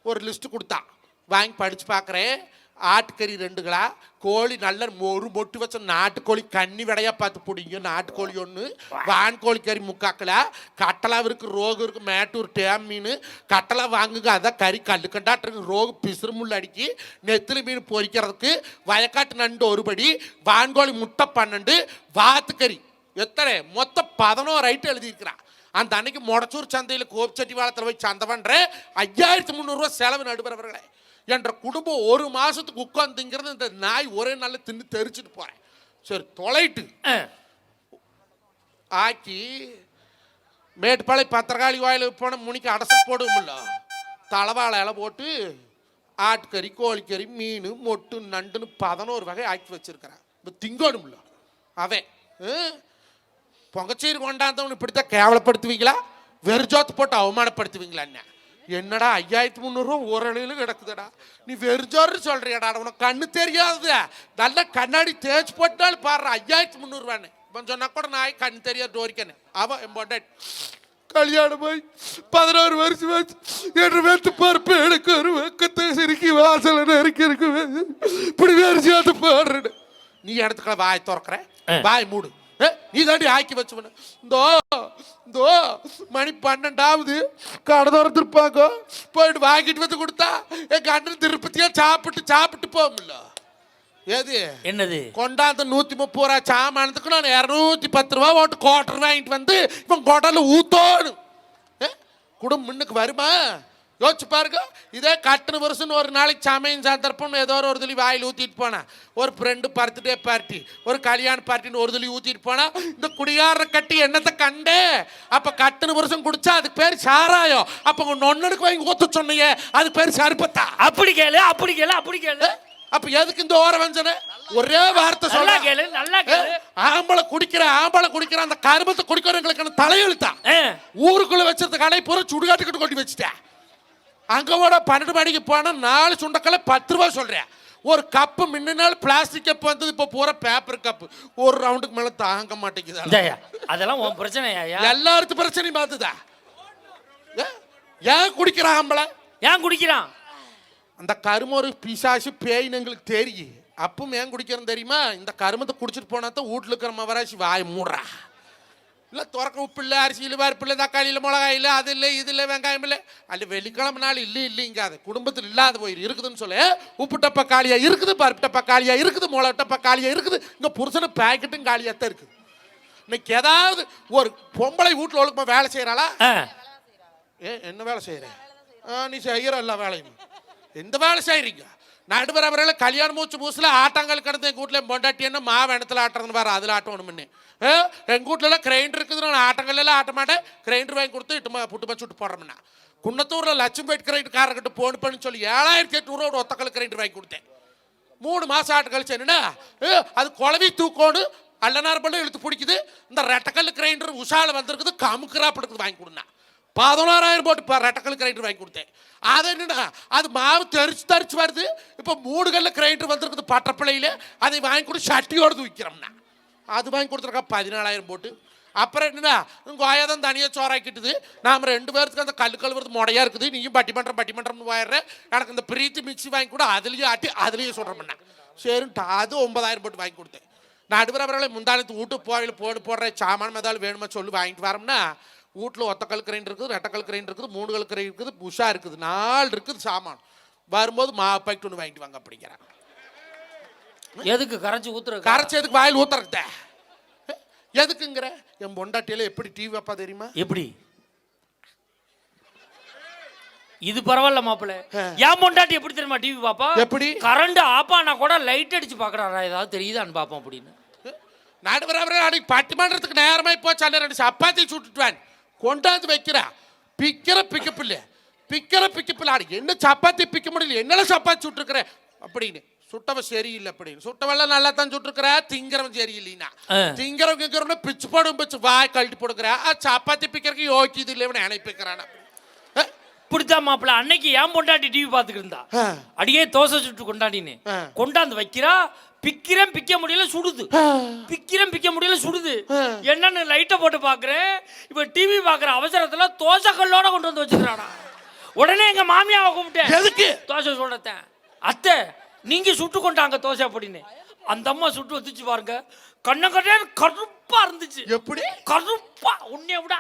S2: ஒரு லிஸ்ட்டு கொடுத்தான், வாங்கி படிச்சு பார்க்குறேன். ஆட்டுக்கறி 2 கிலோ, கோழி நல்ல ஒரு மொட்டு வச்ச நாட்டுக்கோழி கண்ணி விடையா பார்த்து பிடிங்க, நாட்டுக்கோழி 1, வான்கோழி கறி 3/4 கிலோ, கட்டலாக இருக்குது, ரோகு இருக்குது, மேட்டூர் டேம் மீன் கட்டலா வாங்குங்க. அதான் கறி கல்லுக்கண்டாட்டு ரோகு பிசுறு முள் அடிக்கி, நெத்திலி மீன் பொரிக்கிறதுக்கு, வயக்காட்டு நண்டு 1 படி, வான்கோழி முட்டை 12, வாத்துக்கறி எத்தனை மொத்தம் 11 ஐட்டம் எழுதியிருக்கிறான். அந்த அன்னைக்கு மொடச்சூர் சந்தையில் கோபிச்சட்டி வாழத்தில் போய் சந்தை பண்ணுறேன். 5300 ரூபா செலவு நடுபறவர்களே. என்ற குடும்பம் 1 மாசத்துக்கு உட்காந்துங்கிறது இந்த நாய் ஒரே நாள்ல தின்னு தெரிச்சுட்டு போறேன். சரி தொலைட்டு ஆக்கி மேட்டுப்பாளை பத்திரகாளி வாயில் போன முனிக்கு அடசல் போடுவோம்ல, தலவாழை இலை போட்டு ஆட்டுக்கறி, கோழிக்கறி, மீன், மொட்டு, நண்டுன்னு 11 வகை ஆக்கி வச்சிருக்கிறேன். இப்போ திங்கோடும்ல அவன் பொங்கச்சீர் கொண்டாந்தவனு இப்படித்தான் கேவலப்படுத்துவீங்களா, வெறுஜோத்து போட்டு அவமானப்படுத்துவீங்களா? என்ன என்னடா 5300 ரூபா ஒரு அணையிலும் கிடக்குதுடா, நீ வெறுஜோறு சொல்றியாடா, உனக்கு கண்ணு தெரியாது, நல்ல கண்ணாடி தேய்ச்சி போட்டாலும் பாடுற 5300 ரூபான்னு. இப்போ சொன்னா கூட நான் கண்ணு தெரியாது டோரிக்கன்னு. அவன் என் கல்யாணம் போய் 16 வருஷம் ஆச்சு. என்று வெத்து பருப்பு எனக்கு ஒரு வெக்கத்தை சிரிக்கி வாசல நெருக்கி இருக்கு, இப்படி வெறிச்சாத்து பாடுறேன். நீ இடத்துக்குள்ள வாய் திறக்கிற, வாய் மூடு. நீ தாண்டி ஆக்கி வச்சு இந்தோ மணி 12 கடை திறந்துருப்பாங்க, போயிட்டு வாங்கிட்டு வந்து கொடுத்தா எங்க அண்ணன் திருப்பதியா சாப்பிட்டு போகும்ல. ஏது
S1: என்னது
S2: கொண்டாந்து 130 ரூபா சாமானத்துக்கு நான் 210 ரூபா ஓட்டு கோட்டர் வாங்கிட்டு வந்து இவன் கொடல ஊத்தோணும். குடும்பம் முன்னுக்கு வருமா யோசிச்சு பாருங்க. இதே கட்டுன வருஷம் ஒரு நாளைக்கு சமையல் சந்தர்ப்பம் ஏதோ ஒரு துளி வாயில் ஊற்றிட்டு போனா, ஒரு ஃப்ரெண்டு பர்த்டே பார்ட்டி, ஒரு கல்யாண பார்ட்டின்னு ஒரு துளி ஊற்றிட்டு போனா, இந்த குடியார கட்டி என்னத்தை கண்டே. அப்ப கட்டுன வருஷம் குடிச்சா அதுக்கு பேர் சாராயம். அப்ப உங்க நொன்னனுக்கு வாங்கி ஊத்த சொன்னீங்க, அதுக்கு பேர் சருப்பத்தா.
S1: அப்படி கேளு.
S2: அப்ப எதுக்கு இந்த ஓர வஞ்சனை? ஒரே வார்த்தை சொல்ல
S1: கேளு, நல்லா கேளு.
S2: ஆம்பளை குடிக்கிற அந்த கருமத்தை குடிக்கிறவங்களுக்கு தலையெழுத்தா. ஊருக்குள்ள வச்சிருந்த கடை பூரா சுடுகாட்டுக்கிட்டு கொண்டு வச்சுட்டேன். அங்கே கூட 12 மணிக்கு போனால் 4 சுண்டக்கலை 10 ரூபா சொல்கிறேன். ஒரு கப்பு முன்னாள் பிளாஸ்டிக் கப் வந்தது, இப்போ பூரா பேப்பர் கப்பு. ஒரு ரவுண்டுக்கு மேலே தாங்க மாட்டேங்குது.
S1: அதெல்லாம் உன் பிரச்சனை,
S2: எல்லாருக்கும் பிரச்சனையும் பார்த்துதா. ஏன் குடிக்கிறான் ஆம்பளை?
S1: ஏன் குடிக்கிறான்?
S2: அந்த கரும ஒரு பிசாசு பேயின்னு எங்களுக்கு தெரியும். அப்பவும் ஏன் குடிக்கிறேன்னு தெரியுமா? இந்த கருமத்தை குடிச்சிட்டு போனா தான் வீட்டில் இருக்கிற மவராசி வாய் மூடுறா. இல்லை துறக்க உப்பு இல்லை, அரிசியில் பருப்பு இல்லை, தக்காளி இல்லை, மிளகாய் இல்லை, அது இல்லை, இது இல்லை, வெங்காயம் இல்லை. அல்ல வெள்ளிக்கிழமை நாள் இல்லைங்காது குடும்பத்தில் இல்லாத போயிரு இருக்குதுன்னு சொல்லு. உப்பு டப்பா காலியாக இருக்குது, பருப்பு டப்பா காலியாக இருக்குது, மிளகா டப்பா காலியாக இருக்குது. இங்கே புருஷனை பேக்கெட்டும் காலியாக தான் இருக்குது. இன்னைக்கு ஏதாவது ஒரு பொம்பளை வீட்டில் ஒழுக்கமா வேலை செய்கிறாளா? என்ன வேலை செய்கிறேன்? நீ செய்கிற எல்லா வேலையும் எந்த வேலை செய்கிறீங்க? நடுபரவரையில் கல்யாணம் மூச்சு பூசில் ஆட்டாங்கல் கிடந்து எங்கள் வீட்டில் பொண்டாட்டி என்ன மாவு எண்ணத்தில் ஆட்டுறதுன்னு வேறு அதில் ஆட்டணும்னு. எங்கள் வீட்டிலலாம் கிரைண்டர் இருக்குது, நான் ஆட்டங்கல்லாம் ஆட்ட மாட்டேன். கிரைண்டர் வாங்கி கொடுத்து புட்டுமா சுட்டு போடுறோம்னா. குன்னத்தூரில் லட்சுமிபேட் கிரைண்டர் காரக்கிட்ட போன் பண்ணி சொல்லி 7800 ரூபா ஒத்தக்கல் கிரைண்டர் வாங்கி கொடுத்தேன். 3 மாதம் ஆட்டு கழிச்சு என்னன்னா அது குழவி தூக்கோடு அல்லனார் பள்ளம் இழுத்து பிடிக்குது. இந்த ரெட்டக்கல் கிரைண்டர் உஷால வந்திருக்குது, கமுக்குறாப்பு இருக்குது, வாங்கி கொடுனா. 11,000 போட்டு ரெட்டக்கல் கிரைண்டர் வாங்கி கொடுத்தேன். அது என்னன்னா அது மாவு தரிச்சு வருது. இப்போ 3 கல்ல கிரைண்டர் வந்திருக்குது பட்டப்பிள்ளையில, அதை வாங்கி கொடுத்து சட்டியோடு தூக்கிறோம்னா. அது வாங்கி கொடுத்துருக்கா 14,000 போட்டு. அப்புறம் என்னன்னா கோயாதான் தனியாக சோறாக்கிட்டுது. நாம் 2 பேருக்கு அந்த கல் கழுவுறது முடையா இருக்குது, நீயும் பட்டிமன்றம்னு போயிடுற. எனக்கு இந்த பிரீத்தி மிக்சி வாங்கி கூட அதுலேயும் ஆட்டி அதுலேயும் சொல்கிறோம்னா. சரின்ட்டு அது 9,000 போட்டு வாங்கி கொடுத்தேன். நடுவர் அவர்களை முந்தானத்து வீட்டு போவையில் போடுற சாமான மெதால் வேணுமா சொல்லி வாங்கிட்டு வரோம்னா, வீட்டில் ஒத்த கல் கிரைண்டர் இருக்குது, ரெட்டக்கல் கிரைண்டர் இருக்குது, 3 கல் கிரைண்டர் இருக்குது, உஷா இருக்குது, 4 இருக்குது சாமான். வரும்போது பாக்கெட் ஒன்று வாங்கிட்டு வாங்க அப்படிங்கிறாங்க.
S1: எதுக்கு கரைச்சி ஊத்துற?
S2: கரைச்சி எதுக்கு வாயில் ஊத்துறத? எதுக்குங்கிற? என் பொண்டாட்டியில எப்படி டிவி வைப்பா தெரியுமா?
S1: எப்படி? இது பரவாயில்ல மாப்பிள்ள. ஏன் பொண்டாட்டி எப்படி தெரியுமா டிவி பாப்பா?
S2: எப்படி?
S1: கரண்ட் ஆஃப் ஆனா கூட லைட் அடிச்சு பாக்குறாரா, ஏதாவது தெரியுதான்னு பாப்போம் அப்படின்னு.
S2: நடுவர் அவரே அன்னைக்கு பட்டிமன்றத்துக்கு நேரமாய் போச்சு, 2 சப்பாத்தி சுட்டுட்டுவான் கொண்டாந்து வைக்கிறா. பிக்கிற பிக்கப்பில்ல அடி என்ன சப்பாத்தி பிக்க முடியல, என்னால சப்பாத்தி சுட்டுருக்குற அப்படின்னு. சுட்டவன் சரியில்லை அப்படின்னு. சுட்டவெல்லாம் நல்லா தான் சுட்டுருக்குற, திங்கிறவன் சரியில்லைன்னா திங்கிறவங்க பிச்சு போடும், பிச்சு வாய் கழட்டி போடுக்கிற. சப்பாத்தி பிக்கிறதுக்கு யோக்கியது இல்லை, இவனை அணைப்பிக்கிறான்.
S1: இப்படித்தான் மாப்பிள்ள அன்னைக்கு ஏன் பொண்டாட்டி டிவி பார்த்துக்கிட்டு இருந்தா. அடியே தோசை சுட்டு கொண்டாடின்னு கொண்டாந்து வைக்கிறா. பிக்க முடியல சுடுது. என்னன்னு லைட்டை போட்டு பாக்குறேன். இப்ப டிவி பாக்குற அவசரத்துல தோசை கல்லோட கொண்டு வந்து வச்சுக்கிறானா. உடனே எங்க மாமியாவை கூப்பிட்டேன்.
S2: எதுக்கு
S1: தோசை சுடத்தேன்? அத்தை நீங்க சுட்டு கொண்டாங்க தோசை அப்படின்னு. அந்த அம்மா சுட்டு வச்சுச்சு பாருங்க, கண்ணே கருப்பா இருந்துச்சு.
S2: எப்படி
S1: கருப்பா உன்னைய விட.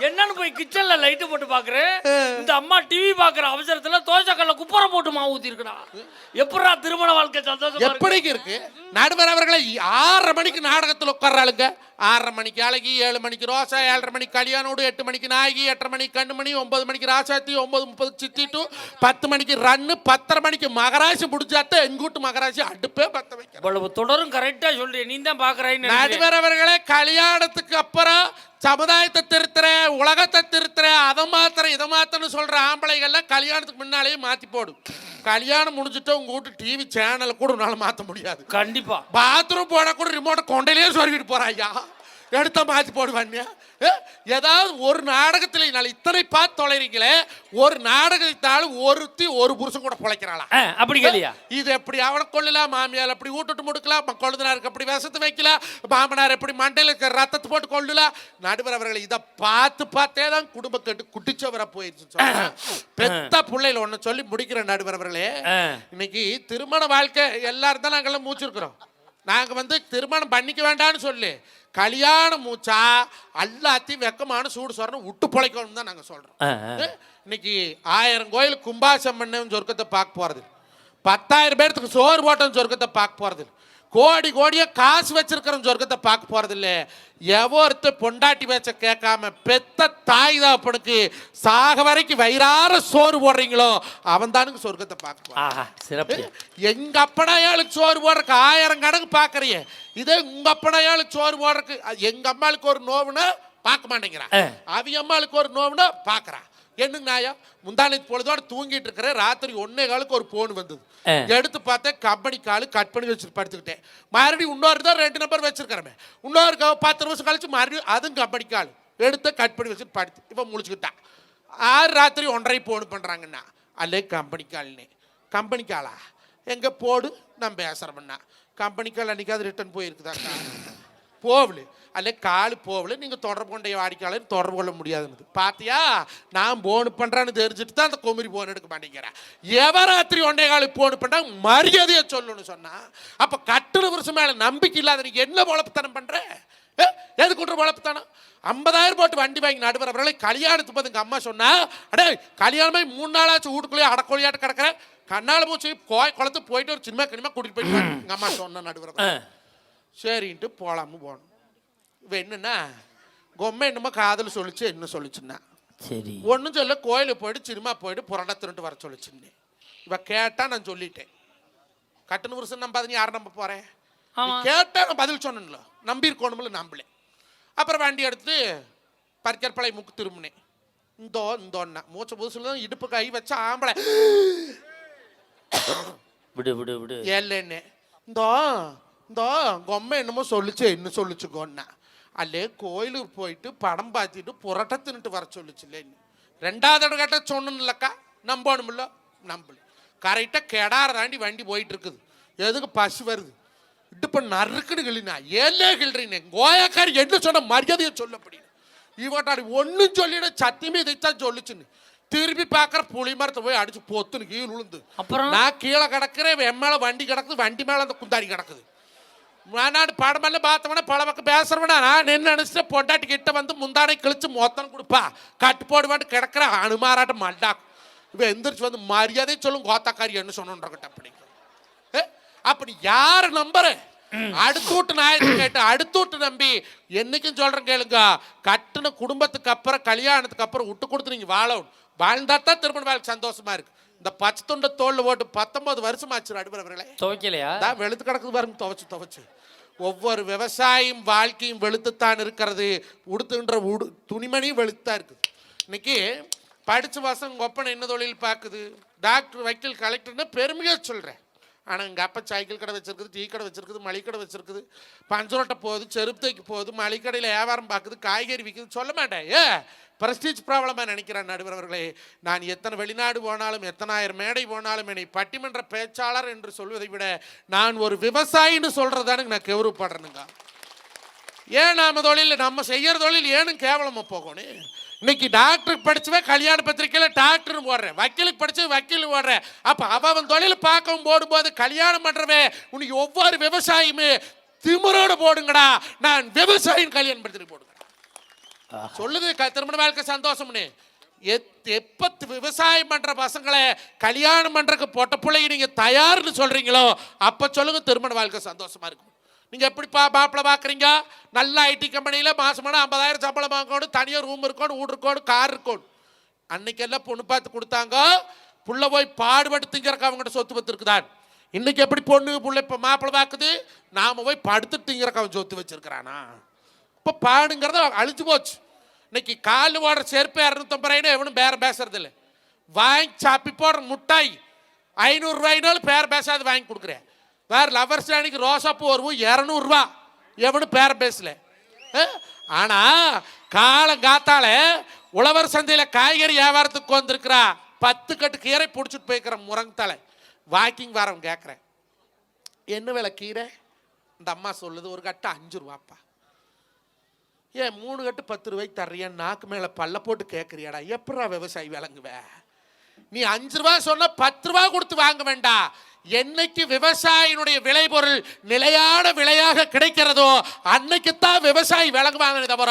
S1: என்னன்னு போய் கிச்சன்ல லைட்டு போட்டு பாக்குறேன், இந்த அம்மா டிவி பாக்குற அவசரத்துல தோசை கல்ல குப்பரை போட்டு மாவு ஊத்தி இருக்கா. எப்படா திருமண வாழ்க்கை சந்தோஷம்
S2: எப்படி இருக்கு? நடுவர் அவர்களை 6:30 மணிக்கு நாடகத்தில் உட்கார்றாளுங்க. 6:30 மணிக்கு அழகி, 7 மணிக்கு ரோசா, 7:30 மணிக்கு கல்யாணோடு, 8 மணிக்கு நாயகி, 8:30 மணிக்கு கண்ணுமணி, 9 மணிக்கு ராசாத்தி, 9:30 சித்தி டூ, 10 மணிக்கு ரன்னு, 10:30 மணிக்கு மகராசி முடிச்சாத்த எங்கூட்டு மகராசி அடுப்பே பத்த வைக்க.
S1: இவ்வளவு தொடரும் கரெக்டா சொல்றேன், நீ தான் பாக்குறேன்னு.
S2: நடுவர் அவர்களே கல்யாணத்துக்கு அப்புறம் சமுதாயத்தை திருத்துற, உலகத்தை திருத்துற, அதை மாத்திர இதை மாத்திரன்னு சொல்ற ஆம்பளைகள்லாம் கல்யாணத்துக்கு முன்னாலேயே மாத்தி போடும். கல்யாணம் முடிஞ்சுட்டு உங்க வீட்டு டிவி சேனல் கூட உன்னால மாத்த முடியாது.
S1: கண்டிப்பா
S2: பாத்ரூம் போட கூட ரிமோட்டை கொண்டையிலேயே சொருகிட்டு போறாய்யா, எடுத்த மாத்தி போடுவாங்க. ஏதாவது ஒரு நாடகத்துல இத்தனை பார்த்து தொலைறீங்களே, ஒரு நாடகத்தாலும் ஒருத்தி ஒரு புருஷன் கூட பொழைக்கிறாளா?
S1: அப்படி கேளியா?
S2: இது எப்படி அவனை கொள்ளலாம், மாமியால் அப்படி ஊட்டுட்டு முடுக்கலாம், கொழுந்தனாருக்கு அப்படி விஷத்தை வைக்கலாம், மாமனார் எப்படி மண்டையில ரத்தத்தை போட்டு கொள்ளலாம். நடுவர் அவர்களை இதை பார்த்தே தான் குடும்ப கட்டு குட்டிச்சவரை போயிடுச்சு. பெத்த பிள்ளைல ஒன்னு சொல்லி முடிக்கிற நடுவர் அவர்களே, இன்னைக்கு திருமண வாழ்க்கை எல்லாரும் தான் நாங்கெல்லாம் மூச்சிருக்கிறோம். நாங்க திருமணம் பண்ணிக்க வேண்டாம்னு சொல்லி கல்யாணம் மூச்சா எல்லாத்தையும் வெக்கமான சூடு சொல்றோம், விட்டு பொழைக்கணும் தான் நாங்க சொல்றோம். இன்னைக்கு 1000 கோயில் கும்பாசம் பண்ண சொர்க்கத்தை பார்க்க போறது, 10,000 பேர்த்துக்கு சோறு போட்ட சொர்க்கத்தை பார்க்க போறது, கோடியா காசு வச்சிருக்கிற சொர்க்கத்தை பார்க்க போறது இல்ல. எவொருத்த பொண்டாட்டி பேச்ச கேட்காம பெத்த தாய் தாப்பனுக்கு சாக வரைக்கும் வயிறார சோறு போடுறீங்களோ அவன் தானுங்க சொர்க்கத்தை பார்க்க. எங்க அப்பனையாளுக்கு சோறு போடுறதுக்கு 1000 கணக்கு பாக்குறிய, இதே உங்க அப்பனையாளுக்கு சோறு போடுறதுக்கு எங்க அம்மாளுக்கு ஒரு நோவுனா பார்க்க மாட்டேங்கிறான், அவி அம்மாளுக்கு ஒரு நோவுனா பாக்குறான். என்னங்க நாயா முந்தானத்து பொழுதோட தூங்கிட்டு இருக்கிற, ராத்திரி 1:15 ஒரு போன் வந்தது. எடுத்து பார்த்தேன், கம்பெனி காலு கட் பண்ணி வச்சுட்டு படுத்துக்கிட்டேன். மறுபடியும் இன்னொரு தான் 2 நம்பர் வச்சிருக்கிறேன். இன்னொரு 10 நிமிஷம் கழிச்சு மறுபடியும் அதுவும் கம்பெனி கால் எடுத்து கட் பண்ணி வச்சுட்டு படுத்து இப்போ முழிச்சுக்கிட்டான். 6 ராத்திரி 1:30 போன் பண்ணுறாங்கண்ணா, அல்லே கம்பெனி கால்னே. கம்பெனி காலா எங்கே போடு நான் பேசுகிறேன்னா, கம்பெனி கால் அன்றைக்காவது ரிட்டர்ன் போயிருக்குதாக்கா, போகல அல்ல காலு போகல, நீங்கள் தொடர்பு கொண்ட வாடிக்கையாளர் தொடர்பு கொள்ள முடியாதுன்னு பார்த்தியா. நான் போனு பண்ணுறான்னு தெரிஞ்சுட்டு தான் அந்த குமரி போன் எடுக்க மாட்டேங்கிறேன். எவராத்திரி 1:15 போன் பண்ணா மரியாதையை சொல்லணும்னு சொன்னா, அப்போ கட்டுன வருஷம் மேலே நம்பிக்கை இல்லாத நீ என்ன பொழப்புத்தனம் பண்ணுற? எது கொண்டு பொழப்புத்தானம்? 50,000 போட்டு வண்டி வாங்கி நடுவர் அவர்களை கல்யாணத்துக்கு போது எங்கள் அம்மா சொன்னா, அடே கல்யாணமே 3 நாளாச்சு வீட்டுக்குள்ளேயே அடக்கொழியாட்டு கிடக்கிறேன், கண்ணால் போச்சு குளத்து போயிட்டு ஒரு சினிமா கனிமா கூட்டிட்டு போயிட்டு எங்கள் அம்மா சொன்ன நடுவர். சரின்ட்டு போகலாமும் போகணும். இப்போ என்னன்னா பொம்மை என்னமோ காதல் சொல்லிச்சு, என்ன சொல்லிச்சுன்னா
S1: சரி
S2: ஒன்றும் சொல்ல, கோயிலுக்கு போயிட்டு சினிமா போயிட்டு புரண்டா திருட்டு வர சொல்லிச்சுன்னு. இவ கேட்டா நான் சொல்லிட்டேன், கட்டண வருஷம் நம்பாத, யாரை நம்ப போறேன்? கேட்டா நான் பதில் சொன்னேன்ல, நம்பியிருக்கணும்ல, நம்பல. அப்புறம் வண்டி எடுத்து பரிக்கற்பளை முக்கு திரும்பினேன். இந்தோன்னா மூச்ச புதுசுல இடுப்பு கை வச்சா ஆம்பளை
S1: விடு விடு விடு
S2: ஏல்லன்னு இந்தோ இந்த பொம்மை என்னமோ சொல்லிச்சு என்ன சொல்லிச்சுக்கோன்னா அல்லே கோயிலுக்கு போயிட்டு படம் பார்த்துட்டு புரட்ட தின்னுட்டு வர சொல்லிச்சுல்ல. ரெண்டாவது கேட்ட சொன்னலக்கா நம்பணும்ல நம்பல. கரெக்டாக கெடார தாண்டி வண்டி போயிட்டு இருக்குது. எதுக்கு பசு வருது இடுப்ப நறுக்குன்னு கிளினா ஏலே கிள்றீங்க கோயாக்காரி என்ன சொன்ன மரியாதையை சொல்ல அப்படின்னு இவட்டாடி ஒன்றும் சொல்லிட சத்தியமே இதைத்தான் சொல்லிச்சுன்னு திருப்பி பார்க்குற புளி மரத்தை போய் அடிச்சு பொத்துன்னு கீழே விழுந்து.
S1: அப்புறம்
S2: நான் கீழே கிடக்குறேன், என் மேலே வண்டி கிடக்குது, வண்டி மேலே அந்த குந்தாடி கிடக்குது. நான் படமெல்லாம் பார்த்தவன பல பக்கம் பேசுறவனா நான் என்ன நினைச்சிட்டு பொண்டாட்டி கிட்ட வந்து முந்தானை கிழிச்சு மொத்தம் கொடுப்பா கட்டு போடுவான்னு கிடக்குற அனுமாராட்டம் மல்லாக்கும். இவன் எந்திரிச்சு வந்து மரியாதை சொல்லும் கோத்தாக்காரி என்ன சொன்னோன்றக்கிட்ட அப்படி அப்படி யார நம்புற அடுத்து விட்டு நாயத்தை கேட்டு அடுத்து விட்டு நம்பி என்னைக்கும் சொல்றேன் கேளுங்க. கட்டுன குடும்பத்துக்கு அப்புறம் கல்யாணத்துக்கு அப்புறம் விட்டு கொடுத்து நீங்க வாழணும். வாழ்ந்தா தான் திருமண வாழ்க்கை சந்தோஷமா இருக்கு. இந்த பச்சை துண்டை தோல்ல போட்டு 19 வருஷம் ஆச்சு நடுவர்களே.
S1: துவைக்கலையா?
S2: வெளுத்து கிடக்குது பாருங்க துவைச்சு. ஒவ்வொரு விவசாயியும் வாழ்க்கையும் வெளுத்துத்தான் இருக்கிறது. உடுத்துன்ற துணிமணியும் வெளுத்துத்தான் இருக்குது. இன்னைக்கு படிச்ச பசங்க ஒப்பனை என்ன தொழில் பார்க்குது, டாக்டர் வக்கீல் கலெக்டர்னு பெருமையாக சொல்கிறேன். ஆனால் எங்கள் அப்பா சைக்கிள் கடை வச்சிருக்குது, டீ கடை வச்சிருக்குது, மளிகை கடை வச்சிருக்குது, பஞ்சரோட்டை போகுது, செருப்பு தைக்கு போகுது, மளிகடையில் வியாபாரம் பார்க்குது, காய்கறி விற்குது சொல்ல மாட்டேன். ப்ரெஸ்டீஜ் ப்ராப்ளமாக நினைக்கிறேன் நடுவர்களே. நான் எத்தனை வெளிநாடு போனாலும் எத்தனை ஆயிரம் மேடை போனாலும் என்னை பட்டிமன்ற பேச்சாளர் என்று சொல்வதை விட நான் ஒரு விவசாயின்னு சொல்கிறதானுங்க நான் கௌரவப்படுறேனுங்க. ஏன் நாம தொழில் நம்ம செய்யற தொழில் ஏனும் கேவலமாக போகணும். இன்னைக்கு டாக்டருக்கு படிச்சவே கல்யாண பத்திரிக்கையில் டாக்டர்னு போடுறேன், வக்கீலுக்கு படிச்சு வக்கீல் போடுறேன். அப்போ அவன் தொழில் பார்க்கவும் போடும்போது கல்யாணம் பண்ணுறவே உனக்கு ஒவ்வொரு விவசாயியுமே திமிரோடு போடுங்கடா நான் விவசாயின்னு கல்யாணம் பத்திரிக்கை போடுங்க சொல்லுது. திருமண வாழ்க்கை சந்தோஷம்னு எப்ப விவசாயம் பண்ற பசங்களை கல்யாணம் பண்றதுக்கு பொட்ட பிள்ளைங்க நீங்க தயார்னு சொல்றீங்களோ அப்ப சொல்லுங்க திருமண வாழ்க்கை சந்தோஷமா இருக்கும். நீங்க எப்படிப்பா மாப்பிள்ள பாக்குறீங்க, நல்ல ஐடி கம்பெனியில மாசமான 50,000 சம்பளம் வாங்கணும், தனியாக ரூம் இருக்கணும், வீடு இருக்கணும், கார் இருக்கணும். அன்னைக்கெல்லாம் பொண்ணு பார்த்து கொடுத்தாங்க, புள்ள போய் பாடுபட்டு திங்கிறக்கு அவங்ககிட்ட சொத்து பத்து இருக்குதான். இன்னைக்கு எப்படி பொண்ணு புள்ள இப்ப மாப்பிள்ள பாக்குது, நாம போய் படுத்து திங்கிறக்கு அவன் சொத்து வச்சிருக்கிறானா? இப்போ பாடுங்கிறத அழிஞ்சு போச்சு. இன்னைக்கு கால் ஓடுற செருப்பு 250 எவனும் பேரம் பேசுறது இல்லை. வாங்கி சாப்பி போடுற முட்டாய் 500 ரூபாய்னாலும் பேரம் பேசாது வாங்கி கொடுக்குறேன். வேற லவர்ஸ் அன்னைக்கு ரோசாப்பூ வருவோம் 200 ரூபா எவனும் பேரம் பேசல. ஆனா காலங்காத்தால உழவர் சந்தையில காய்கறி வியாபாரத்துக்கு வந்திருக்கிறா 10 கட்டு கீரை பிடிச்சிட்டு போய்க்கிற முரங்கத்தால வாக்கிங் வரவன் கேட்குறேன் என்ன விலை கீரை? இந்த அம்மா சொல்லுது ஒரு கட்டு 5 ரூபாப்பா. ஏன் 3 கட்டு 10 ரூபாய்க்கு தர்றியா? நாக்கு மேல பல்ல போட்டு கேட்குறியாடா? எப்படா விவசாயி விளங்குவ? நீ 5 ரூபா சொன்னா 10 ரூபா கொடுத்து வாங்க வேண்டாம். என்னைக்கு விவசாயினுடைய விளைபொருள் நிலையான விலையாக கிடைக்கிறதோ அன்னைக்குத்தான் விவசாயி விளங்குவாங்க. தவிர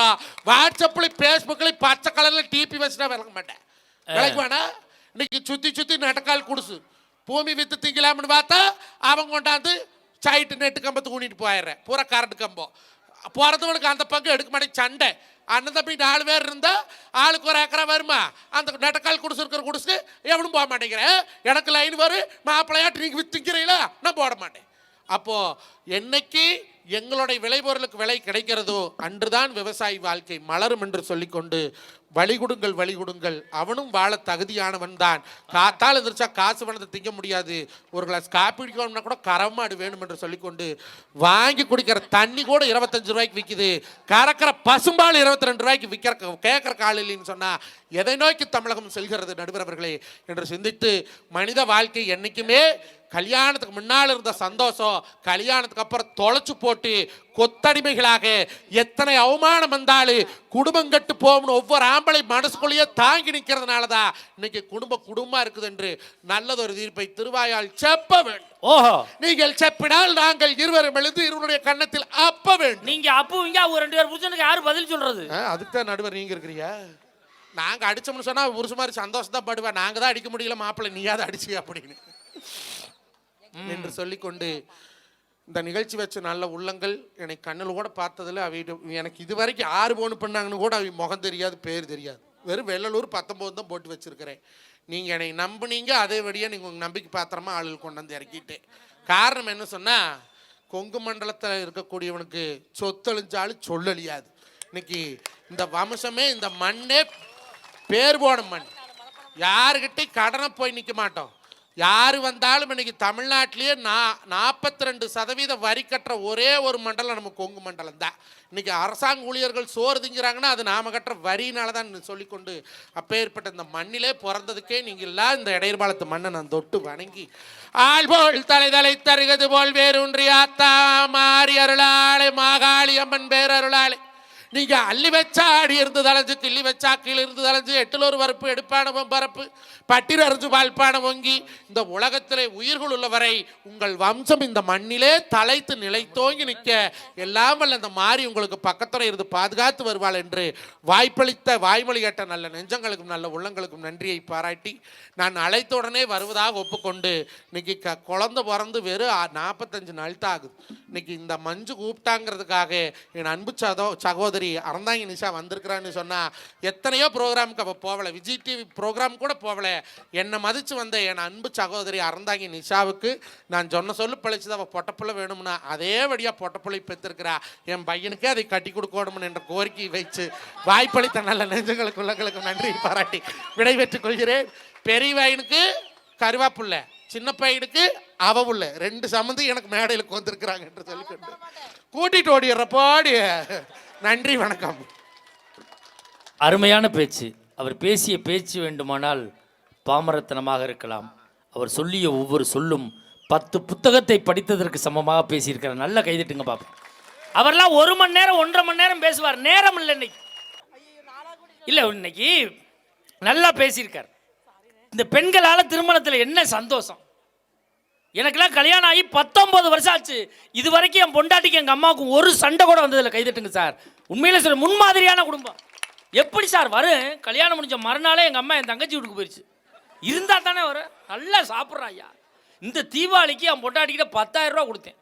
S2: வாட்ஸ்அப்ல பேஸ்புக்ல பச்சை கலர்ல டிபி வச்சுட்டா விளங்க மாட்டேன். விளங்குவானா? இன்னைக்கு சுத்தி சுத்தி நெட்டக்கால் குடிசு பூமி வித்து திங்கலாம்னு பார்த்தா அவங்க கொண்டாந்து சைட்டு நெட்டு கம்பத்து ஊனிட்டு போயிடுறேன். பூரா கரண்ட் கம்பம் போறதுவனுக்கு அந்த பங்கு எடுக்க மாட்டேங்க. சண்டை அண்ணன் தம்பி 4 பேர் இருந்தா ஆளுக்கு ஒரு ஏக்கரா வருமா? அந்த நெட்டக்கால் குடிசு இருக்கிற குடிசு எவனும் போக மாட்டேங்கிறேன். எனக்கு லைன் வரும், மாப்பிள்ளையாட்டு நீங்க வித்துக்கிறீங்களா? நான் போட மாட்டேன். அப்போ என்னைக்கு எங்களுடைய விளைபொருளுக்கு விலை கிடைக்கிறதோ அன்றுதான் விவசாயி வாழ்க்கை மலரும் என்று சொல்லிக்கொண்டு வழி கொடுங்கள், அவனும் வாழ தகுதியானவன் தான். காத்தால் எந்திரிச்சா காசு பணத்தை திங்க முடியாது, ஒரு கிளாஸ் காப்பி குடிக்கணும்னா கூட கரமாடு வேணும் என்று சொல்லிக்கொண்டு வாங்கி குடிக்கிற தண்ணி கூட 25 ரூபாய்க்கு விற்கிது, கறக்கிற பசும்பால் 22 ரூபாய்க்கு விற்கிற கேட்குற கால் இல்லைன்னு சொன்னா எதை நோக்கி தமிழகம் செல்கிறது நடுவர்களே என்று சிந்தித்து மனித வாழ்க்கை என்னைக்குமே கல்யாணத்துக்கு முன்னால் இருந்த சந்தோஷம் கல்யாணத்துக்கு அப்புறம் தொலைச்சு போட்டு கொத்தடிமைகளாக எத்தனை அவமானம் வந்தாலும் குடும்பம் கட்டு போகணும் ஒவ்வொரு ஆம்பளை மனசுக்குள்ளேயே தாங்கி நிற்கிறதுனால தான் இன்னைக்கு குடும்பமா இருக்குது என்று நல்லதொரு தீர்ப்பை திருவாயால் செப்ப வேண்டும்.
S1: ஓஹோ,
S2: நீங்கள் செப்பினால் நாங்கள் இருவரும் எழுந்து இருவருடைய கன்னத்தில் அப்ப வேண்டும்.
S1: நீங்க அப்புவீங்க அவங்க 2 பேர் புருஷனுக்கு யாரு பதில் சொல்றது?
S2: அதுக்கு தான் நடுவர் நீங்க இருக்கிறீங்க. நாங்க அடிச்சோம்னு சொன்னா புருஷ மாதிரி சந்தோஷம் தான் படுவேன். நாங்க தான் அடிக்க முடியல, மாப்பிள்ளை நீயாவது அடிச்சு அப்படின்னு என்று சொல்லிக்கொண்டு இந்த நிகழ்ச்சி வச்ச நல்ல உள்ளங்கள் என்னை கண்ணில் கூட பார்த்ததில் எனக்கு இது வரைக்கும் 6 பவுன் பண்ணாங்கன்னு கூட அவங்க முகம் தெரியாது, பேர் தெரியாது. வெறும் வெள்ளலூர் 19 தான் போட்டு வச்சிருக்கிறேன். நீங்கள் என்னை நம்புனீங்க, அதே வழியாக நீங்கள் உங்கள் நம்பிக்கை பாத்திரமா ஆளுகள் கொண்டு வந்து இறக்கிட்டேன். காரணம் என்ன சொன்னால் கொங்கு மண்டலத்தில் இருக்கக்கூடியவனுக்கு சொத்தழிஞ்சாலும் சொல்லழியாது. இன்னைக்கு இந்த வம்சமே இந்த மண்ணே பேர் போன மண். யாருக்கிட்டையும் கடனை போய் நிற்க மாட்டோம், யார் வந்தாலும் இன்னைக்கு தமிழ்நாட்டிலேயே 42% வரி கட்டுற ஒரே ஒரு மண்டலம் நம்ம கொங்கு மண்டலம் தான். இன்னைக்கு அரசாங்க ஊழியர்கள் சோறு திங்கிறாங்கன்னா அது நாம கட்டுற வரினால தான் சொல்லிக்கொண்டு அப்பேற்பட்ட இந்த மண்ணிலே பிறந்ததுக்கே நீங்கள் எல்லாம் இந்த இடையர்பாலத்து மண்ணை நான் தொட்டு வணங்கி ஆள் போல் தலை தருகிறது போல் வேரூன்றியாத்தா மாறி அருளாளே மாகாளி அம்மன் பேர் அருளாளே. நீங்க அள்ளி வச்சா அடி இருந்து தலைஞ்சு, கிள்ளி வச்சா கீழே இருந்து தலைஞ்சு, எட்டிலொரு வரப்பு எடுப்பானவன் பரப்பு, பட்டிர் அரைஞ்சு பால்பான வங்கி, இந்த உலகத்திலே உயிர்கள் உள்ளவரை உங்கள் வம்சம் இந்த மண்ணிலே தலைத்து நிலைத்தோங்கி நிற்க எல்லாம் வல்ல அந்த மாறி உங்களுக்கு பக்கத்துறை இருந்து பாதுகாத்து வருவாள் என்று வாய்ப்பளித்த வாய்மொழி கேட்ட நல்ல நெஞ்சங்களுக்கும் நல்ல உள்ளங்களுக்கும் நன்றியை பாராட்டி நான் அழைத்த உடனே வருவதாக ஒப்புக்கொண்டு இன்னைக்கு குழந்தை பிறந்து வெறும் 45 நாள் தான் ஆகுது. இன்னைக்கு இந்த மஞ்சு கூப்பிட்டாங்கிறதுக்காக என் அன்பு சகோதரி அறந்தாங்கி நிஷா வந்திருக்கிறான்னு சொன்னா எத்தனையோ ப்ரோக்ராமுக்கு அவள் போகலை, விஜய் டிவி ப்ரோக்ராம் கூட போகலை. என்னை மதித்து வந்த என் அன்பு சகோதரி அறந்தாங்கி நிஷாவுக்கு நான் சொன்ன சொல்லு பழிச்சு அவள் பொட்டப்புள்ள வேணும்னா அதே வழியாக பொட்டப்புள்ளை பெற்றிருக்கிறா. என் பையனுக்கே அதை கட்டி கொடுக்கணும்னு என்ற கோரிக்கை வைத்து வாய்ப்பளித்த நல்ல நெஞ்சங்களுக்கு உள்ளங்களுக்கு நன்றி பாராட்டி விடைபெற்றுக் கொள்கிறேன். பெரிய பையனுக்கு கருவாப்புள்ள, சின்ன பையனுக்கு அவ உள்ள 2 சம்மந்தி எனக்கு மேடையில் வந்திருக்கிறாங்க என்று சொல்லிக்கொண்டு கூட்டிட்டு ஓடிடுறப்போடி. நன்றி, வணக்கம்.
S1: அருமையான பேச்சு. அவர் பேசிய பேச்சு வேண்டுமானால் பாமரத்தனமாக இருக்கலாம். அவர் சொல்லிய ஒவ்வொரு சொல்லும் 10 புத்தகத்தை படித்ததற்கு சமமாக பேசியிருக்கிறார். நல்ல கைதட்டுங்க பாப்பா. அவர்லாம் 1 மணி நேரம் 1.5 மணி நேரம் பேசுவார். நேரம் இல்லை இன்னைக்கு. இல்லை, இன்னைக்கு நல்லா பேசியிருக்கார். இந்த பெண்களால் திருமணத்தில் என்ன சந்தோஷம். எனக்கெல்லாம் கல்யாணம் ஆகி 19 வருஷம் ஆச்சு. இது வரைக்கும் என் பொண்டாட்டிக்கு எங்கள் அம்மாவுக்கும் ஒரு சண்டை கூட வந்ததில்லை. கைதட்டுங்க சார். உண்மையிலே சொல்ல முன்மாதிரியான குடும்பம். எப்படி சார் வரும்? கல்யாணம் முடிஞ்ச மறுநாளே எங்கள் அம்மா என் தங்கச்சி வீட்டுக்கு போயிடுச்சு. இருந்தால் தானே வரும். நல்லா சாப்பிட்றா ஐயா. இந்த தீபாவளிக்கு என் பொண்டாட்டிக்கிட்ட 10,000 ரூபா கொடுத்தேன்.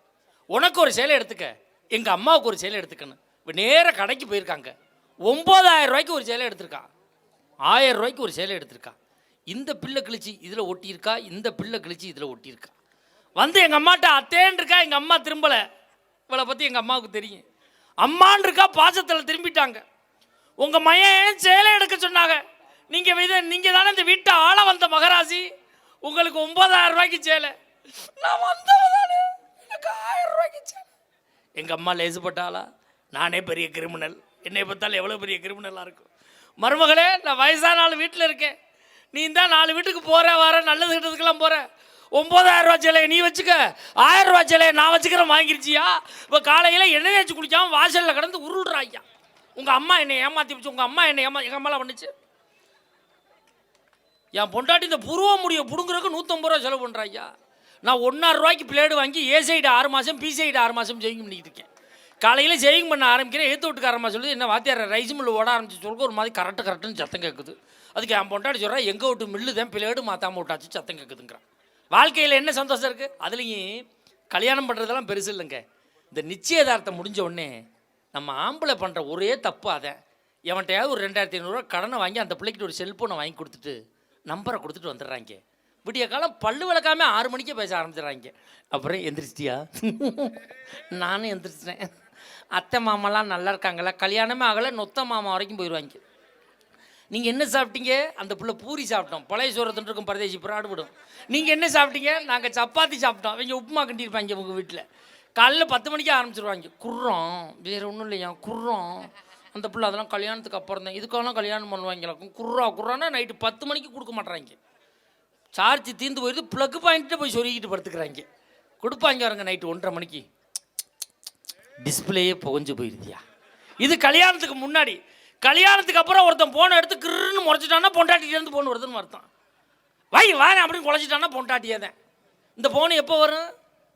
S1: உனக்கு ஒரு சேலை எடுத்துக்க, எங்கள் அம்மாவுக்கு ஒரு சேலை எடுத்துக்கணும். இப்போ நேராக கடைக்கு போயிருக்காங்க. 9,000 ரூபாய்க்கு ஒரு சேலை எடுத்திருக்கா, 1000 ரூபாய்க்கு ஒரு சேலை எடுத்திருக்கா. இந்த பிள்ளை கிழிச்சி இதில் ஒட்டியிருக்கா, இந்த பிள்ளை கிழிச்சி இதில் ஒட்டியிருக்கா. வந்து எங்கள் அம்மாட்ட அத்தேன்னு இருக்கா. எங்கள் அம்மா திரும்பலை. இவளை பற்றி எங்கள் அம்மாவுக்கு தெரியும். அம்மான் இருக்கா, பாசத்தில் திரும்பிட்டாங்க. உங்கள் மையன் சேலை எடுக்க சொன்னாங்க. நீங்கள் தானே இந்த வீட்டை ஆள வந்த மகராசி. உங்களுக்கு 9,000 ரூபாய்க்கு சேலை. நான் வந்தவதானே, எனக்கு 1000 ரூபாய்க்கு சேலை. எங்கள் அம்மா லேசுப்பட்டாளா? நானே பெரிய கிரிமினல். என்னை பார்த்தாலும் எவ்வளோ பெரிய கிரிமினலாக இருக்கும். மருமகளே, நான் வயசான ஆள் வீட்டில் இருக்கேன். நீ தான் 4 வீட்டுக்கு போகிற வர, நல்லது கிட்டதுக்கெல்லாம் போகிற. 9,000 ரூபா சேலையை நீ வச்சுக்க, 1000 ரூபா சேலையை நான் வச்சுக்கிறேன் வாங்கிருச்சியா? இப்போ காலையில் எண்ணெய் தேய்ச்சி குடிக்காமல் வாசலில் கடந்து உருள்றா ஐயா. உங்கள் அம்மா என்னை ஏமாற்றி வச்சு, உங்கள் அம்மா என்னை எங்கள் அம்மாலாம் பண்ணுச்சு. என் பொண்டாட்டி இந்த புருவ முடியை பிடுங்குறதுக்கு 150 ரூபா செலவு பண்ணுறா ஐயா. நான் 1,000 ரூபாய்க்கு பிளேடு வாங்கி ஏ சைடு 6 மாதம், பி சைடு 6 மாதம் சேவிங் பண்ணிக்கிட்டு இருக்கேன். காலையில் சேவிங் பண்ண ஆரம்பிக்கிறேன். ஏற்று வீட்டுக்காரம்மா சொல்லுது, என்ன வாத்தியார் ரைஸ் மில்லு ஓட ஆரம்பிச்சு சொல்லுங்க, ஒரு மாதிரி கரெக்டுன்னு சத்தம் கேட்குது. அதுக்கு என் பொண்டாட்டி சொல்கிறா, எங்கள் வீட்டு மில்லு தான் பிளேடு மாற்றாம விட்டாச்சு, சத்தம் கேட்குதுங்கிறான். வாழ்க்கையில் என்ன சந்தோஷம் இருக்குது? அதுலேயும் கல்யாணம் பண்ணுறதெல்லாம் பெருசு இல்லைங்க. இந்த நிச்சயதார்த்தம் முடிஞ்ச உடனே நம்ம ஆம்பளை பண்ணுற ஒரே தப்பு அதை, எவன்கிட்டயாவது ஒரு 2,500 ரூபா கடனை வாங்கி அந்த பிள்ளைக்கிட்ட ஒரு செல்ஃபோனை வாங்கி கொடுத்துட்டு நம்பரை கொடுத்துட்டு வந்துடுறாங்க. விடிய காலம் பல்லு விளக்காம 6 மணிக்கே பேச ஆரம்பிச்சிடறாங்க. அப்புறம் எந்திரிச்சிட்டியா? நானும் எந்திரிச்சிட்டேன். அத்தை மாமாலாம் நல்லா இருக்காங்களா? கல்யாணமே ஆகலை, நொத்த மாமா வரைக்கும் போயிடுவாங்க. நீங்கள் என்ன சாப்பிட்டீங்க? அந்த பிள்ளை பூரி சாப்பிட்டோம். பழைய சோரத்துட்டு இருக்கும், பரதேசி பிராடு விடும். நீங்கள் என்ன சாப்பிட்டீங்க? நாங்கள் சப்பாத்தி சாப்பிட்டோம். அவங்க உப்புமா கண்டிருப்பாங்க உங்கள் வீட்டில். காலையில் 10 மணிக்கே ஆரம்பிச்சிருவாங்க. குர்றோம், வேறு ஒன்றும் இல்லையா, குர்றோம். அந்த பிள்ளை அதெல்லாம் கல்யாணத்துக்கு அப்புறம் தான், இதுக்கெல்லாம் கல்யாணம் பண்ணுவாங்களாக்கும். குர்றான்னா நைட்டு 10 மணிக்கு கொடுக்க மாட்டுறாங்க. சார்ஜ் தீர்ந்து போயிடுது, ப்ளக் பாயிண்ட்டே போய் சொருகிட்டு படுத்துக்கிறாங்க. கொடுப்பாங்க வரங்க நைட்டு 1:30 மணிக்கு. டிஸ்பிளேயே புகஞ்சு போயிடுதியா. இது கல்யாணத்துக்கு முன்னாடி. கல்யாணத்துக்கு அப்புறம் ஒருத்தன் போனை எடுத்து கிருன்னு முறைச்சிட்டான்னா பொண்டாட்டியிலேருந்து போன் வருதுன்னு அர்த்தம். வாங்க அப்படின்னு குழச்சிட்டான்னா பொண்டாட்டியே தான். இந்த போன் எப்போ வரும்?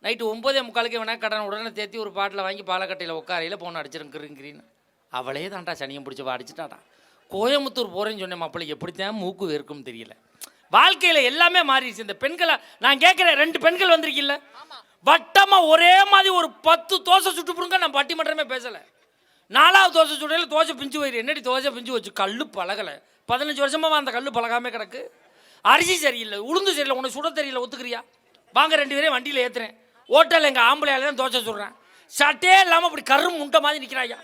S1: நைட்டு 9:45 வேணா கடன் உடனே தேத்தி ஒரு பாட்டில் வாங்கி பாலக்கட்டையில் உட்காரையில் போன் அடிச்சிருங்கிறீன்னு. அவளே தான்டா சனியம் பிடிச்சி அடிச்சுட்டாடா. கோயம்புத்தூர் போகிறேன்னு சொன்னேன். மாப்பிள்ளை எப்படித்தான் மூக்கு வேர்க்கும்னு தெரியல. வாழ்க்கையில் எல்லாமே மாறிடுச்சு. இந்த பெண்களை நான் கேட்குறேன், 2 பெண்கள் வந்திருக்கில்ல, வட்டமாக ஒரே மாதிரி ஒரு 10 தோசை சுட்டு போடுங்க. நான் பட்டிமன்றமே பேசலை. 4வது தோசை சுடையில் தோசை பிஞ்சு போயிரு. என்னடி தோசை பிஞ்சு வச்சு? கல் பழகலை. 15 வருஷமாக அந்த கல் பழகாமல் கிடக்கு. அரிசி சரியில்லை, உளுந்து சரியில்லை, உனக்கு சுட தெரியல, ஒத்துக்கிறியா? வாங்க 2 பேரையும் வண்டியில் ஏற்றுறேன். ஹோட்டலில் எங்கள் ஆம்பளையால தான் தோசை சுடுறேன். சட்டே இல்லாமல் அப்படி கரும் முண்டை மாதிரி நிற்கிறாயா.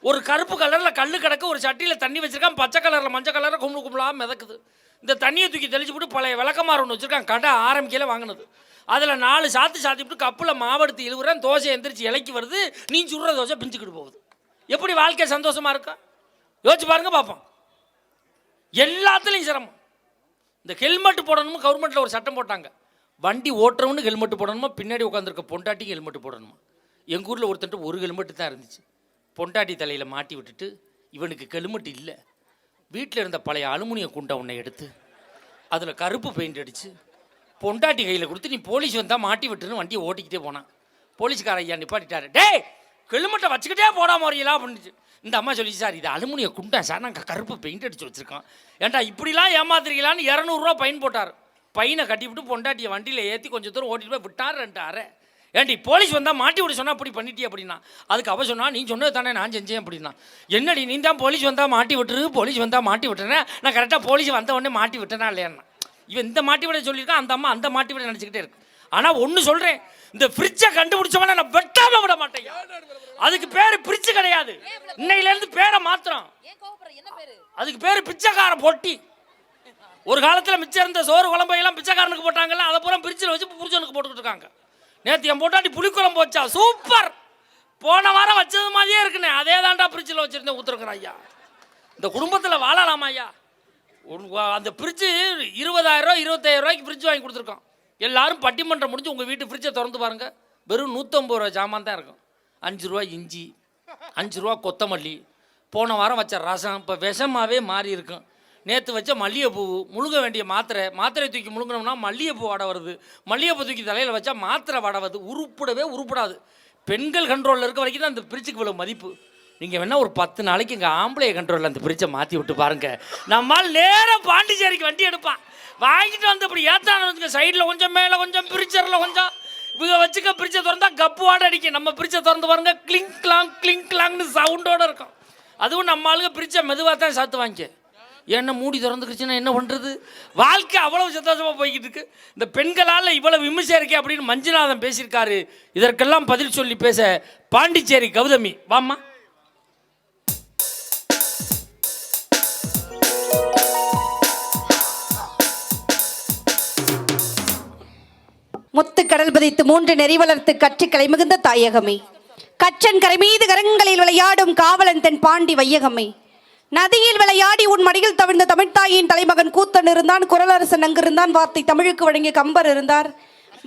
S1: ஒரு கருப்பு கலரில் கல் கிடக்க ஒரு சட்டியில் தண்ணி வச்சிருக்கான், பச்சை கலரில் மஞ்சள் கலரில் கும்பலாக மிதக்குது. இந்த தண்ணியை தூக்கி தெளிச்சு போட்டு பழைய விளக்கமாறு ஒன்று வச்சுருக்கான், கடை ஆரம்பிக்கையில் வாங்கினது. அதில் 4 சாத்திவிட்டு கப்பில் மாவெடுத்து இழுவுறேன், தோசை எந்திரிச்சு இலைக்கு வருது, நீ சுடுற தோசை பிஞ்சுக்கிட்டு போகுது. எப்படி வாழ்க்கை சந்தோஷமாக இருக்கா? யோசிச்சு பாருங்க பார்ப்போம். எல்லாத்துலேயும் சிரமம். இந்த ஹெல்மெட் போடணுமோ கவர்மெண்ட்டில் ஒரு சட்டம் போட்டாங்க, வண்டி ஓட்டுறவனு ஹெல்மெட் போடணுமா, பின்னாடி உட்காந்துருக்க பொண்டாட்டிக்கு ஹெல்மெட் போடணுமா. எங்கள் ஊரில் ஒருத்தன்ட்டு ஒரு ஹெல்மெட்டு தான் இருந்துச்சு. பொண்டாட்டி தலையில் மாட்டி விட்டுட்டு இவனுக்கு ஹெல்மெட் இல்லை, வீட்டில் இருந்த பழைய அலுமினிய குண்டை ஒன்றை எடுத்து அதில் கருப்பு பெயிண்ட் அடித்து பொண்டாட்டி கையில் கொடுத்து நீ போலீஸ் வந்தால் மாட்டி விட்டுன்னு வண்டியை ஓட்டிக்கிட்டே போனான். போலீஸ்கார ஐயா நிப்பாட்டிட்டாரு, டேய் ஹெல்மெட்டை வச்சுக்கிட்டே போடாம வரீங்களா அப்படின்னுச்சு. இந்த அம்மா சொல்லிச்சு, சார் இது அலுமினிய குண்டா சார், நாங்கள் கருப்பு பெயிண்ட் அடித்து வச்சுருக்கோம், ஏன்டா இப்படிலாம் ஏமாத்துறீங்களான்னு 200 ஃபைன் போட்டார். பையனை கட்டிவிட்டு பொண்டாட்டியை வண்டியில் ஏற்றி கொஞ்சம் தூரம் ஓட்டிட்டு போய் விட்டார் 2 அரை. ஏன்டி போலீஸ் வந்தால் மாட்டி விட சொன்னால் அப்படி பண்ணிட்டே அப்படின்னா. அதுக்கு அவ சொன்னா, நீ சொன்னது தானே நான் செஞ்சேன் அப்படின்னா. என்னடி நீ தான் போலீஸ் வந்தால் மாட்டி விட்டுரு, போலீஸ் வந்தால் மாட்டி விட்டுறேன், நான் கரெக்டாக போலீஸ் வந்த உடனே மாட்டி விட்டேனா இல்லையாண்ணா. இவன் இந்த மாட்டி விட சொல்லியிருக்கான், அந்த அம்மா அந்த மாட்டி விட நினச்சிக்கிட்டே இருக்கு. ஆனால் ஒன்று சொல்கிறேன், இந்த ஃப்ரிட்ஜை கண்டுபிடிச்சவன நான் வெட்டாம விட மாட்டேன். அதுக்கு பேர் ஃப்ரிட்ஜ் கிடையாது, இன்னையிலேருந்து பேரை மாத்திரம். அதுக்கு பேர் பிச்சைக்கார பொட்டி. ஒரு காலத்தில் மிச்சம் இருந்த சோறு குழம்பையெல்லாம் பிச்சைக்காரனுக்கு போட்டாங்கல்ல, அதை பூரா ஃப்ரிட்ஜில் வச்சு புரிச்சவனுக்கு போட்டுக்கிட்டு இருக்காங்க. நேற்று என் போட்டாட்டி புளிக்குழம்பு வச்சா சூப்பர், போன வாரம் வச்சது மாதிரியே இருக்குண்ணே, அதே தாண்டா ஃப்ரிட்ஜில் வச்சுருந்தேன் ஊற்றுருக்குறேன் ஐயா. இந்த குடும்பத்தில் வாழலாமா ஐயா? அந்த ஃப்ரிட்ஜு 20,000 ரூபா 25,000 ரூபாய்க்கு ஃப்ரிட்ஜ் வாங்கி கொடுத்துருக்கோம். எல்லாரும் பட்டிமன்றம் முடிஞ்சு உங்கள் வீட்டு ஃப்ரிட்ஜை திறந்து பாருங்கள், வெறும் 150 ரூபா ஜாமான் தான் இருக்கும். 5 ரூபா இஞ்சி, 5 ரூபா கொத்தமல்லி, போன வாரம் வச்ச ரசம் இப்போ விஷமாகவே மாறி இருக்கும். நேற்று வச்ச மல்லிகைப்பூ, முழுங்க வேண்டிய மாத்திரை தூக்கி முழுங்கினோம்னா மல்லிகைப்பூ வாடை வருது, மல்லிகைப்பூ தூக்கி தலையில் வச்சா மாத்திரை வாடை வருது, உருப்படாது. பெண்கள் கண்ட்ரோலில் இருக்க வரைக்கும் தான் அந்த ஃப்ரிட்ஜுக்கு இவ்வளோ மதிப்பு. நீங்கள் வேணால் ஒரு 10 நாளைக்கு இங்கே ஆம்பளை கண்ட்ரோலில் அந்த ஃப்ரிட்ஜை மாற்றி விட்டு பாருங்கள். நம்மால் நேராக பாண்டிச்சேரிக்கு வண்டி எடுப்பான், வாங்கிட்டு வந்து அப்படி ஏற்றான வச்சுக்க, சைடில் கொஞ்சம் மேலே கொஞ்சம் ஃப்ரிட்ஜரில் கொஞ்சம் இவங்க வச்சுக்க. ஃப்ரிட்ஜை திறந்தா கப்பு வாடை அடிக்கும். நம்ம ஃப்ரிட்ஜை திறந்து பாருங்க, கிளிங் கிளாங்னு சவுண்டோடு இருக்கும். அதுவும் நம்ம ஆளுங்க ஃப்ரிட்ஜை மெதுவாக தான் சாத்து வாங்கிக்க, என்ன மூடி திறந்துக்கிச்சுன்னா என்ன பண்ணுறது? வாழ்க்கை அவ்வளவு சந்தோஷமாக போய்கிட்டு இருக்கு. இந்த பெண்களால் இவ்வளவு விமர்சனம் இருக்கே அப்படின்னு மஞ்சுநாதன் பேசியிருக்காரு. இதற்கெல்லாம் பதில் சொல்லி பேச பாண்டிச்சேரி கௌதமி வாம்மா.
S3: முத்து கடல் பதித்து 3 நெறி வளர்த்து கற்றுக்களை மிகுந்த தாயகமே, கற்றன் கரை மீது கரங்களில் விளையாடும் காவலன் தென் பாண்டி வையகமே, நதியில் விளையாடி உன் மடியில் தவிழ்ந்த தமிழ்த்தாயின் தலைமகன் கூத்தன் இருந்தான், குரலரசன் அங்கிருந்தான், வார்த்தை தமிழுக்கு வழங்கிய கம்பர் இருந்தார்,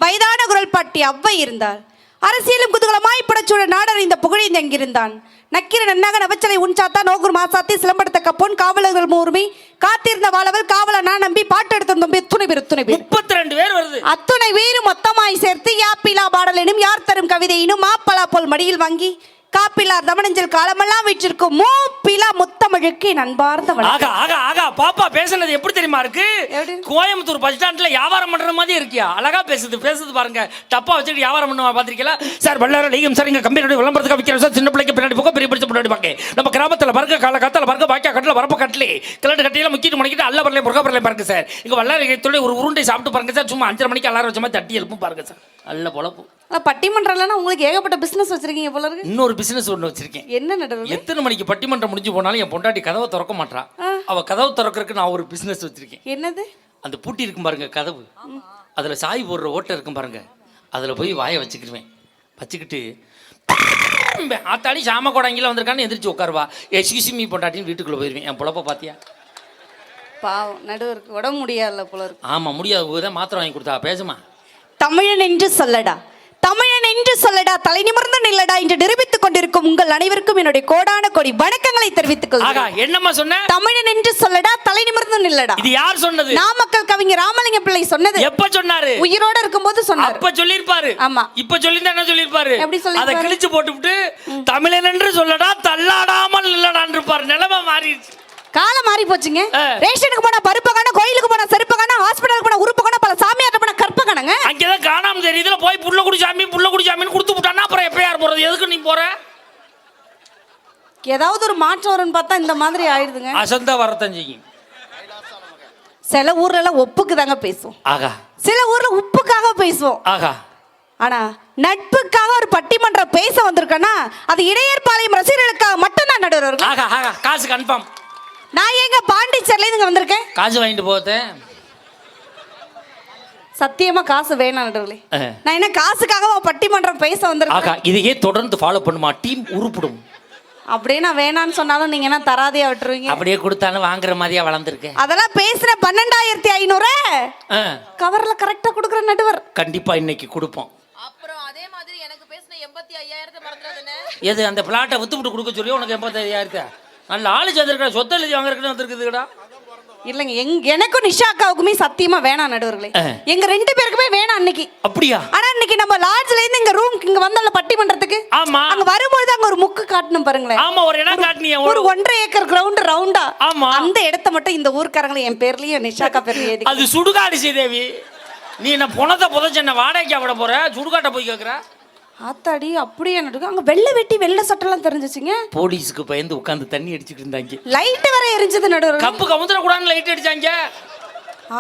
S3: வயதான குரல் பாட்டி அவ்வை இருந்தார், அரசியலும் குதூகலமாய் படச்சூழ நாடறிந்த புகழிந்து அங்கிருந்தான், நக்கிர நன்னாக நவச்சலை உன்சாத்தா நோகுர் மாசாத்தி சிலம்படுத்த கப்போன் காவலர்கள் மூர்மி காத்திருந்த வாழவல் காவல நான் நம்பி பாட்டு எடுத்து நம்பி துணை பேர்
S1: 32 பேர் வருது.
S3: அத்துணை வீறு மொத்தமாய் சேர்த்து யாப்பிலா பாடலினும் யார் தரும் கவிதையினும் மாப்பலா போல் மடியில் வாங்கி காப்பிலார் தமனஞ்சல் காலமெல்லாம் வீற்றிருக்கும் மூப்பிலா முத்தமிழுக்கு நண்பார்ந்த
S1: பாப்பா பேசுனது எப்படி தெரியுமா இருக்கு? கோயம்புத்தூர் பஸ் ஸ்டாண்ட்ல வியாபாரம் பண்ற மாதிரி இருக்கியா? அழகா பேசுது பாருங்க. டப்பா வச்சுட்டு வியாபாரம் பண்ணுவா பாத்திருக்கீங்களா சார்? வல்லார லைகம் சார், இங்க கம்பெனியோட விளம்பரத்துக்கு விற்கிறோம் சார். சின்ன பிள்ளைக்கு பின்னாடி போக பெரிய பிடிச்ச பின்னாடி பாக்க நம்ம கிராமத்துல பாருங்க, காலகாலத்துல பாருங்க, பாக்கியா கட்டல வரப்ப கட்டலே கிளட்டு கட்டியில முக்கிட்டு முனைக்கிட்டு அல்ல வரல முருகா வரல பாருங்க சார். இங்க வல்லார ஒரு உருண்டை சாப்பிட்டு பாருங்க சார். சும்மா 5:30 மணிக்கு அலாரம் வச்ச மாதிரி தட்டி எழுப்பும் பாருங்க சார். நல்ல பொழப்பு.
S3: பட்டிமன்றம்லாம் உங்களுக்கு ஏகப்பட்ட பிசினஸ் வச்சிருக்கீங்க போல இருக்கு.
S1: இன்னொரு பிசினஸ் ஒன்று வச்சிருக்கேன்.
S3: என்ன நடக்குது?
S1: எத்தனை மணிக்கு பட்டிமன்றம் முடிஞ்சு போனாலும் என் பொண்டாட்டி கதவை திறக்க மாட்டா. அவ கதவு திறக்கிறதுக்கு நான் ஒரு பிசினஸ் வச்சிருக்கேன்.
S3: என்னது?
S1: அந்த பூட்டி இருக்கும் பாருங்க கதவு, அதுல சாய் போடுற ஓட்டை இருக்கும் பாருங்க, அதுல போய் வாயை வச்சுக்கிடுவேன். வச்சுக்கிட்டு ஆத்தாடி சாம கோடாங்கில வந்திருக்கான்னு எந்திரிச்சு உட்காருவா. எக்ஸ்கியூஸ் மீ பொண்டாட்டின்னு வீட்டுக்குள்ள போயிருவேன். என் பொழப்ப பாத்தியா?
S3: பாவம், நடுவருக்கு உடம்பு முடியாதுல போல இருக்கு.
S1: ஆமா முடியாது, மாத்திரம் வாங்கி கொடுத்தா. பேசுமா.
S3: தமிழன் என்று சொல்லடா, தமிழன் என்று சொல்லடா, தலை நிமிர்ந்து நில்லடா என்று நிரூபித்துக் கொண்டிருக்கும் உங்கள் அனைவருக்கும் என்னுடைய கோடான கோடி வணக்கங்களை தெரிவித்துக் கொள்கிறேன்.
S1: என்னம்மா சொன்ன?
S3: தமிழன் என்று சொல்லடா, தலை நிமிர்ந்து நில்லடா.
S1: இது யார் சொன்னது?
S3: நாமக்கல் கவிஞர் ராமலிங்க பிள்ளை சொன்னது.
S1: எப்ப சொன்னாரு?
S3: உயிரோட இருக்கும்போது சொன்னாரு.
S1: அப்ப சொல்லிருப்பாரு.
S3: ஆமா,
S1: இப்ப சொல்லிருந்தா என்ன சொல்லிருப்பாரு?
S3: எப்படி சொல்லி
S1: அதை கிழிச்சு போட்டுவிட்டு தமிழன் என்று சொல்லடா, தள்ளாடாமல் நில்லடான்னு இருப்பாரு. நிலைமை மாறிடுச்சு,
S3: காலம் மாறி போச்சுங்க. ரேஷனுக்கு போனா பருப்பு காண, கோயிலுக்கு போனா செருப்பு காண, ஹாஸ்பிடலுக்கு போனா உறுப்பு காண, பல சாமியார்ட்ட போனா கற்ப காணங்க.
S1: அங்கதான் காணாம தெரியுதுல, போய் புள்ள குடிச்சாமின்னு கொடுத்து விட்டானா அப்புறம் எப்ப யார் போறது? எதுக்கு நீ போற?
S3: ஏதாவது ஒரு மாற்றம் வரும்னு பார்த்தா இந்த மாதிரி ஆயிடுதுங்க.
S1: அசந்தா வரத்தான் செய்யும்.
S3: சில ஊர்ல எல்லாம் ஒப்புக்கு தாங்க பேசுவோம்.
S1: ஆகா.
S3: சில ஊர்ல உப்புக்காக பேசுவோம்.
S1: ஆகா.
S3: ஆனா நட்புக்காக ஒரு பட்டிமன்றம் பேச வந்திருக்கேன்னா அது இடையர்பாளையம் ரசிகர்களுக்காக மட்டும்தான் நடுவர் அவர்களே.
S1: ஆகா ஆகா காசு கன்ஃபார்ம்.
S3: நான் எங்க பாண்டிச்சேரில இருந்து இங்க வந்திருக்கேன்.
S1: காசு வாங்கிட்டு போதேன்.
S3: சத்தியமா காசு வேணாம் நடுவர்களே. நான் என்ன காசுக்காக பட்டிமன்றம் பேச வந்திருக்கேன்.
S1: ஆகா இதையே தொடர்ந்து ஃபாலோ பண்ணுமா டீம் உருப்பிடும்.
S3: அப்படியே நான் வேணான்னு சொன்னாலும் நீங்க என்ன தராதையா விட்டுருவீங்க?
S1: அப்படியே கொடுத்தாலும் வாங்குற மாதிரியா வளர்ந்துருக்கேன்.
S3: அதெல்லாம் பேசுற 12,500 கவர்ல கரெக்டா கொடுக்குற நடுவர்.
S1: கண்டிப்பா இன்னைக்கு கொடுப்போம்.
S4: அப்புறம் அதே மாதிரி எனக்கு பேசின 85,000 மறந்துடாதே.
S1: எது அந்த பிளாட்டை வித்துவிட்டு கொடுக்க சொல்லி உனக்கு 85,000 நல்ல ஆளு சேர்ந்துருக்கா சொத்தை எழுதி வாங்குறதுன்னு வந்திருக்குதுடா.
S3: இல்லைங்க எனக்கும் நிஷாக்காவுக்குமே சத்தியமா வேணாம் நடுவர்களே. எங்க 2 பேருக்குமே வேணாம் அன்னைக்கு. அப்படியா? ஆனா இன்னைக்கு நம்ம லாட்ஜ்ல இருந்து இங்க ரூம் இங்க வந்தல பட்டிமன்றத்துக்கு.
S1: ஆமா.
S3: அங்க வரும்போது அங்க ஒரு முக்கு காட்டணும் பாருங்களேன்.
S1: ஆமா ஒரு இடம் காட்டுனியே
S3: ஒரு 1.5 ஏக்கர் கிரவுண்ட் ரவுண்டா.
S1: ஆமா.
S3: அந்த இடத்தை மட்டும் இந்த ஊர்க்காரங்களே என் பேர்லயும் நிஷாக்கா பேர்லயும் எழுதி.
S1: அது சுடுகாடு ஸ்ரீதேவி. நீ என்ன பொணத்தை புதைச்ச வாடகைக்கு விட போற சுடுகாட்டை போய் கேட்குற.
S3: ஆத்தாடி அப்படியே நடுங்க. அங்க வெள்ளை வெட்டி வெள்ளை சட்டெல்லாம் தெரிஞ்சிச்சுங்க.
S1: போலீஸுக்கு பயந்து உட்காந்து தண்ணி அடிச்சுட்டு இருந்தாங்க.
S3: லைட் வர எரிஞ்சது நடுவர்.
S1: கப்பு கமுந்திர கூடாதுன்னு லைட் அடிச்சாங்க.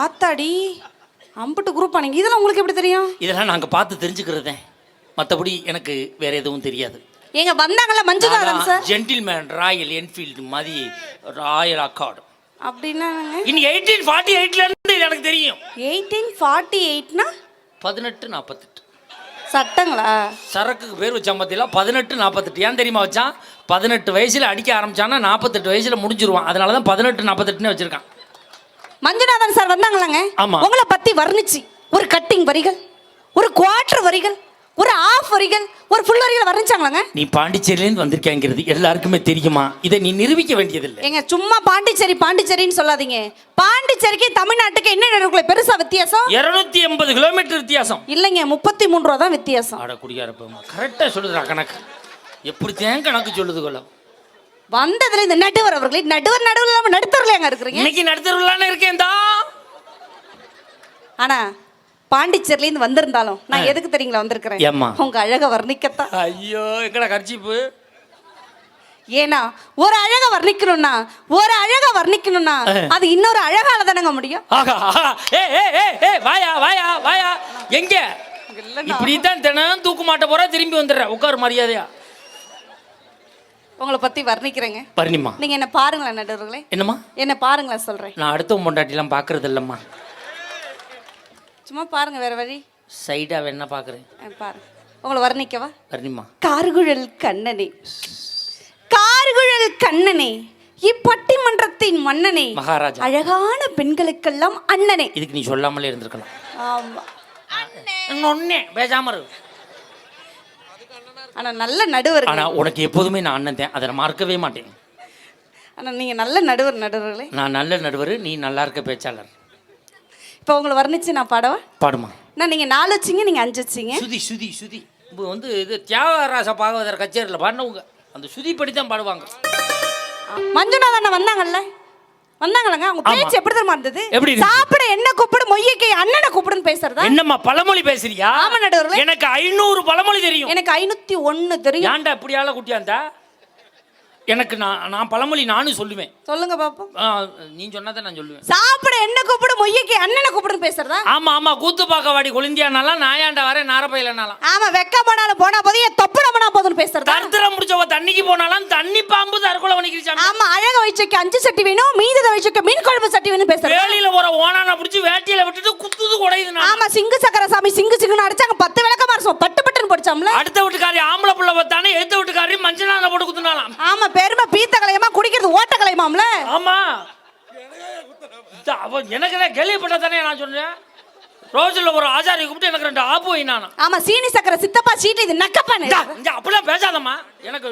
S3: ஆத்தாடி அம்புட்டு குரூப் ஆனீங்க. இதெல்லாம் உங்களுக்கு எப்படி தெரியும்?
S1: இதெல்லாம் நாங்க பார்த்து தெரிஞ்சுக்கிறதே. மற்றபடி எனக்கு வேற எதுவும் தெரியாது.
S3: எங்க வந்தாங்கல்ல Manjunathan sir.
S1: Gentleman Royal Enfield மாதிரி ராயல் அக்கார்டு.
S3: அப்படின்னா
S1: இனி 1848ல இருந்து இது எனக்கு தெரியும்.
S3: 1848னா
S1: 1848
S3: சட்டங்களா?
S1: சரக்குக்கு பேர் வச்சான் பார்த்தீங்களா 1848. ஏன் தெரியுமா வச்சான்? 18 வயசுல அடிக்க ஆரம்பிச்சான்னா 48 வயசுல முடிஞ்சிருவான். அதனால தான் 1848 வச்சிருக்கான்.
S3: மஞ்சுநாதன் சார் வந்தாங்களாங்க. உங்களை பத்தி வர்ணிச்சு ஒரு கட்டிங் வரிகள், ஒரு குவார்டர் வரிகள், ஒரு ஆஃப் வரிகள், ஒரு ஃபுல் வரிகள் வர்ணிச்சாங்களாங்க.
S1: நீ பாண்டிச்சேரியிலேருந்து வந்திருக்கேங்கிறது எல்லாருக்குமே தெரியுமா? இதை நீ நிரூபிக்க வேண்டியதில்லை.
S3: எங்க சும்மா பாண்டிச்சேரின்னு சொல்லாதீங்க. பாண்டிச்சேரிக்கு தமிழ்நாட்டுக்கு என்ன நடுவுக்குள்ள பெருசா வித்தியாசம்?
S1: 280 கிலோமீட்டர் வித்தியாசம்.
S3: இல்லைங்க 33 ரூபா தான் வித்தியாசம்.
S1: அட குடியாரப்பா கரெக்டா சொல்லுதுடா கணக்கு. எப்படி தேன் கணக்கு சொல்லுது கொள்ள
S3: வந்ததுல இந்த நடுவர் அவர்களே நடுவர் நம்ம நடுத்தரல அங்க இருக்கிறீங்க.
S1: இன்னைக்கு நடுத்தரலானே இருக்கேன் தான்.
S3: ஆனா பாண்டிச்சேரில இருந்து வந்திருந்தாலும் நான் எதுக்கு தெரியுங்களா வந்திருக்கிறேன்? உங்க அழக வர்ணிக்கத்தான்.
S1: ஐயோ எங்கடா கர்ச்சீப்பு?
S3: ஏன்னா ஒரு அழக வர்ணிக்கணும்னா அது இன்னொரு அழகால தானங்க முடியும்.
S1: வாயா வாயா வாயா எங்க இப்படித்தான் தினம் தூக்கு மாட்ட போற திரும்பி வந்துடுற உட்காரு மரியாதையா.
S3: உங்களை பத்தி வர்ணிக்கிறேங்க.
S1: வர்ணிமா
S3: நீங்க என்ன பாருங்களேன் நடுவர்களே.
S1: என்னம்மா?
S3: என்ன பாருங்களேன் சொல்றேன்.
S1: நான் அடுத்த பொண்டாட்டிலாம் பாக்குறது இல்லம்மா.
S3: சும்மா பாருங்க வேற வழி.
S1: சைடா என்ன பாக்குறேன்
S3: பாருங்க. உங்களை வர்ணிக்கவா?
S1: வர்ணிமா.
S3: கார்குழல் கண்ணனே இப்பட்டிமன்றத்தின் மன்னனே
S1: மகாராஜா
S3: அழகான பெண்களுக்கெல்லாம் அண்ணனே.
S1: இதுக்கு நீ சொல்லாமலே இருந்திருக்கலாம்.
S3: ஆமா
S1: அண்ணே பேசாம இரு.
S3: ஆனா நல்ல நடுவர்.
S1: ஆனா உனக்கு எப்போதுமே நான் அண்ணன் தான். அதை மறக்கவே மாட்டேன்.
S3: ஆனா நீங்க நல்ல நடுவர்களே.
S1: நான் நல்ல நடுவர், நீ நல்லா இருக்க பேச்சாளர்.
S3: இப்போ உங்களை வர்ணிச்சு நான் பாடவா?
S1: பாடுமா.
S3: நான் நீங்க 4 வச்சிங்க, நீங்க 5 வச்சிங்க.
S1: சுதி இப்போ வந்து இது தியாகராச பாகவதர் கச்சேரியில் பாடினவங்க அந்த சுதி படி தான் பாடுவாங்க.
S3: மஞ்சுநாதன் வந்தாங்களங்க. அவங்க பேச்சு எப்படி தெரியுமா இருந்தது?
S1: எப்படி?
S3: சாப்பிட என்ன கூப்பிடு மொய்யக்கை அண்ணனை கூப்பிடுன்னு பேசுறதா?
S1: என்னம்மா பழமொழி பேசுறியா?
S3: ஆமா நடுவர்களே.
S1: எனக்கு 500 பழமொழி தெரியும்.
S3: எனக்கு 501 தெரியும்.
S1: ஏன்டா இப்படி ஆள குட்டியாந்தா? எனக்கு நான் பழமொழி நானும் சொல்லுவேன்.
S3: சொல்லுங்க பாப்போம்.
S1: நீ சொன்னதை நான் சொல்லுவேன்.
S3: சாப்பிட என்ன கூப்பிடு மொய்யக்கை அண்ணனை கூப்பிடுன்னு பேசுறதா?
S1: ஆமா கூத்து பாக்கவாடி கொளிந்தியானாலாம் நான் ஏன்டா வரேன் நாரப்பையிலனாலாம்.
S3: ஆமா வெக்க போனாலும் போனா போதே தொப்புடமனா போதுன்னு பேசுறதா?
S1: தர்தரம் முடிச்சவ தண்ணிக்கு போனாலும் தண்ணி பாம்பு தற்கொலை பண்ணிக்கிச்சாங்க.
S3: ஆமா அழக வயிற்றுக்கு 5 சட்டி வேணும், மீதி வயிற்றுக்கு மீன் குழம்பு சட்டி வேணும் பேசுறதா?
S1: வேலியில ஒரு ஓனான பிடிச்சி வேட்டியில விட்டுட்டு குத்துது குடையுது.
S3: ஆமா சிங்கு சக்கர சாமி சிங்குன்னு அடிச்சாங்க 10 விளக்கமா இருக்கும் பட்டுன்னு படிச்சாம்ல.
S1: அடுத்த வீட்டுக்காரி ஆம்பளை புள்ள பார்த்தானே எடுத்த வீட்டுக்காரி மஞ்சளான போட்டு குத்துனாலாம்.
S3: ஆமா பெருமை பீத்த கலையமா குடிக்கிறது ஓட்ட கலையமாம்ல.
S1: ஆமா அவன் எனக்கு தான் கேள்விப்பட்டதானே நான் சொன்னேன். ரோஜில் ஒரு ஆச்சாரியை கூப்பிட்டு எனக்கு 2 ஆப்பு வைனானா.
S3: ஆமா சீனி சக்கர சித்தப்பா சீட்டு இது நக்கப்பானே.
S1: அப்படிலாம் பேசாதம்மா. எனக்கு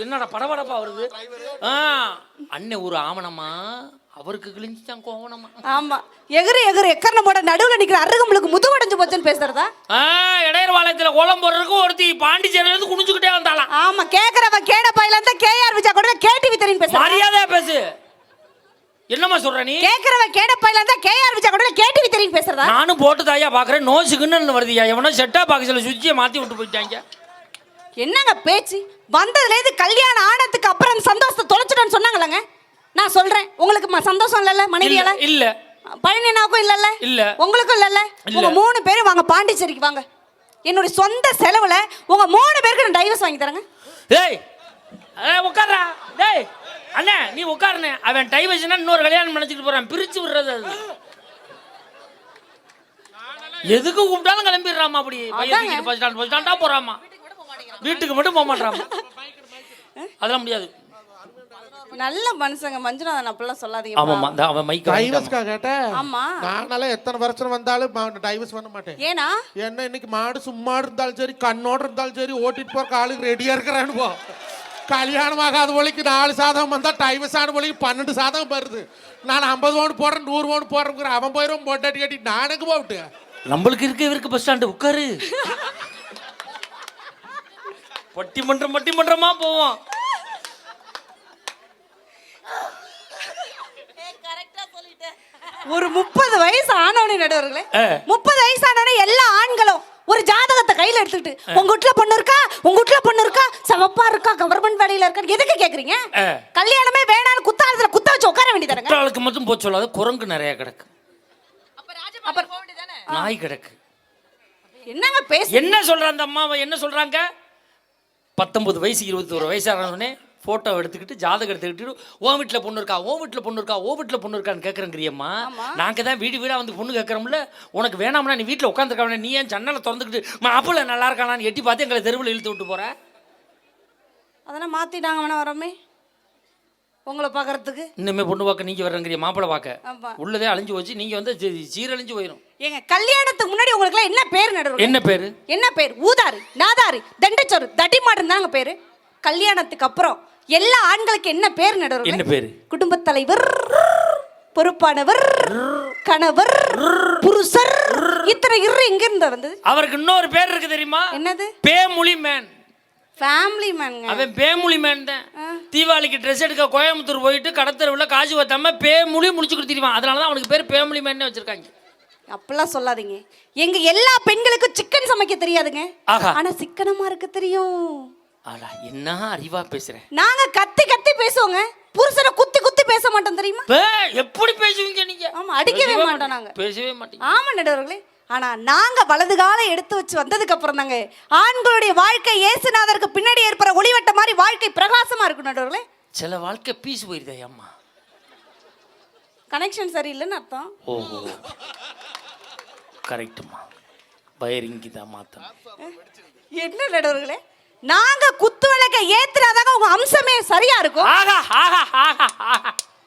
S1: என்னடா படபடப்பா வருது. அண்ணன் ஒரு ஆமணமா அவருக்கு கிழிஞ்சுதான் கோவணமா.
S3: ஆமா எகிரி எக்கர்ன போட நடுவுல நிக்கிற அருகம்புலுக்கு முது உடைஞ்சு போச்சுன்னு பேசுறதா?
S1: இடையர்பாளையத்துல கோலம் போடுறதுக்கு ஒருத்தி பாண்டிச்சேரியில இருந்து குனிஞ்சுக்கிட்டே வந்தாலாம்.
S3: ஆமா கேக்குறவ கேட பையில இருந்து கேஆர் விஜா கூட கேடிவி தெரியும் பேசுற.
S1: மரியாதையா பேசு. என்னம்மா சொல்ற நீ?
S3: கேக்குறவ கேட பையில இருந்து கேஆர் விஜா கூட கேடிவி தெரியும் பேசுறதா?
S1: நானும் போட்டு தாயா பாக்குறேன். நோசுக்குன்னு வருதியா எவனோ செட்டா பாக்ஸ்ல சுவிட்சை மாத்தி விட்டு போயிட்டாங்க.
S3: என்னங்க பேச்சு? வந்ததுல இருந்து கல்யாணம் ஆனதுக்கு அப்புறம் சந்தோஷத்தை தொலைச்சிட்டோன்னு சொன்னாங்களாங்க. நான் சொல்றேன் உங்களுக்கு சந்தோஷம் இல்லல்ல மனைவியால?
S1: இல்ல.
S3: பழனினாவுக்கும் இல்லல்ல?
S1: இல்ல.
S3: உங்களுக்கும் இல்லல்ல? உங்க 3 பேரும் வாங்க பாண்டிச்சேரிக்கு வாங்க. என்னுடைய சொந்த செலவுல உங்க 3 பேருக்கு நான் டைவர்ஸ் வாங்கி தரேங்க.
S1: டேய் உட்கார்றா. டேய் அண்ணே நீ உட்காருண்ணே. அவன் டைவர்ஸ்னா இன்னொரு கல்யாணம் நினைச்சிட்டு போறான். பிரிச்சு விடுறது அது. எதுக்கு கூப்பிட்டாலும் கிளம்பிடுறாமா. அப்படி பஸ் ஸ்டாண்டா போறாமா. வீட்டுக்கு மட்டும் போக மாட்டாமா. அதெல்லாம் முடியாது.
S3: நல்ல மனுஷங்க மஞ்சுநாதன் அப்படிலாம் சொல்லாதீங்க.
S1: ஆமாமா அவன் மைக்
S2: டைவர்ஸ்க்கா கேட்டேன்.
S3: ஆமா
S2: நானால எத்தனை வருஷம் வந்தாலும் டைவர்ஸ் பண்ண மாட்டேன்.
S3: ஏனா
S2: என்ன இன்னைக்கு மாடு சும்மா இருந்தாலும் சரி கண்ணோட இருந்தாலும் சரி ஓட்டிட்டு போற ஆளுக்கு ரெடியா இருக்கிறான்னு போ. கல்யாணம் ஆகாத ஒலிக்கு 4 சாதகம் வந்தா டைவர்ஸ் ஆன ஒலிக்கு 12 சாதகம் வருது. நான் 50 பவுன் போடுறேன் 100 பவுன் போடுறேன். அவன் போயிடும் போட்டாட்டி கட்டி நானுக்கு போவிட்டு.
S1: நம்மளுக்கு இருக்கு பஸ் ஸ்டாண்டு உட்காரு. பட்டிமன்றமா போவோம்.
S3: ஒரு 30 வயசு ஆனவனே நடுவர்களே 30 வயசு ஆனவனே எல்லா ஆண்களும் ஒரு ஜாதகத்தை கையில எடுத்துக்கிட்டு உங்க வீட்டுல பொண்ணு இருக்கா சவப்பா இருக்கா கவர்மெண்ட் வேலையில இருக்கா எதுக்கு கேக்குறீங்க? கல்யாணமே வேணான்னு குத்தாலத்துல குத்த வச்சு உட்கார வேண்டியதானங்க.
S1: குத்தாலுக்கு மட்டும் போய் சொல்லாத. குரங்கு நிறைய கிடக்கு.
S4: அப்ப போக வேண்டியதானே?
S1: நாய் கிடக்கு.
S3: என்னங்க பேச
S1: என்ன சொல்ற அந்த அம்மா? என்ன சொல்றாங்க? 19 வயசு 21 வயசு ஆனவனே போட்டோ எடுத்துக்கிட்டு ஜாதகம் எடுத்துக்கிட்டு ஓ வீட்டில் பொண்ணு இருக்கான்னு கேட்குறேங்கிறியம்மா. நாங்கள் தான் வீடா வந்து பொண்ணு கேட்குறோம்ல. உனக்கு வேணாம்னா நீ வீட்டில் உட்காந்துருக்க. நீ ஏன் ஜன்னலை திறந்துக்கிட்டு மாப்பிள்ளை நல்லா இருக்கானான்னு எட்டி பார்த்து எங்களை தெருவில் இழுத்து விட்டு போற.
S3: அதெல்லாம் மாத்திட்டாங்க வேணா வரமே உங்களை பார்க்கறதுக்கு.
S1: இன்னுமே பொண்ணு பார்க்க நீங்கள் வர்றங்கிறிய மாப்பிள்ளை பார்க்க உள்ளதே அழிஞ்சு போச்சு. நீங்கள் வந்து சீரழிஞ்சு போயிடும்.
S3: ஏங்க கல்யாணத்துக்கு முன்னாடி உங்களுக்கு என்ன பேர் நடுவர்?
S1: என்ன பேர்?
S3: ஊதாரு நாதாரு தண்டச்சோறு தட்டிமாடுன்னு தாங்க பேரு. கல்யாணத்துக்கு அப்புறம் எல்லா ஆண்களுக்கு என்ன பேர் நடுவர்?
S1: என்ன பேரு?
S3: குடும்பத் தலைவர், பொறுப்பானவர், கணவர், புருஷர். இத்தனை எங்க இருந்து வந்தது?
S1: அவருக்கு இன்னொரு பேர் இருக்கு தெரியுமா?
S3: என்னது?
S1: பேமுலி மேன்.
S3: ஃபேமிலி மேன்ங்க.
S1: அவன் பேமுலி மேன் தான். தீபாவளிக்கு ட்ரெஸ் எடுக்க கோயம்புத்தூர் போயிட்டு கடத்தருவில் காசு வைத்தாம பேமுலி முடிச்சு கொடுத்துருவான். அதனால தான் அவனுக்கு பேர் பேமுலி மேன் வச்சிருக்காங்க.
S3: அப்படிலாம் சொல்லாதீங்க. எங்க எல்லா பெண்களுக்கும் சிக்கன் சமைக்க தெரியாதுங்க. ஆனா சிக்கனமா இருக்க தெரியும்.
S1: ஆடா என்ன அறிவா பேசுறேன்.
S3: நாங்க கத்தி பேசுவோங்க. புருஷனை குத்தி பேச மாட்டோம் தெரியுமா?
S1: எப்படி பேசுவீங்க நீங்க?
S3: ஆமா அடிக்கவே மாட்டோம் நாங்க.
S1: பேசவே மாட்டீங்க.
S3: ஆமா நடுவர்களே. ஆனா நாங்க வலது காலை எடுத்து வச்சு வந்ததுக்கு அப்புறம் தாங்க ஆண்களுடைய வாழ்க்கை இயேசுநாதருக்கு பின்னாடி ஏற்படுற ஒளிவட்ட மாதிரி வாழ்க்கை பிரகாசமா இருக்கும் நடுவர்களே.
S1: சில வாழ்க்கை பீஸ் போயிருதே அம்மா.
S3: கனெக்ஷன் சரியில்லைன்னு அர்த்தம்.
S1: ஓஹோ கரெக்ட்மா. வயரிங்கி தான் மாத்தணும்.
S3: என்ன நடுவர்களே நாங்க குத்து விளக்க ஏத்துனாதாங்க உங்க அம்சமே சரியா இருக்கும்.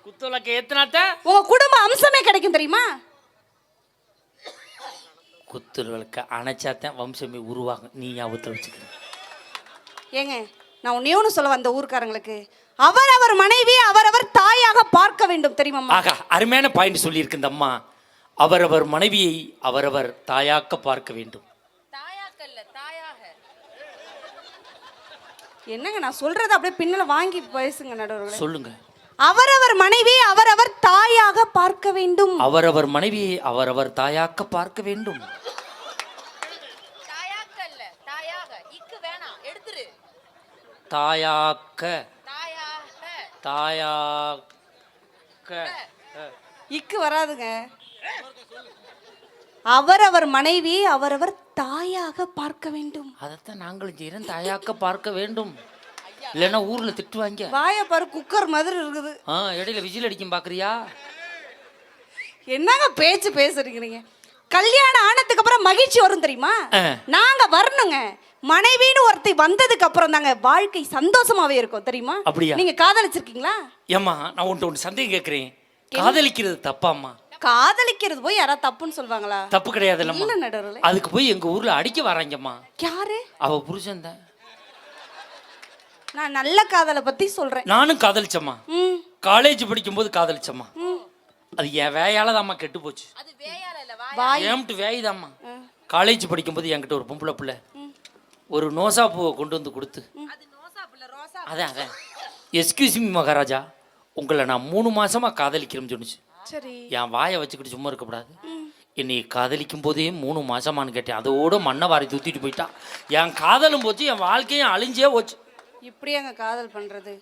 S1: குத்து விளக்க ஏத்துனாதான்
S3: உங்க குடும்ப அம்சமே கிடைக்கும் தெரியுமா?
S1: குத்து விளக்க அணைச்சாதான் வம்சமே உருவாகும். நீ ஞாபகத்தில் வச்சுக்க.
S3: ஏங்க நான் ஒன்னு சொல்ல வந்த ஊர்க்காரங்களுக்கு அவரவர் மனைவி அவரவர் தாயாக பார்க்க வேண்டும் தெரியுமா?
S1: அருமையான பாயிண்ட் சொல்லி இருக்கு இந்த அம்மா. அவரவர் மனைவியை அவரவர் தாயாக்க பார்க்க வேண்டும்.
S3: என்னங்க நான் சொல்றது அப்படியே பின்னால வாங்கி பேசுங்க நடுவர்களே.
S1: சொல்லுங்க.
S3: அவரவர் மனைவி அவரவர் தாயாக பார்க்க வேண்டும்.
S1: அவரவர் மனைவியை அவரவர் தாயாக்க பார்க்க வேண்டும்.
S4: தாயாக்கல்ல தாயாக. இக்கு வேணாம் எடுத்துரு.
S1: தாயாக்க தாயாக்க
S3: இக்கு வராதுங்க. அவரவர் மனைவி அவரவர் தாயாக பார்க்க வேண்டும்.
S1: அதைத்தான் நாங்களும் செய்யறோம். தாயாக்க பார்க்க வேண்டும். இல்லைன்னா ஊர்ல திட்டுவாங்க.
S3: வாய பாரு குக்கர் மாதிரி இருக்குது.
S1: இடையில விசில் அடிக்கும் பாக்குறியா?
S3: என்னங்க பேச்சு பேசுறீங்க? கல்யாணம் ஆனதுக்கு அப்புறம் மகிழ்ச்சி வரும் தெரியுமா? நாங்க வரணுங்க. மனைவின்னு ஒருத்தி வந்ததுக்கு அப்புறம் தாங்க வாழ்க்கை சந்தோஷமாவே இருக்கும் தெரியுமா?
S1: அப்படியா?
S3: நீங்க காதலிச்சிருக்கீங்களா?
S1: ஏம்மா நான் ஒன்று சந்தேகம் கேட்கிறேன். காதலிக்கிறது தப்பாம்மா?
S3: காதலிக்கிறது போய் யாராவது தப்புன்னு சொல்வாங்களா?
S1: தப்பு கிடையாது.
S3: இல்ல நடுவர்களே.
S1: அதுக்கு போய் எங்க ஊர்ல அடிக்க வராங்கம்மா.
S3: யாரு?
S1: அவ புருஷன் தான்.
S3: நான் நல்ல காதலை பத்தி சொல்றேன்.
S1: நானும் காதலிச்சம்மா. காலேஜ் படிக்கும் போது காதலிச்சம்மா. அது என் வேயால தாம்மா கெட்டு போச்சு.
S4: அது வேயால இல்ல
S1: ஏம்ட்டு வேய்தாம்மா. காலேஜ் படிக்கும் போது என்கிட்ட ஒரு பொம்பளை பிள்ளை ஒரு நோசா பூவை கொண்டு வந்து கொடுத்து, அதான் எஸ்கியூஸ் மீ மகாராஜா, உங்களை நான் 3 மாசமா காதலிக்கிறேன்னு சொன்னிச்சு. என் வாயை வச்சுக்கிட்டு சும்மா இருக்கக்கூடாது. என்னை காதலிக்கும் போதே 3 மாசமானு கேட்டேன். அதோட மண்ணை வாரி தூத்திட்டு போயிட்டா. என் காதலும் போச்சு, என் வாழ்க்கையும் அழிஞ்சே போச்சு.
S3: இப்படியாங்க காதல் பண்றது?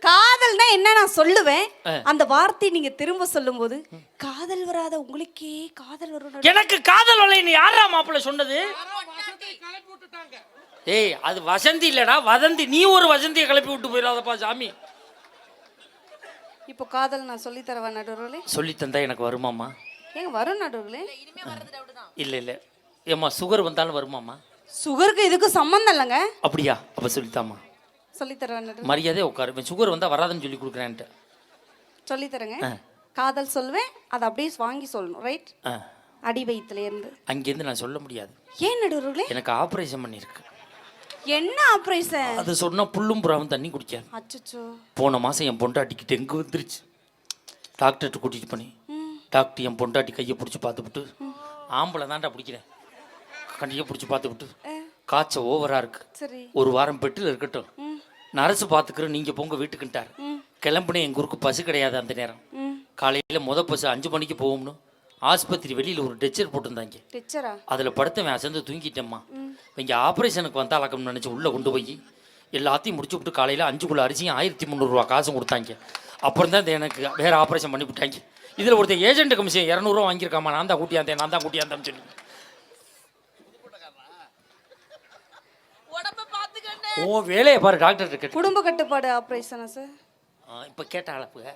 S3: காதல்னா என்ன நான் சொல்லுவேன். அந்த வார்த்தை நீங்க திரும்ப சொல்லும் போது காதல் வராத உங்களுக்கே காதல் வரும்.
S1: எனக்கு காதல் வரல. நீ யாரா மாப்பிள்ள சொன்னது?
S2: விட்டுட்டாங்க.
S1: ஏய் அது வசந்தி இல்லடா வதந்தி. நீ ஒரு வசந்தியை கிளப்பி விட்டு போயிடாதப்பா சாமி.
S3: இப்போ காதல் நான் சொல்லி தரவா நடுவர்களே?
S1: சொல்லி தந்தா எனக்கு வருமாம்மா?
S3: ஏங்க வரும் நடுவர்களே.
S4: இனிமே வர்றது டவுட் தான்.
S1: இல்லை ஏம்மா சுகர் வந்தாலும் வருமாம்மா?
S3: சுகருக்கு இதுக்கு சம்மந்தம் இல்லைங்க.
S1: அப்படியா? அப்போ சொல்லித்தாம்மா.
S3: சொல்லி தரவா நடுவர்களே?
S1: மரியாதையாக உட்காரு. இவன் சுகர் வந்தால் வராதுன்னு சொல்லி கொடுக்குறேன்ட்டு.
S3: சொல்லி தரேங்க. காதல் சொல்வேன், அதை அப்படியே வாங்கி சொல்லணும். ரைட்? அடி வயிற்றுல இருந்து.
S1: அங்கேருந்து நான் சொல்ல முடியாது.
S3: ஏன் நடுவர்களே?
S1: எனக்கு ஆப்ரேஷன் பண்ணியிருக்கு.
S3: என்ன ஆப்ரேஷன்?
S1: அது சொன்னால் புல்லும் புறாவும் தண்ணி குடிக்காது.
S3: அச்சச்சோ.
S1: போன மாதம் என் பொண்டாட்டிக்கிட்ட எங்கே வந்துருச்சு. டாக்டர்கிட்ட கூட்டிகிட்டு பண்ணி டாக்டர் என் பொண்டாட்டி கையை பிடிச்சி பார்த்துவிட்டு, ஆம்பளை தான்டா பிடிக்கிறேன், கையை பிடிச்சி பார்த்துவிட்டு காய்ச்சல் ஓவராக இருக்கு,
S3: சரி
S1: ஒரு வாரம் பெட்டில் இருக்கட்டும், நர்ஸு பார்த்துக்கிறேன், நீங்கள் போங்க வீட்டுக்குன்ட்டார். கிளம்புனே எங்கள் ஊருக்கு பஸ்ஸு கிடையாது அந்த நேரம். காலையில் பஸ்ஸு 5 மணிக்கு போகும்னு ஆஸ்பத்திரி வெளியில் ஒரு டெச்சர் போட்டிருந்தாங்க.
S3: டெச்சரா?
S1: அதில் படுத்தவன் அசந்து தூங்கிட்டேம்மா. இங்கே ஆப்ரேஷனுக்கு வந்தாலக்கம்னு நினச்சி உள்ளே கொண்டு போய் எல்லாத்தையும் முடிச்சு விட்டு காலையில் 5 கிலோ அரிசியும் 1300 ரூபா காசும் கொடுத்தாங்க. அப்புறம் தான் எனக்கு வேறு ஆப்ரேஷன் பண்ணி விட்டாங்க. இதில் ஒருத்தர் ஏஜென்ட் கமிஷன் 200 ரூபா வாங்கியிருக்காமா. நான் தான் கூட்டியாந்தேன்னு சொல்லி.
S4: உடம்ப பாத்துக்கண்ணே.
S1: ஓ வேலையை பாரு டாக்டர் கேட்டு.
S3: குடும்ப கட்டுப்பாடு ஆப்ரேஷனா சார்?
S1: இப்போ கேட்ட அளப்புக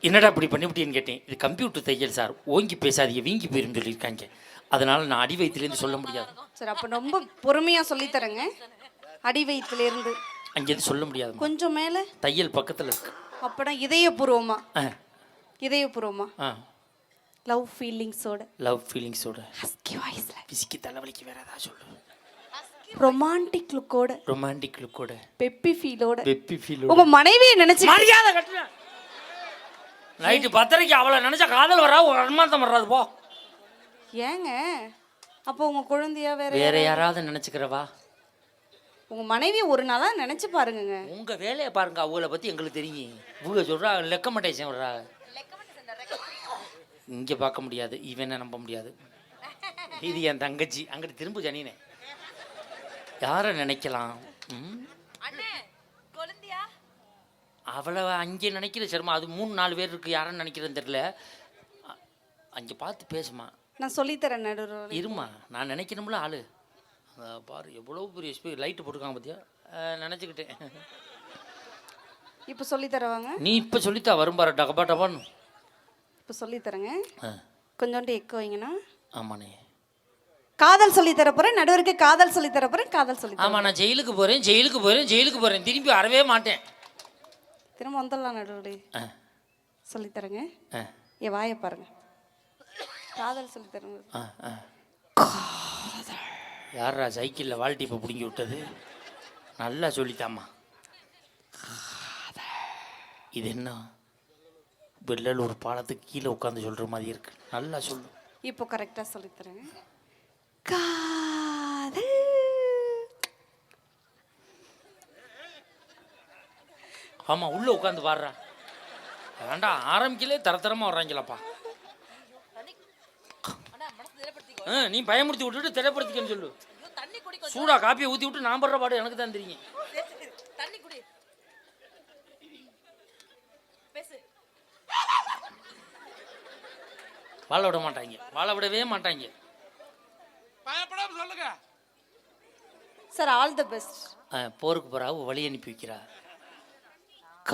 S1: என்னடா இப்படி பண்ணிவிட்டேன்னு கேட்டேன். இது கம்ப்யூட்டர் தையல் சார், ஓங்கி பேசாதீங்க வீங்கி போயிருந்து சொல்லியிருக்காங்க. அதனால் நான் அடி வயிற்றுலேருந்து சொல்ல முடியாது.
S3: சரி அப்போ ரொம்ப பொறுமையாக சொல்லித்தரேங்க. அடி வயிற்றுல இருந்து
S1: அங்கேருந்து சொல்ல முடியாது.
S3: கொஞ்சம் மேலே
S1: தையல் பக்கத்தில் இருக்கு.
S3: அப்போனா இதயபூர்வமா? இதயபூர்வமா? லவ் ஃபீலிங்ஸோட.
S1: லவ் ஃபீலிங்ஸோட.
S3: ஹஸ்கி வாய்ஸ்ல.
S1: பிசிக்கி தலைவலிக்கு வேற ஏதாவது சொல்லு.
S3: ரொமான்டிக் லுக்கோட.
S1: ரொமான்டிக் லுக்கோட.
S3: பெப்பி ஃபீலோட.
S1: பெப்பி ஃபீலோட.
S3: உங்க மனைவியை நினைச்சு
S1: மரியாதை கட்டுறேன். நைட்டு 10:30 அவளை நினைச்சா காதல் வரா, ஒரு அனுமானத்தம் வராது போ.
S3: ஏங்க அப்போ உங்க குழந்தையா
S1: வேற யாராவது நினைச்சுக்கிறவா?
S3: உங்க மனைவி ஒரு நாளா நினைச்சு பாருங்க.
S1: உங்க வேலையை பாருங்க. அவங்கள பத்தி எங்களுக்கு தெரியும். இவங்க சொல்றா லெக்கமெண்டேஷன் வர்றா. இங்க பார்க்க முடியாது, இவனை நம்ப முடியாது. இது என் தங்கச்சி. அங்கிட்டு திரும்ப ஜனினே யாரை நினைக்கலாம்?
S4: அண்ணே கொழுந்தியா?
S1: அவளை அங்கே நினைக்கிற சர்மா. அது 3-4 பேர் இருக்கு. யாருன்னு நினைக்கிறேன்னு தெரியல. அங்கே பார்த்து பேசுமா.
S3: நான் சொல்லித்தரேன் நடுவர்.
S1: இருமா, நான் நினைக்கணும்ல ஆளு. பாரு எவ்வளோ பெரிய ஸ்பீக்கர் லைட்டு போட்டிருக்காங்க பார்த்தியா. நினச்சிக்கிட்டேன்.
S3: இப்போ சொல்லித்தரவாங்க.
S1: நீ இப்போ சொல்லித்தா வரும் பாரு டகபா டபான்னு.
S3: இப்போ சொல்லித்தரேங்க. கொஞ்சோண்டு எக்கோ வைங்கண்ணா.
S1: ஆமாண்ணே.
S3: காதல் சொல்லித்தர போகிறேன் நடுவருக்கு. காதல் சொல்லித்தர போகிறேன். காதல் சொல்லி.
S1: ஆமாம், நான் ஜெயிலுக்கு போகிறேன் திரும்பி வரவே மாட்டேன்.
S3: திரும்ப வந்துடலாம் நடுவரு. சொல்லித்தரேங்க. என் வாயை பாருங்க. காதல் சொல்லித்தரங்க.
S1: யாரா சைக்கிளில் வாழ்ட்டி இப்போ பிடுங்கி விட்டது? நல்லா சொல்லித்தாம்மா. இது என்ன வெள்ளல் ஒரு பாலத்துக்கு கீழே உட்காந்து சொல்கிற மாதிரி இருக்கு. நல்லா சொல்லு.
S3: இப்போ கரெக்டாக சொல்லித்தரேங்க. காதல்.
S1: ஆமாம், உள்ளே உட்காந்து பாடுறா. வேண்டா ஆரம்பிக்கலே தரத்தரமாக வர்றாங்களாப்பா. நீ பயமுறுத்தி விட்டுட்டு திரைப்படுத்திக்கன்னு சொல்லு.
S4: தண்ணி குடி.
S1: சூடா காப்பியை ஊற்றி விட்டு நான் படுற பாடு எனக்கு தான் தெரியும்.
S4: தண்ணி குடி. பேசு.
S1: வாழ விட மாட்டாங்க. வாழ விடவே மாட்டாங்க.
S2: பயப்படாம சொல்லுங்க
S3: சார். All the best.
S1: போருக்கு போறா வழி அனுப்பி வைக்கிறா.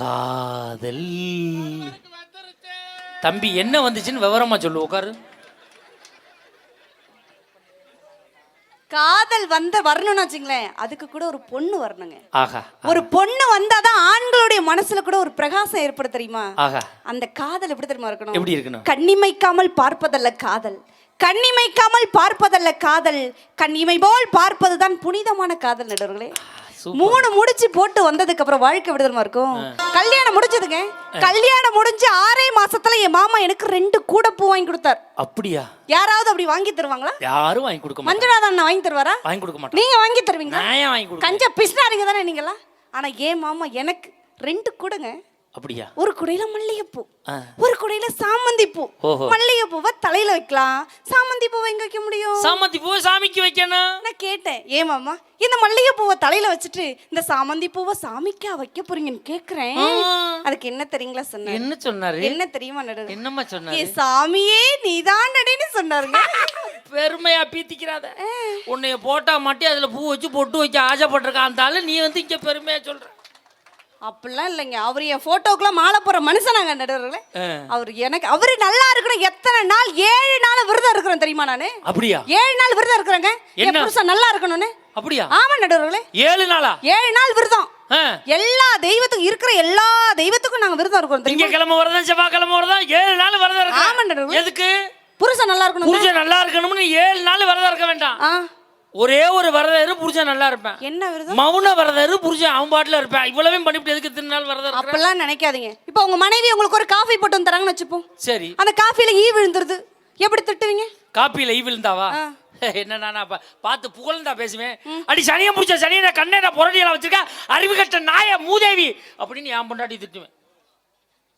S1: காதல் தம்பி என்ன வந்துச்சுன்னு விவரமா சொல்லு. உட்காரு.
S3: காதல் வரணும்னு வச்சுங்களேன், அதுக்கு கூட ஒரு பொண்ணு வரணுங்க.
S1: ஆஹா.
S3: ஒரு பொண்ணு வந்தாதான் ஆண்களுடைய மனசுல கூட ஒரு பிரகாசம் ஏற்படும் தெரியுமா?
S1: ஆஹா.
S3: அந்த காதல் எப்படி தெரியுமா இருக்கணும்?
S1: எப்படி இருக்கணும்?
S3: கண்ணிமைக்காமல் பார்ப்பதல்ல காதல், கண்ணிமைக்காமல் பார்ப்பதல்ல காதல், கண்ணிமை போல் பார்ப்பதுதான் புனிதமான காதல் நடுவர்களே. 3 முடிச்சு போட்டு வந்ததுக்கு அப்புறம் வாழ்க்கை எப்படி தெரியுமா இருக்கும்? கல்யாணம் முடிச்சதுங்க. கல்யாணம் முடிஞ்சு 6 மாசத்துல என் மாமா எனக்கு 2 கூட பூ வாங்கி கொடுத்தார்.
S1: அப்படியா?
S3: யாராவது அப்படி வாங்கி தருவாங்களா?
S1: யாரும் வாங்கி கொடுக்க மாட்டாங்க.
S3: மஞ்சுநாதன் அண்ணா வாங்கி தருவாரா?
S1: வாங்கி கொடுக்க மாட்டாங்க.
S3: நீங்க வாங்கி தருவீங்க?
S1: நான் வாங்கி கொடுக்க.
S3: கஞ்ச பிஸ்னாரிங்க தானே நீங்களா? ஆனா ஏன் மாமா எனக்கு 2 கூடங்க.
S1: அப்படியா?
S3: ஒரு குடையில மல்லிகைப்பூ, ஒரு குடையில சாமந்தி பூ. மல்லிகைப்பூவை தலையில வைக்கலாம், சாமந்தி பூவை எங்க வைக்க முடியும்?
S1: சாமந்தி பூவை சாமிக்கு வைக்கணும். நான்
S3: கேட்டேன், ஏன் மாமா இந்த மல்லிகைப்பூவை தலையில வச்சுட்டு இந்த சாமந்தி பூவை சாமிக்கா வைக்க போறீங்கன்னு கேக்குறேன். அதுக்கு என்ன தெரியுங்களா சொன்னாரு?
S1: என்ன சொன்னாரு?
S3: என்ன தெரியுமா நடு?
S1: என்னம்மா சொன்னாரு?
S3: ஏ சாமியே நீதான் நடின்னு சொன்னாருங்க.
S1: பெருமையா பீத்திக்கிறாத. உன்னைய போட்டா மாட்டி அதுல பூ வச்சு பொட்டு வைக்க ஆசைப்பட்டிருக்கான் அந்த ஆளு, நீ வந்து இங்க பெருமையா சொல்ற.
S3: அப்படிலாம் இல்லைங்க. அவர் என் போட்டோக்கெல்லாம் மாலை போற மனுஷனாங்க நடுவர்களே. அவரு நல்லா இருக்கணும். எத்தனை நாள் 7 நாள் விரதம் இருக்கிறேன் தெரியுமா நானு?
S1: அப்படியா?
S3: 7 நாள் விரதம் இருக்கிறேங்க. என் புருஷன் நல்லா இருக்கணும்னு.
S1: அப்படியா?
S3: ஆமா நடுவர்களே.
S1: 7 நாளா?
S3: 7 நாள் விரதம். எல்லா தெய்வத்துக்கும் இருக்கிற எல்லா தெய்வத்துக்கும் நாங்க விரதம் இருக்கோம்.
S1: திங்கக்கிழமை விரதம், செவ்வாய்க்கிழமை விரதம், 7 நாள் விரதம் இருக்கு.
S3: ஆமா நடுவர்களே.
S1: எதுக்கு?
S3: புருஷன் நல்லா இருக்கணும்.
S1: புருஷன் நல்லா இருக்கணும்னு 7 நாள் விரதம் இருக்க வேண்டாம். ஒரே ஒரு விரதம் இரு, புருஷன் நல்லா இருப்பேன்.
S3: என்ன விரதம்?
S1: மௌன விரதம் இரு, புருஷன் அவன் பாட்டுல இருப்பேன். இவ்வளவையும் பண்ணிவிட்டு எதுக்கு 3 நாள் விரதம் இருக்க?
S3: அப்பெல்லாம் நினைக்காதீங்க. இப்போ உங்க மனைவி உங்களுக்கு ஒரு காஃபி போட்டு வந்து தராங்கன்னு வச்சுப்போம்.
S1: சரி.
S3: அந்த காஃபில ஈ விழுந்துருது, எப்படி திட்டுவீங்க?
S1: காப்பியில ஈ விழுந்தாவா? என்ன நான் பார்த்து புகழ்ந்தா பேசுவேன். அடி சனியை முடிச்ச சனியை கண்ணே நான் புரடியெல்லாம் வச்சிருக்கேன், அறிவு கட்ட நாய மூதேவி அப்படின்னு என் பொண்டாட்டி திட்டுவேன்.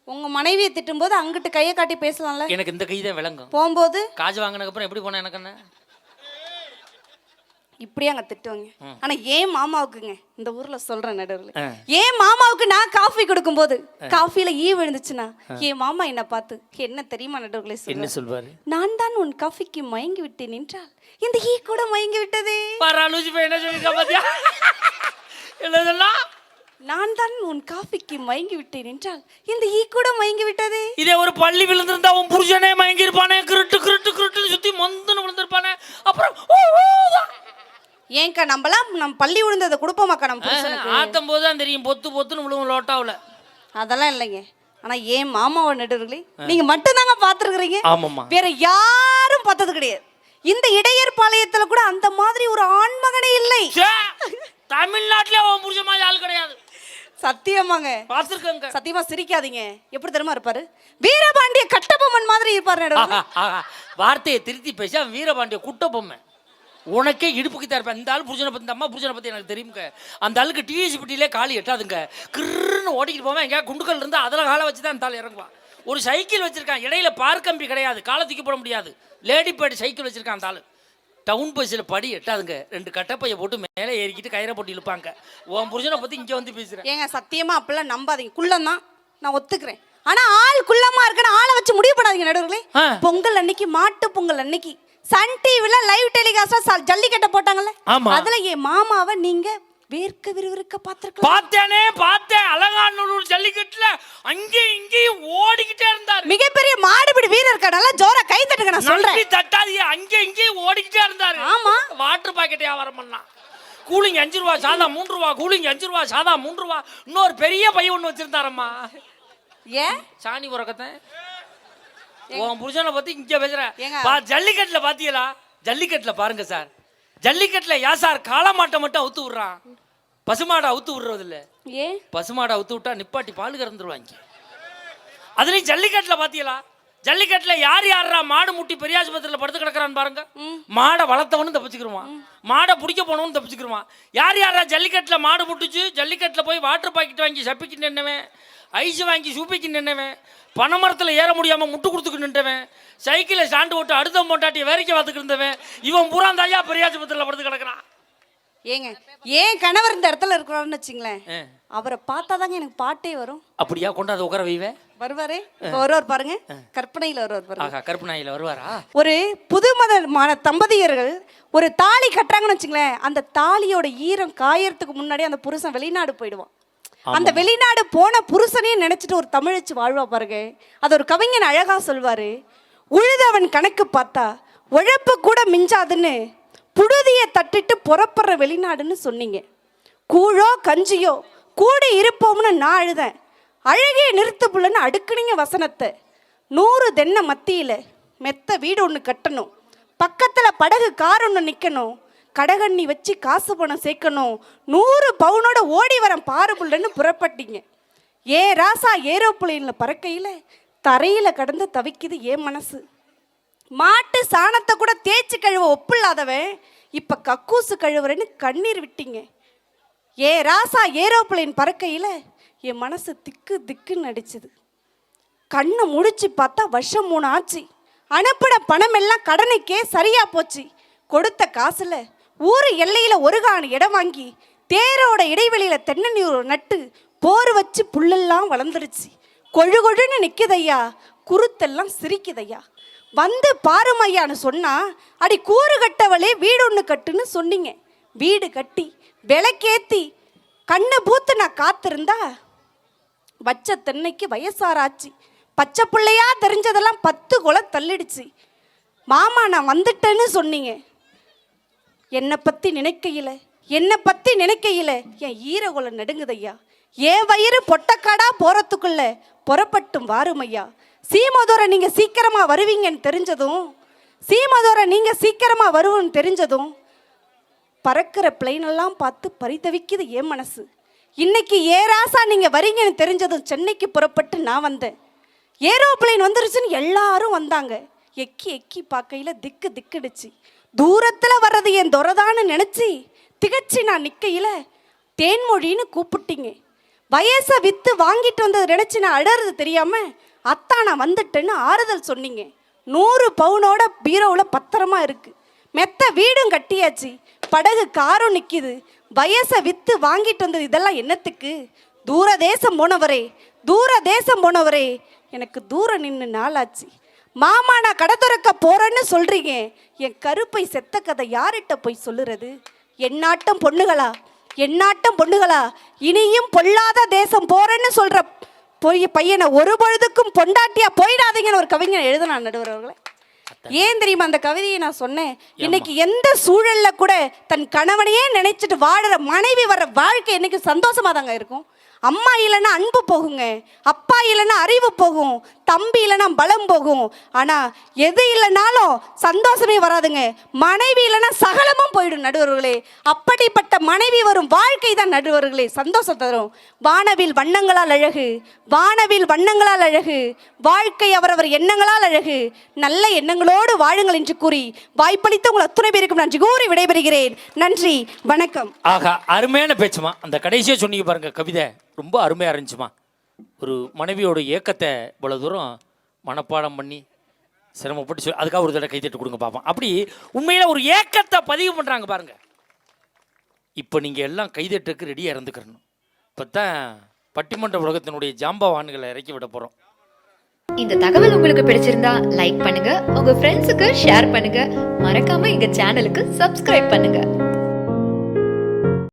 S3: உங்க மனைவியை திட்டும் போது அங்கிட்டு கையை காட்டி பேசலாம்ல.
S1: எனக்கு இந்த கை தான் விளங்கும்.
S3: போகும்போது
S1: காஜு வாங்கினதுக்கு அப்புறம் எப்படி போனேன் எனக்கு என்ன
S3: இப்படியே அங்க திட்டுவாங்க. ஆனா ஏன் மாமாவுக்குங்க இந்த ஊர்ல சொல்றேன் நடுவுல, ஏன் மாமாவுக்கு நான் காஃபி கொடுக்கும் போது காஃபில ஈ விழுந்துச்சுன்னா என் மாமா என்ன பார்த்து என்ன தெரியுமா நடுவுல
S1: என்ன சொல்வாரு?
S3: நான் தான் உன் காஃபிக்கு மயங்கி விட்டேன் என்றால் இந்த ஈ கூட மயங்கி விட்டதே.
S1: என்ன சொல்லிருக்கா பாத்தியா? எழுதலாம்.
S3: நான் தான் உன் காஃபிக்கு மயங்கி விட்டேன் என்றால் இந்த ஈ கூட மயங்கி விட்டதே.
S1: இதே ஒரு பள்ளி விழுந்திருந்தா உன் புருஷனே மயங்கி இருப்பானே, கிருட்டு கிருட்டு கிருட்டு சுத்தி மொந்தன்னு விழுந்திருப்பானே. அப்புறம்
S3: ஏன்க்கா நம்மளாம் நம்ம பள்ளி விழுந்ததை கொடுப்போமாக்கா நம்ம புருஷனுக்கு?
S1: ஆத்தும் போது தான் தெரியும், பொத்து பொத்துன்னு விழுவும் லோட்டாவில்.
S3: அதெல்லாம் இல்லைங்க. ஆனா ஏன் மாமாவை நடுவர்களே நீங்க மட்டும் தாங்க பாத்துருக்கீங்க.
S1: ஆமாம்மா.
S3: வேற யாரும் பார்த்தது கிடையாது. இந்த இடையர் பாளையத்துல கூட அந்த மாதிரி ஒரு ஆண்மகனே இல்லை.
S1: தமிழ்நாட்டிலே அவன் புருஷ மாதிரி ஆள் கிடையாது.
S3: சத்தியமாங்க
S1: பார்த்துருக்கங்க.
S3: சத்தியமா சிரிக்காதீங்க. எப்படி தெரியுமா இருப்பாரு? வீரபாண்டிய கட்டபொம்மன் மாதிரி இருப்பாரு நடுவர்களே.
S1: வார்த்தையை திருத்தி பேச வீரபாண்டிய குட்டபொம்மன். உனக்கே இடுப்புக்கு தான் இருப்பேன். இந்த ஆள் புருஷனை பற்றி, இந்த அம்மா புருஷனை பற்றி எனக்கு தெரியுங்க. அந்த ஆளுக்கு டிஎஸ்சி பெட்டியிலே காலி எட்டாதுங்க. கிருன்னு ஓடிக்கிட்டு போவேன். எங்கேயா குண்டுக்கல் இருந்தால் அதில் காலை வச்சு தான் அந்த ஆள் இறங்குவான். ஒரு சைக்கிள் வச்சுருக்கான், இடையில பார்க்கம்பி கிடையாது, காலை தூக்கி போட முடியாது. லேடி பேட் சைக்கிள் வச்சுருக்கான் அந்த ஆள். டவுன் பஸ்ஸில் படி எட்டாதுங்க. 2 கட்டப்பையை போட்டு மேலே ஏறிக்கிட்டு கயிறை போட்டு இழுப்பாங்க. உன் புருஷனை பற்றி இங்கே வந்து பேசுகிறேன்.
S3: ஏங்க சத்தியமா அப்பெல்லாம் நம்பாதீங்க. குள்ளம் தான், நான் ஒத்துக்கிறேன். ஆனா ஆள் குள்ளமா இருக்குன்னு ஆளை வச்சு முடிவு பண்ணாதீங்க நடுவர்களே. பொங்கல் அன்னைக்கு, மாட்டு பொங்கல் அன்னைக்கு சன் டிவில லைவ் டெலிகாஸ்டா ஜல்லிக்கட்டை போட்டாங்கல்ல, அதுல என் மாமாவை நீங்க வேர்க்க விறுவிறுக்க பாத்துருக்கலாம்.
S1: பார்த்தேன். அலங்காநல்லூர் ஜல்லிக்கட்டுல அங்கேயும் இங்கேயும் ஓடிக்கிட்டே இருந்தார்.
S3: மிகப்பெரிய மாடுபிடி வீரர் கடல ஜோரா கை தட்டுங்க. நான் சொல்றேன்,
S1: தட்டாதீங்க. அங்கேயும் இங்கேயும் ஓடிக்கிட்டே இருந்தாரு.
S3: ஆமா.
S1: வாட்டர் பாக்கெட் வியாபாரம் பண்ணா. கூலிங் 5 ரூபா, சாதா 3 ரூபா. கூலிங் 5 ரூபா, சாதா 3 ரூபா. இன்னொரு பெரிய பையன் ஒன்று வச்சிருந்தாரம்மா.
S3: ஏன்
S1: சாணி உறக்கத்தை உன் புருஷனை பத்தி இங்க பேசுறேன். ஜல்லிக்கட்டுல பாத்தீங்களா? ஜல்லிக்கட்டுல பாருங்க சார், ஜல்லிக்கட்டுல ஏன் சார் காளமாட்டை மட்டும் அவுத்து விடுறான், பசுமாடை அவுத்து விடுறது இல்ல.
S3: ஏன்?
S1: பசுமாடை அவுத்து விட்டா நிப்பாட்டி பால் கறந்துருவாங்க. அதுலயும் ஜல்லிக்கட்டுல பாத்தீங்களா? ஜல்லிக்கட்டுல யாரா மாடு முட்டி பெரியாஸ்பத்திரியில படுத்து கிடக்குறான்னு பாருங்க. மாடை வளர்த்தவனும் தப்பிச்சுக்கிருவான், மாடை பிடிக்க போனவனும் தப்பிச்சுக்கிருவான். யாரா ஜல்லிக்கட்டுல மாடு முட்டுச்சு, ஜல்லிக்கட்டுல போய் வாட்டர் பாக்கெட் வாங்கி சப்பிக்கு நின்னவன், ஐஸ் வாங்கி சூப்பிக்கு நின்னவன், பனைமரத்தில் ஏற முடியாம முட்டு கொடுத்துக்கு நின்றவன், சைக்கிளை ஸ்டாண்டு போட்டு அடுத்த மொண்டாட்டியை வேலைக்கு பார்த்துக்கு இருந்தவன், இவன் பூரா தாயா பெரியாஸ்பத்திரியில் படுத்து கிடக்குறான்.
S3: ஏங்க ஏன் கணவர் இந்த இடத்துல இருக்கிறாருன்னு வச்சுங்களேன், அவரை பார்த்தாதாங்க எனக்கு பாட்டே வரும்.
S1: அப்படியா? கொண்டாந்து உட்கார வைவே
S3: வருவாரே. ஒருவர் பாருங்க, கற்பனையில ஒருவர் பாருங்க.
S1: கற்பனையில வருவாரா?
S3: ஒரு புது மதமான தம்பதியர்கள் ஒரு தாலி கட்டுறாங்கன்னு வச்சுங்களேன், அந்த தாலியோட ஈரம் காயறதுக்கு முன்னாடி அந்த புருஷன் வெளிநாடு போயிடுவான். அந்த வெளிநாடு போன புருஷனையும் நினைச்சிட்டு ஒரு தமிழச்சு வாழ்வா பாருங்க. அது ஒரு கவிஞன் அழகா சொல்வாரு, உழுதவன் கணக்கு பார்த்தா உழைப்பு கூட மிஞ்சாதுன்னு புழுதியை தட்டிட்டு புறப்படுற வெளிநாடுன்னு சொன்னீங்க. கூழோ கஞ்சியோ கூடி இருப்போம்னு நான் அழுதேன், அழகிய நிறுத்து புள்ளன்னு அடுக்குனீங்க வசனத்தை. 100 தென்னை மத்தியில் மெத்த வீடு ஒன்று கட்டணும், பக்கத்தில் படகு கார் ஒன்று நிற்கணும், கடகண்ணி வச்சு காசு பணம் சேர்க்கணும், 100 பவுனோட ஓடி வர பாரு புள்ளன்னு புறப்பட்டீங்க. ராசா ஏரோப்ளேனில் பறக்கையில் தரையில் கடந்து தவிக்குது ஏன் மனசு. மாட்டு சாணத்தை கூட தேய்ச்சி கழுவ ஒப்பில்லாதவன் இப்போ கக்கூசு கழுவுறேன்னு கண்ணீர் விட்டீங்க. ராசா ஏரோப்ளேன் பறக்கையில் என் மனசு திக்கு திக்குன்னு அடிச்சுது. கண்ணை முடிச்சு பார்த்தா வருஷம் 3 ஆச்சு. அனுப்பின பணம் எல்லாம் கடனுக்கே சரியா போச்சு. கொடுத்த காசுல ஊர் எல்லையில் ஒரு காணி இடம் வாங்கி தேரோட இடைவெளியில தென்னநீர் நட்டு போர் வச்சு புல்லெல்லாம் வளர்ந்துருச்சு. கொழு கொழுன்னு நிற்குதையா குருத்தெல்லாம் சிரிக்குதையா. வந்து பாருமையான்னு சொன்னா, அடி கூறு கட்டவளே வீடு ஒன்று கட்டுன்னு சொன்னீங்க. வீடு கட்டி விளக்கேத்தி கண்ணு பூத்து நான் காத்திருந்தா வச்ச தென்னைக்கு வயசாராச்சு. பச்சை பிள்ளையா தெரிஞ்சதெல்லாம் 10 கொலை தள்ளிடுச்சு. மாமா நான் வந்துட்டேன்னு சொன்னீங்க. என்னை பற்றி நினைக்கையில் என் ஈரகுலை நடுங்குதையா. என் வயிறு பொட்டக்காடா போகிறதுக்குள்ள புறப்பட்டும் வாருமையா. சீமதோரை நீங்கள் சீக்கிரமாக வருவீங்கன்னு தெரிஞ்சதும் பறக்கிற பிளைனெல்லாம் பார்த்து பரிதவிக்குது என் மனசு. இன்னைக்கு ஏராசா நீங்கள் வரீங்கன்னு தெரிஞ்சதும் சென்னைக்கு புறப்பட்டு நான் வந்தேன். ஏரோப்ளைன் வந்துருச்சுன்னு எல்லாரும் வந்தாங்க. எக்கி பார்க்கையில் திக்குடுச்சு. தூரத்தில் வர்றது என் துரதான்னு நினச்சி திகச்சு நான் நிற்கையில் தேன்மொழின்னு கூப்பிட்டீங்க. வயசை விற்று வாங்கிட்டு வந்தது நினச்சி நான் அடறது தெரியாமல் அத்தா நான் வந்துட்டேன்னு ஆறுதல் சொன்னீங்க. 100 பவுனோட பீரோவில் பத்திரமா இருக்கு. மெத்த வீடும் கட்டியாச்சு, படகு காரும் நிற்கிது. வயசை விற்று வாங்கிட்டு வந்தது இதெல்லாம் என்னத்துக்கு? தூர தேசம் போனவரே எனக்கு தூரம் நின்று நாளாச்சு. மாமா நான் கடை திறக்க போறேன்னு சொல்றீங்க. என் கருப்பை செத்த கதை யார்கிட்ட போய் சொல்லுறது? என்னாட்டம் பொண்ணுகளா இனியும் பொல்லாத தேசம் போறேன்னு சொல்ற பையனை ஒரு பொழுதுக்கும் பொண்டாட்டியா போயிடாதீங்கன்னு ஒரு கவிஞர் எழுதினான் நடுவர் அவர்களே. ஏன் தெரியுமா அந்த கவிதையை நான் சொன்னேன்? இன்னைக்கு எந்த சூழல்ல கூட தன் கணவனையே நினைச்சிட்டு வாழற மனைவி வர்ற வாழ்க்கை இன்னைக்கு சந்தோஷமா தாங்க இருக்கும். அம்மா இல்லைன்னா அன்பு போகுங்க, அப்பா இல்லைன்னா அறிவு போகும், தம்பி இல்லைன்னா பலம் போகும். ஆனால் எது இல்லைனாலும் சந்தோஷமே வராதுங்க. மனைவி இல்லைன்னா சகலமும் போயிடும் நடுவர்களே. அப்படிப்பட்ட மனைவி வரும் வாழ்க்கை தான் நடுவர்களே சந்தோஷம் தரும். வானவில் வண்ணங்களால் அழகு, வாழ்க்கை அவரவர் எண்ணங்களால் அழகு. நல்ல எண்ணங்களோடு வாழுங்கள் என்று கூறி வாய்ப்பளித்து உங்கள் அத்துணை பேருக்கும் நன்றி கூறி விடைபெறுகிறேன். நன்றி, வணக்கம்.
S1: ஆகா, அருமையான பேச்சுமா. அந்த கடைசியாக சொன்னீங்க பாருங்க கவிதை, ரொம்ப அருமையாக இருந்துச்சுமா. ஒரு மனைவியோட ஏக்கத்தை இவ்வளோ தூரம் மனப்பாடம் பண்ணி சிரமப்பட்டு சொல்லி அதுக்காக ஒரு தடவை கைத்தட்டு கொடுங்க பார்ப்போம். அப்படி உண்மையில் ஒரு ஏக்கத்தை பதிவு பண்ணுறாங்க பாருங்க. இப்போ நீங்கள் எல்லாம் கைதட்டுக்கு ரெடியாக இருந்துக்கிறணும். இப்போ தான் பட்டிமன்ற உலகத்தினுடைய ஜாம்பவான்களை இறக்கி விட போகிறோம்.
S5: இந்த தகவல் உங்களுக்கு பிடிச்சிருந்தா லைக் பண்ணுங்க, உங்க ஃப்ரெண்ட்ஸுக்கு ஷேர் பண்ணுங்க, மறக்காம எங்க சேனலுக்கு சப்ஸ்கிரைப் பண்ணுங்க.